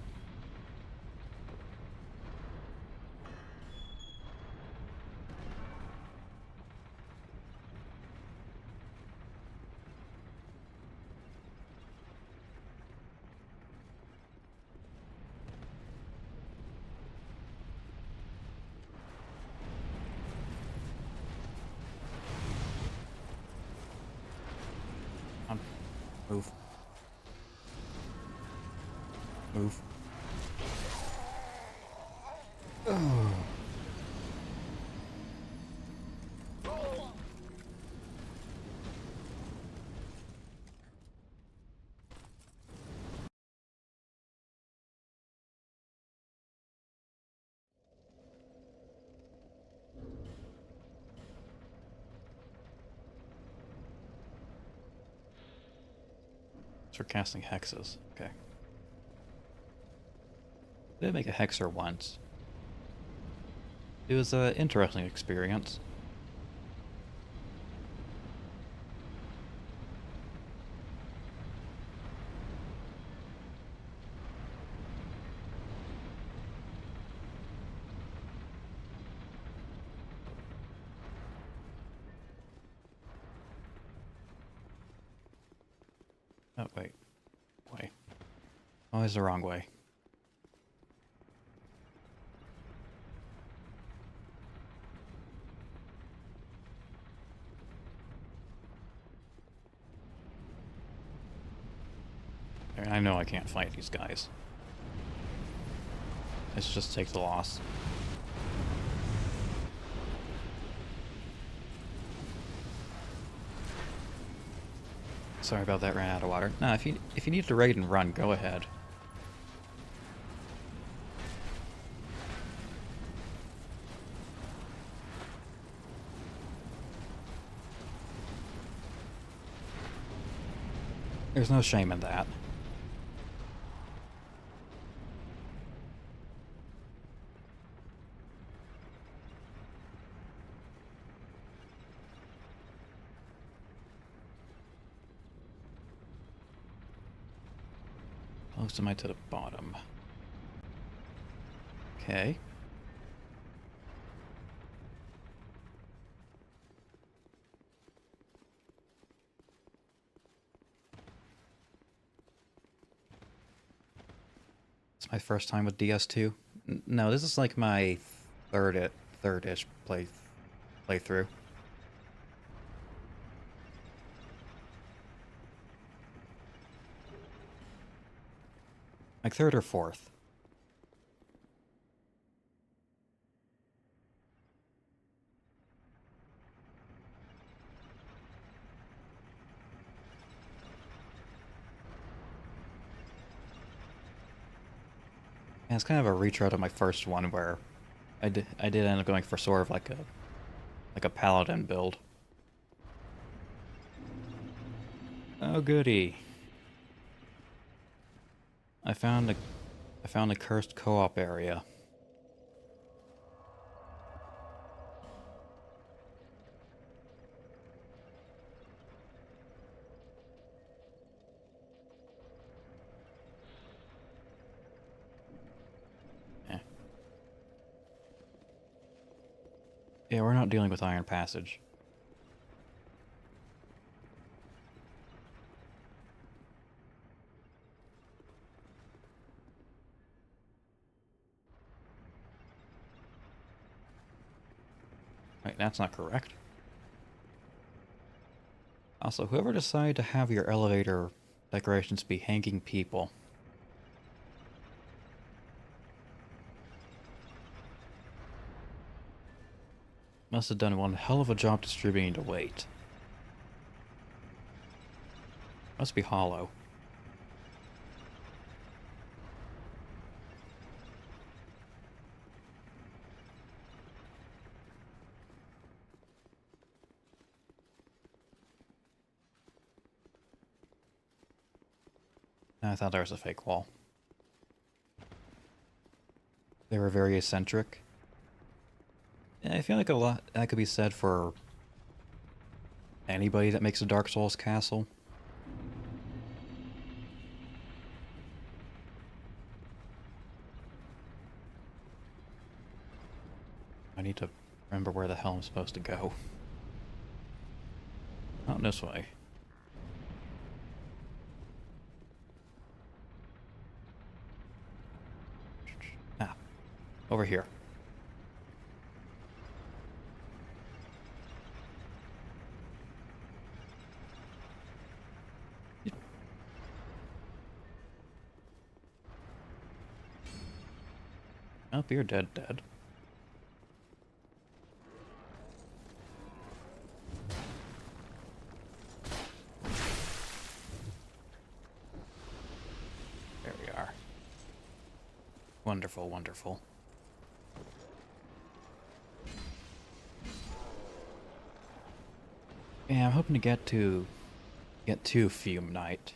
Move. Move. Oh. For casting hexes. Okay. Did make a hexer once. It was an interesting experience. Oh, wait. Way. Always the wrong way. I know I can't fight these guys. Let's just take the loss. Sorry about that, ran out of water. Nah, if you need to raid and run, go ahead. There's no shame in that. Most of my to the bottom. Okay. It's my first time with DS2. No, this is like my third-ish playthrough. Like third or fourth. And it's kind of a retread of my first one where I did end up going for sort of like a paladin build. Oh goody. I found a cursed co-op area. Eh. Yeah, we're not dealing with Iron Passage. Wait, that's not correct. Also, whoever decided to have your elevator decorations be hanging people. Must have done one hell of a job distributing the weight. Must be hollow. I thought there was a fake wall. They were very eccentric. Yeah, I feel like a lot that could be said for anybody that makes a Dark Souls castle. I need to remember where the hell I'm supposed to go. Not this way. Ah, over here. Oh, you're dead. There we are. Wonderful, wonderful. Yeah, I'm hoping to get to Fume Night.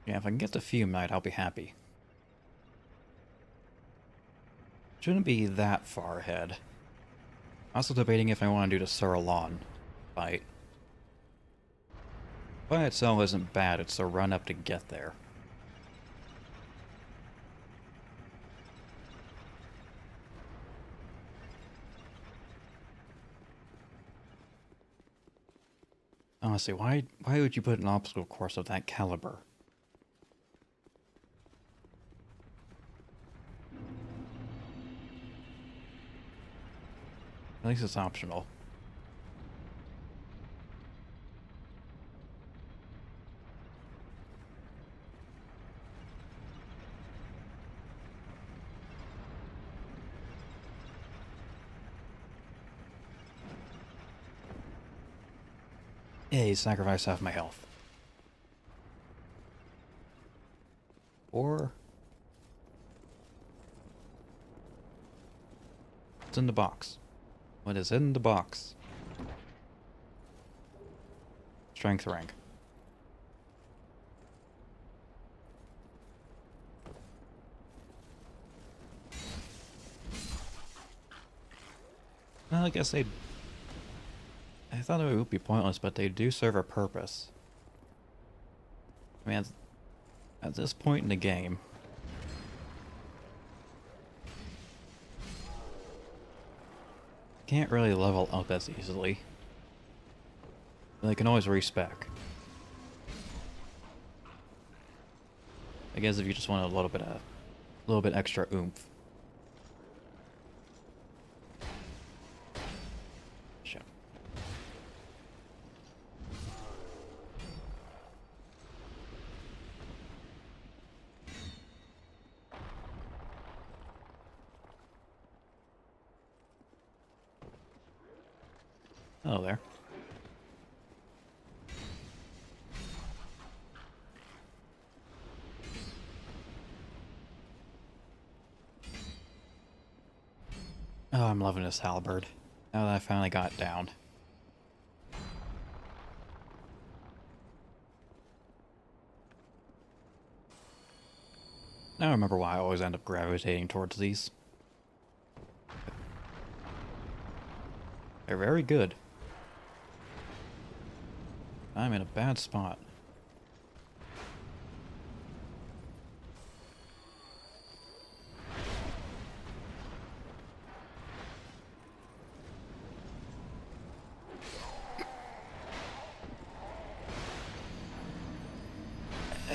Yeah, if I can get to Fume Night, I'll be happy. Shouldn't be that far ahead. Also debating if I want to do the Surlon fight. By itself isn't bad, it's the run up to get there. Honestly, why would you put an obstacle course of that caliber? At least it's optional. Hey, sacrifice half my health. Or... what's in the box? What is in the box? Strength rank. Well, I guess I thought it would be pointless, but they do serve a purpose. I mean, at this point in the game, can't really level up as easily. They can always respec. I guess if you just want a little bit extra oomph. Shit. Hello there. Oh, I'm loving this halberd. Now that I finally got it down. Now I remember why I always end up gravitating towards these. They're very good. I'm in a bad spot.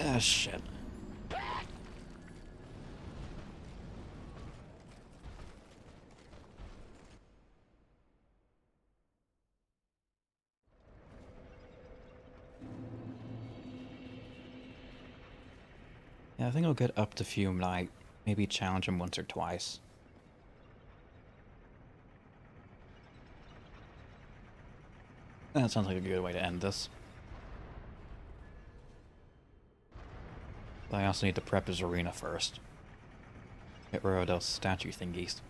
Ah, shit. Yeah, I think I'll get up to Fume Night. Maybe challenge him once or twice. That sounds like a good way to end this. But I also need to prep his arena first. Get rid of those statue thingies.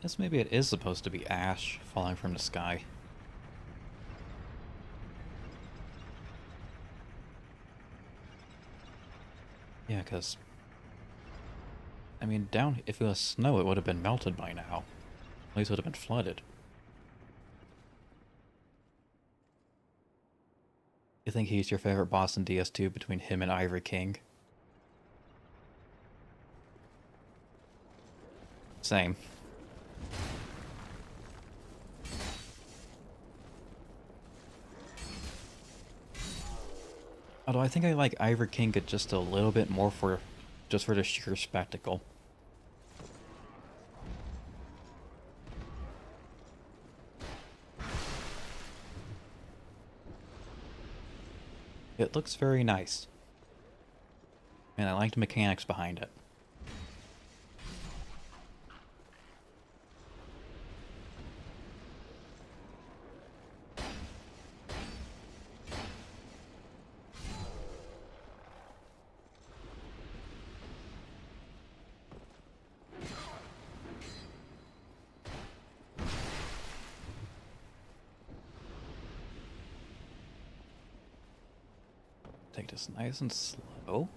Guess maybe it is supposed to be ash falling from the sky. Yeah, because... I mean, down... If it was snow, it would have been melted by now. At least it would have been flooded. You think he's your favorite boss in DS2 between him and Ivory King? Same. Although I think I like Ivory King just a little bit more for... just for the sheer spectacle. It looks very nice. And I like the mechanics behind it. Take this nice and slow.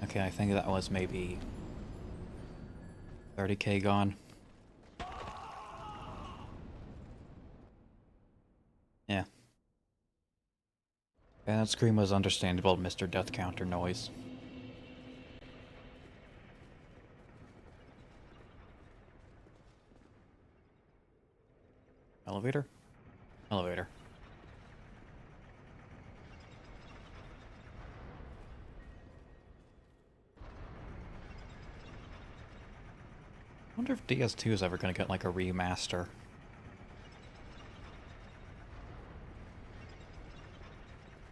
Okay, I think that was maybe 30k gone. Yeah. And that scream was understandable, Mr. Death Counter noise. Elevator? Elevator. I wonder if DS2 is ever going to get like a remaster.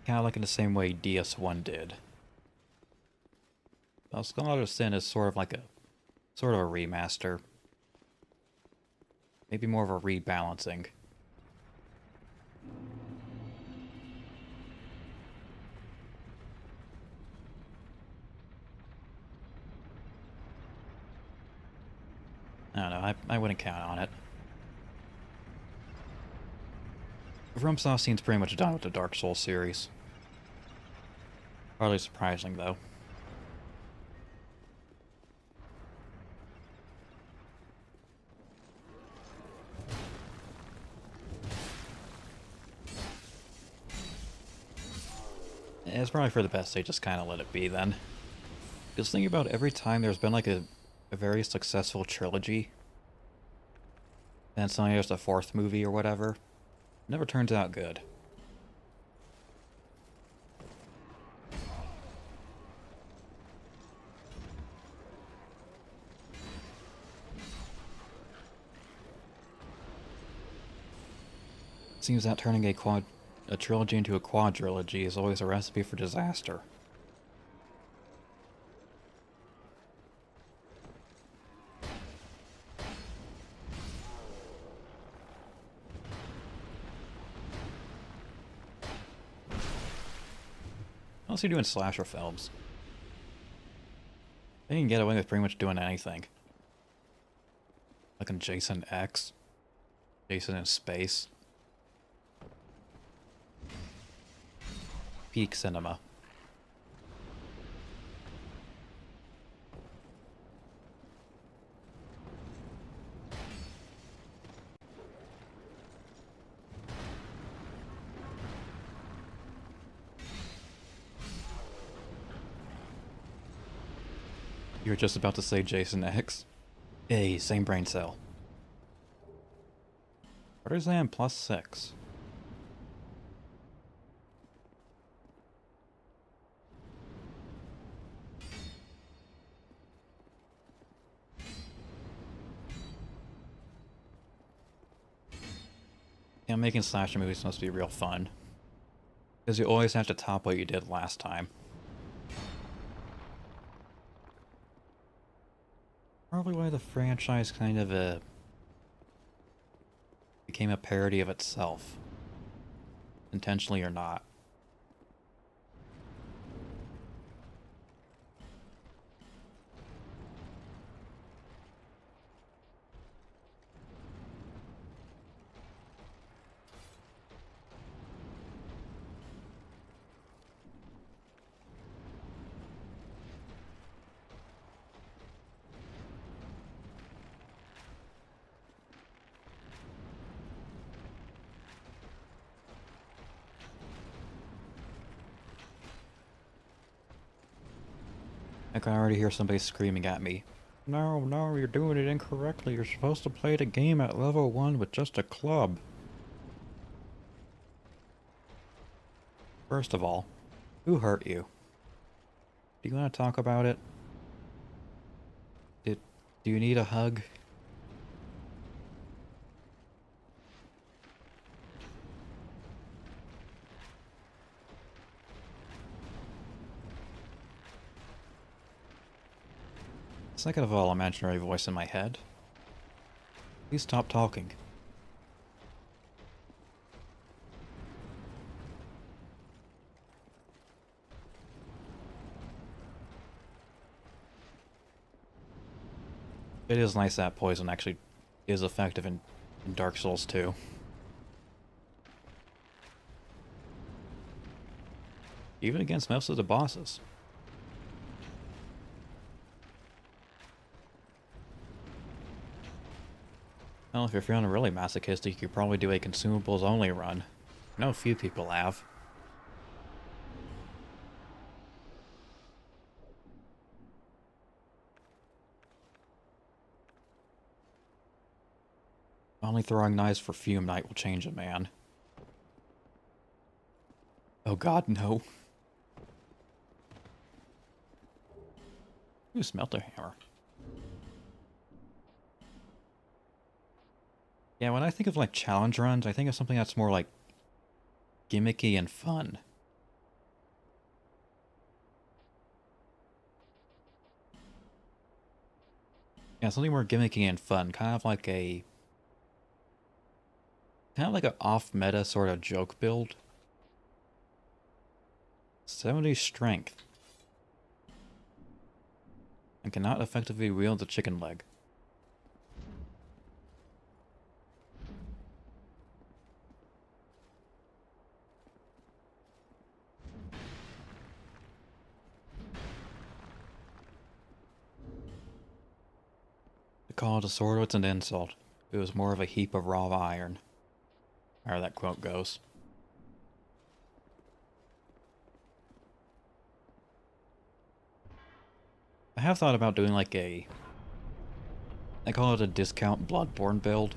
Kind of like in the same way DS1 did. Well, Scholar of Sin is sort of like a remaster. Maybe more of a rebalancing. I don't know, I wouldn't count on it. FromSoft seems pretty much done with the Dark Souls series. Hardly surprising, though. It's probably for the best they just kind of let it be, then. Because think about every time there's been like a very successful trilogy, and suddenly there's a fourth movie or whatever, it never turns out good. Seems that turning a trilogy into a quadrilogy is always a recipe for disaster. Unless you're doing slasher films. They can get away with pretty much doing anything. Like in Jason X. Jason in Space. Peak cinema. You were just about to say Jason X? Hey, same brain cell. Partisan +6. Yeah, making slasher movies must be real fun. Because you always have to top what you did last time. Probably why the franchise kind of became a parody of itself. Intentionally or not. I can already hear somebody screaming at me. No, no, you're doing it incorrectly. You're supposed to play the game at level 1 with just a club. First of all, who hurt you? Do you want to talk about it? Do you need a hug? Second of all, imaginary voice in my head. Please stop talking. It is nice that poison actually is effective in Dark Souls 2. Even against most of the bosses. Well, if you're feeling really masochistic, you could probably do a consumables only run. I know a few people have. Only throwing knives for Fume Night will change a man. Oh god, no. Ooh, Smelter Hammer. Yeah, when I think of like challenge runs, I think of something that's more like gimmicky and fun. Yeah, something more gimmicky and fun, kind of like a off-meta sort of joke build. 70 strength. And cannot effectively wield the chicken leg. To call it a sword was an insult. It was more of a heap of raw iron. However that quote goes. I have thought about doing like I call it a discount Bloodborne build.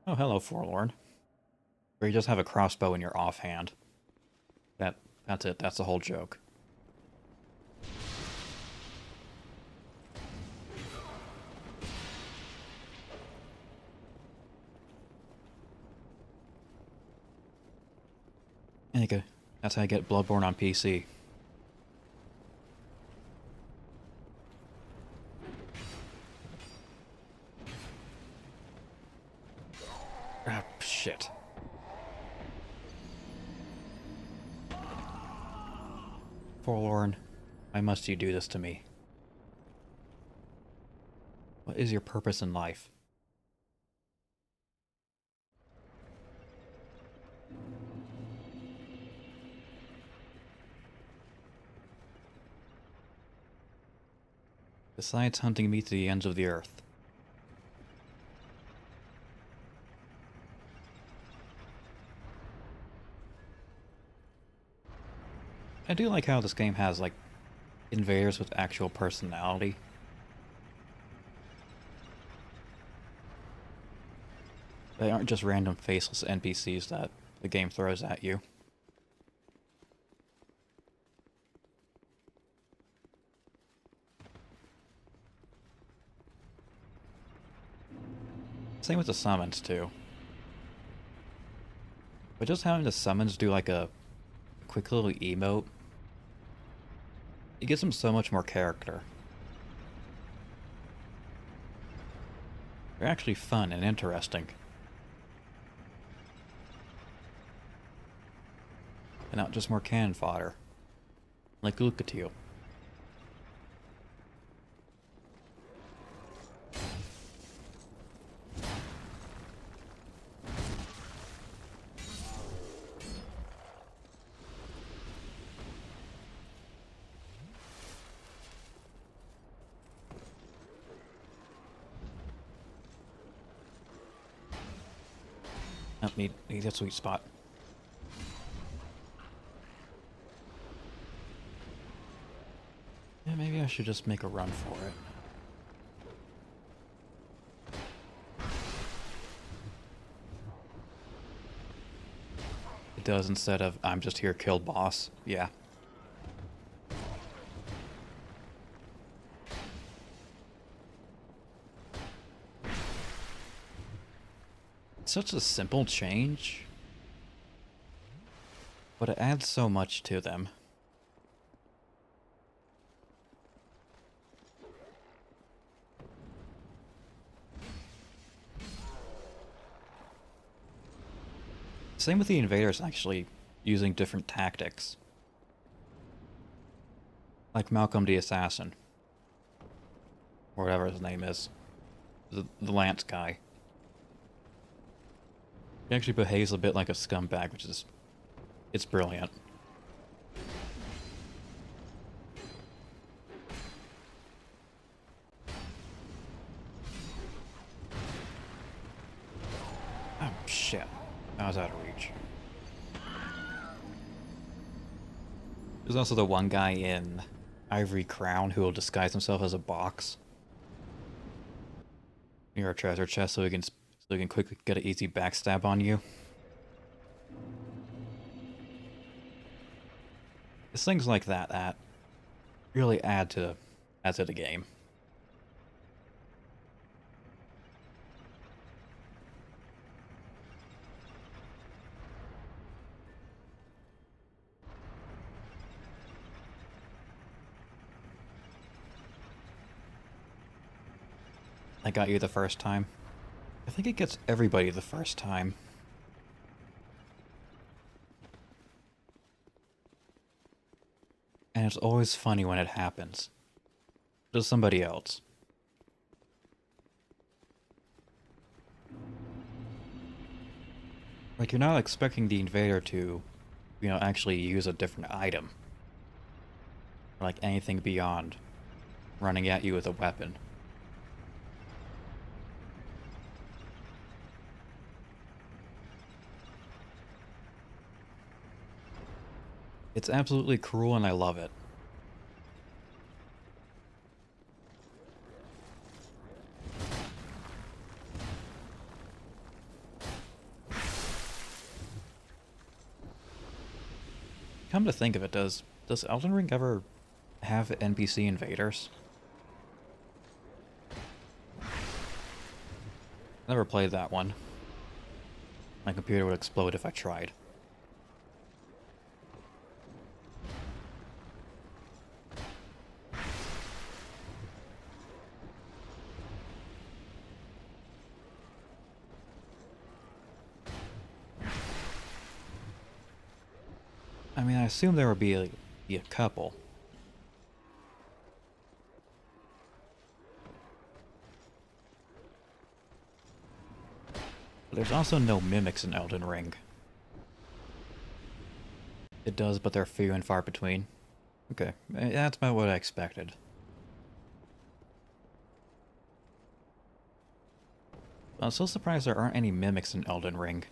Oh, hello, Forlorn. Where you just have a crossbow in your offhand. That's it, that's the whole joke. There you go. That's how you get Bloodborne on PC. Ah, shit. Forlorn, why must you do this to me? What is your purpose in life? Besides hunting me to the ends of the earth. I do like how this game has, like, invaders with actual personality. They aren't just random faceless NPCs that the game throws at you. Same with the summons, too. But just having the summons do like a quick little emote, it gives them so much more character. They're actually fun and interesting. And not just more cannon fodder. Like Lucatiel. Oh, need a sweet spot. Yeah, maybe I should just make a run for it. It does instead of I'm just here, kill boss. Yeah. It's such a simple change, but it adds so much to them. Same with the invaders actually using different tactics. Like Malcolm the Assassin. Or whatever his name is. The Lance guy. He actually behaves a bit like a scumbag, which is... it's brilliant. Oh, shit. I was out of reach. There's also the one guy in Ivory Crown who will disguise himself as a box near a treasure chest so he can quickly get an easy backstab on you. It's things like that really add to the game. I got you the first time. I think it gets everybody the first time. And it's always funny when it happens. To somebody else. Like, you're not expecting the invader to, actually use a different item. Or like anything beyond running at you with a weapon. It's absolutely cruel and I love it. Come to think of it, does Elden Ring ever have NPC invaders? Never played that one. My computer would explode if I tried. I mean, I assume there would be a couple. But there's also no mimics in Elden Ring. It does, but they're few and far between. Okay, that's about what I expected. I'm so surprised there aren't any mimics in Elden Ring.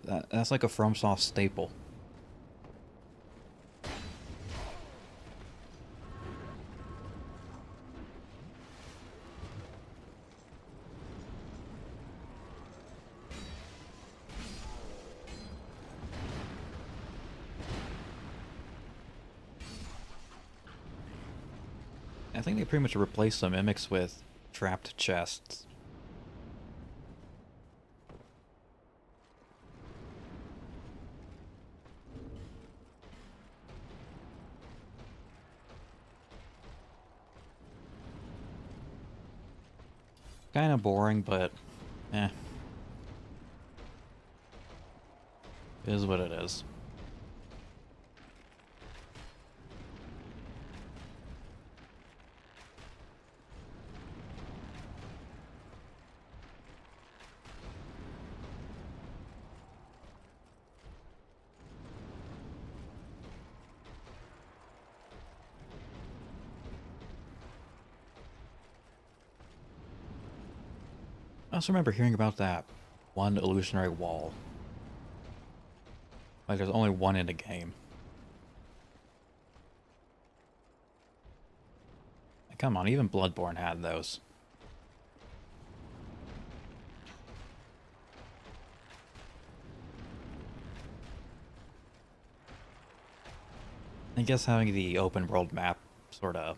That's like a FromSoft staple. I think they pretty much replaced the mimics with trapped chests. Kinda boring, but eh. It is what it is. I also remember hearing about that one illusionary wall. Like there's only one in the game. And come on, even Bloodborne had those. I guess having the open world map sort of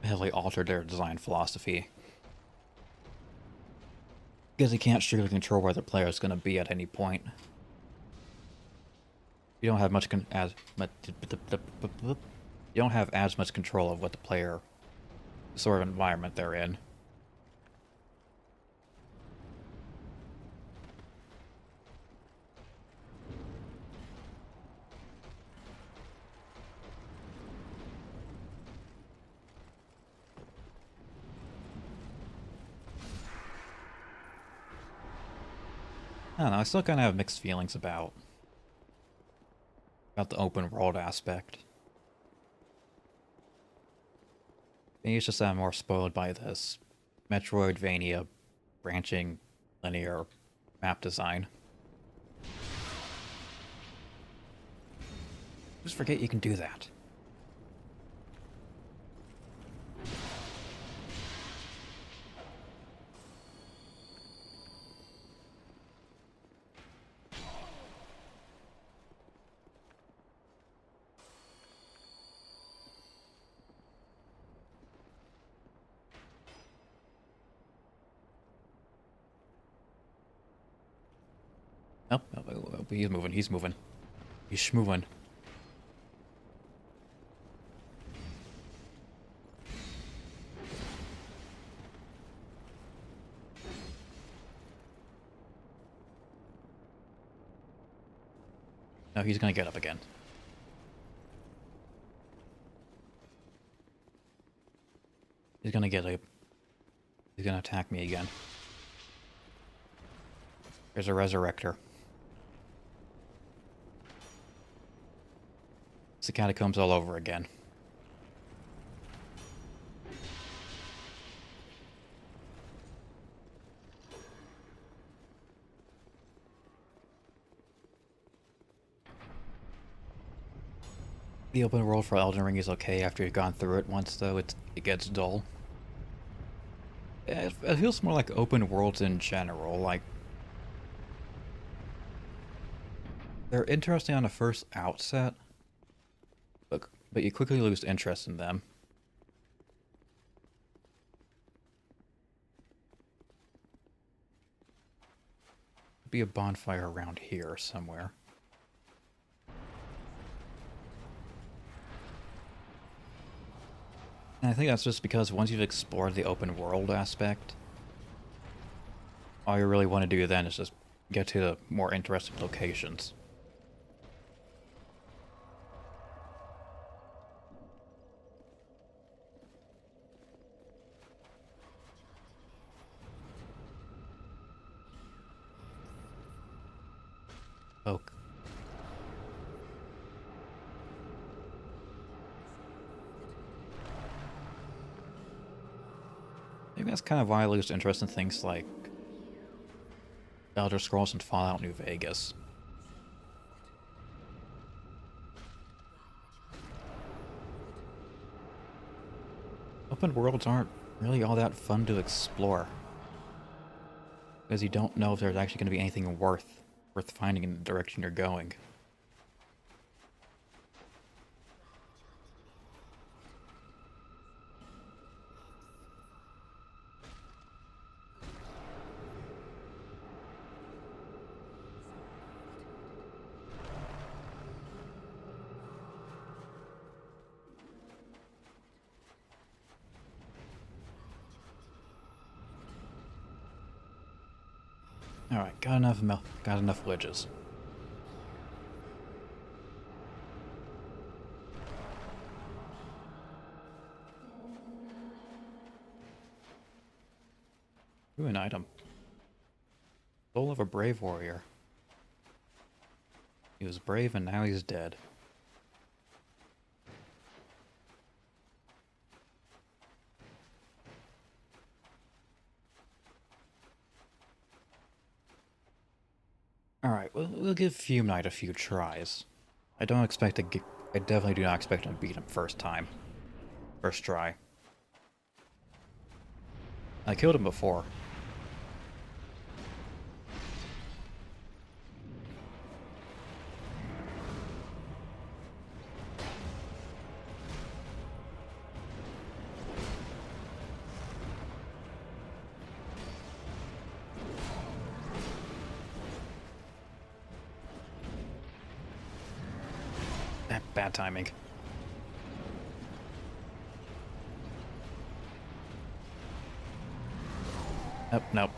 heavily altered their design philosophy. Because you can't strictly control where the player is going to be at any point. You don't have you don't have as much control of what the player sort of environment they're in. I don't know, I still kind of have mixed feelings about the open world aspect. Maybe it's just that I'm more spoiled by this Metroidvania branching linear map design. Just forget you can do that. Oh, he's moving, he's moving. He's schmoving. No, he's gonna get up again. He's gonna attack me again. There's a resurrector. It's the catacombs all over again. The open world for Elden Ring is okay after you've gone through it once, though it gets dull. It feels more like open worlds in general. Like they're interesting on the first outset, but you quickly lose interest in them. Be a bonfire around here somewhere. And I think that's just because once you've explored the open world aspect, all you really want to do then is just get to the more interesting locations. Oak. Maybe that's kind of why I lose interest in things like Elder Scrolls and Fallout New Vegas. Open worlds aren't really all that fun to explore, because you don't know if there's actually going to be anything worth finding in the direction you're going. Alright, got enough wedges. Ooh, an item. Soul of a brave warrior. He was brave and now he's dead. will give Fume Knight a few tries. I don't expect to get... I definitely do not expect him to beat him first time. First try. I killed him before. Bad timing. Nope, nope.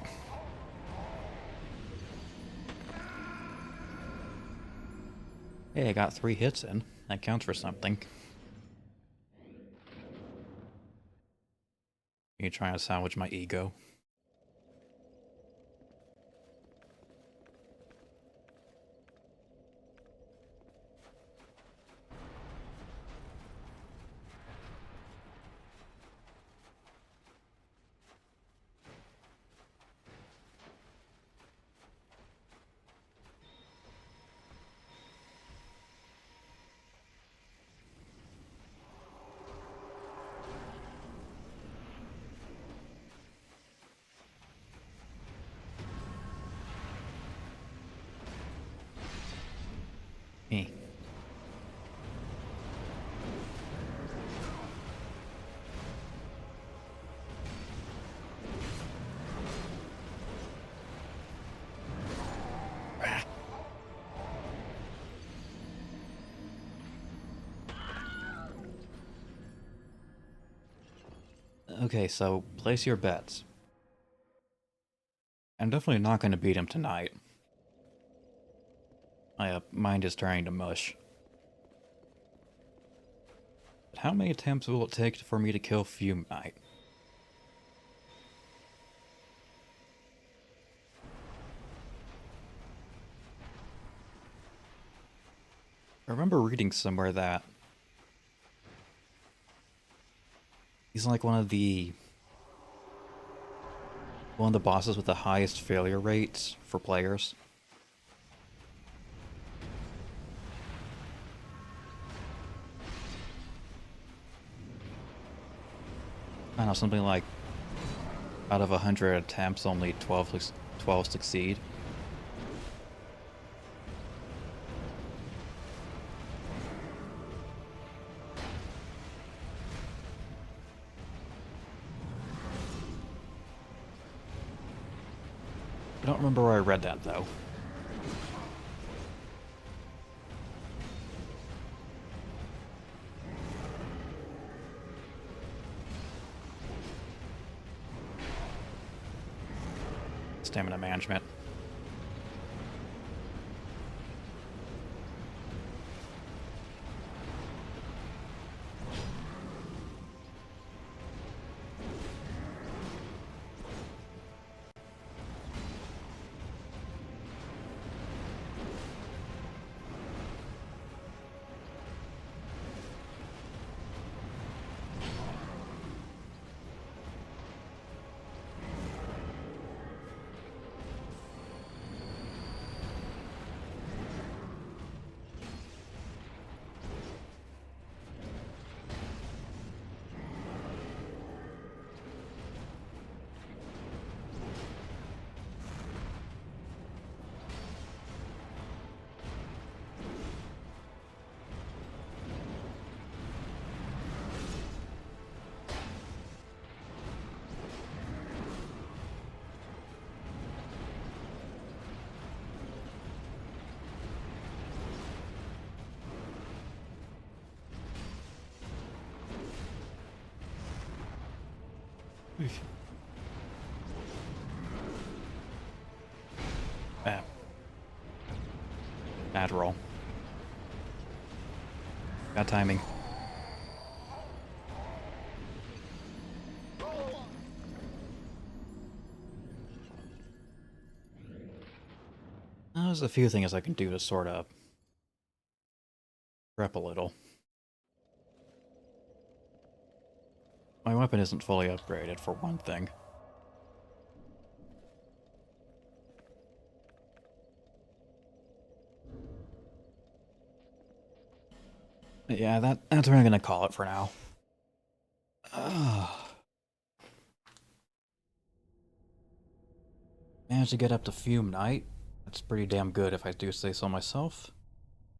Hey, I got 3 hits in. That counts for something. You trying to salvage my ego? Me. Okay, so place your bets. I'm definitely not going to beat him tonight. My mind is trying to mush. But how many attempts will it take for me to kill Fume Knight? I remember reading somewhere that he's like one of the bosses with the highest failure rates for players. I don't know, something like out of 100 attempts, only 12 succeed. I don't remember where I read that, though. Stamina management. Ah. Bad roll. Bad timing. There's a few things I can do to sort of prep a little. My weapon isn't fully upgraded, for one thing. Yeah, that's what I'm gonna call it for now. Managed to get up to Fume Night. That's pretty damn good if I do say so myself.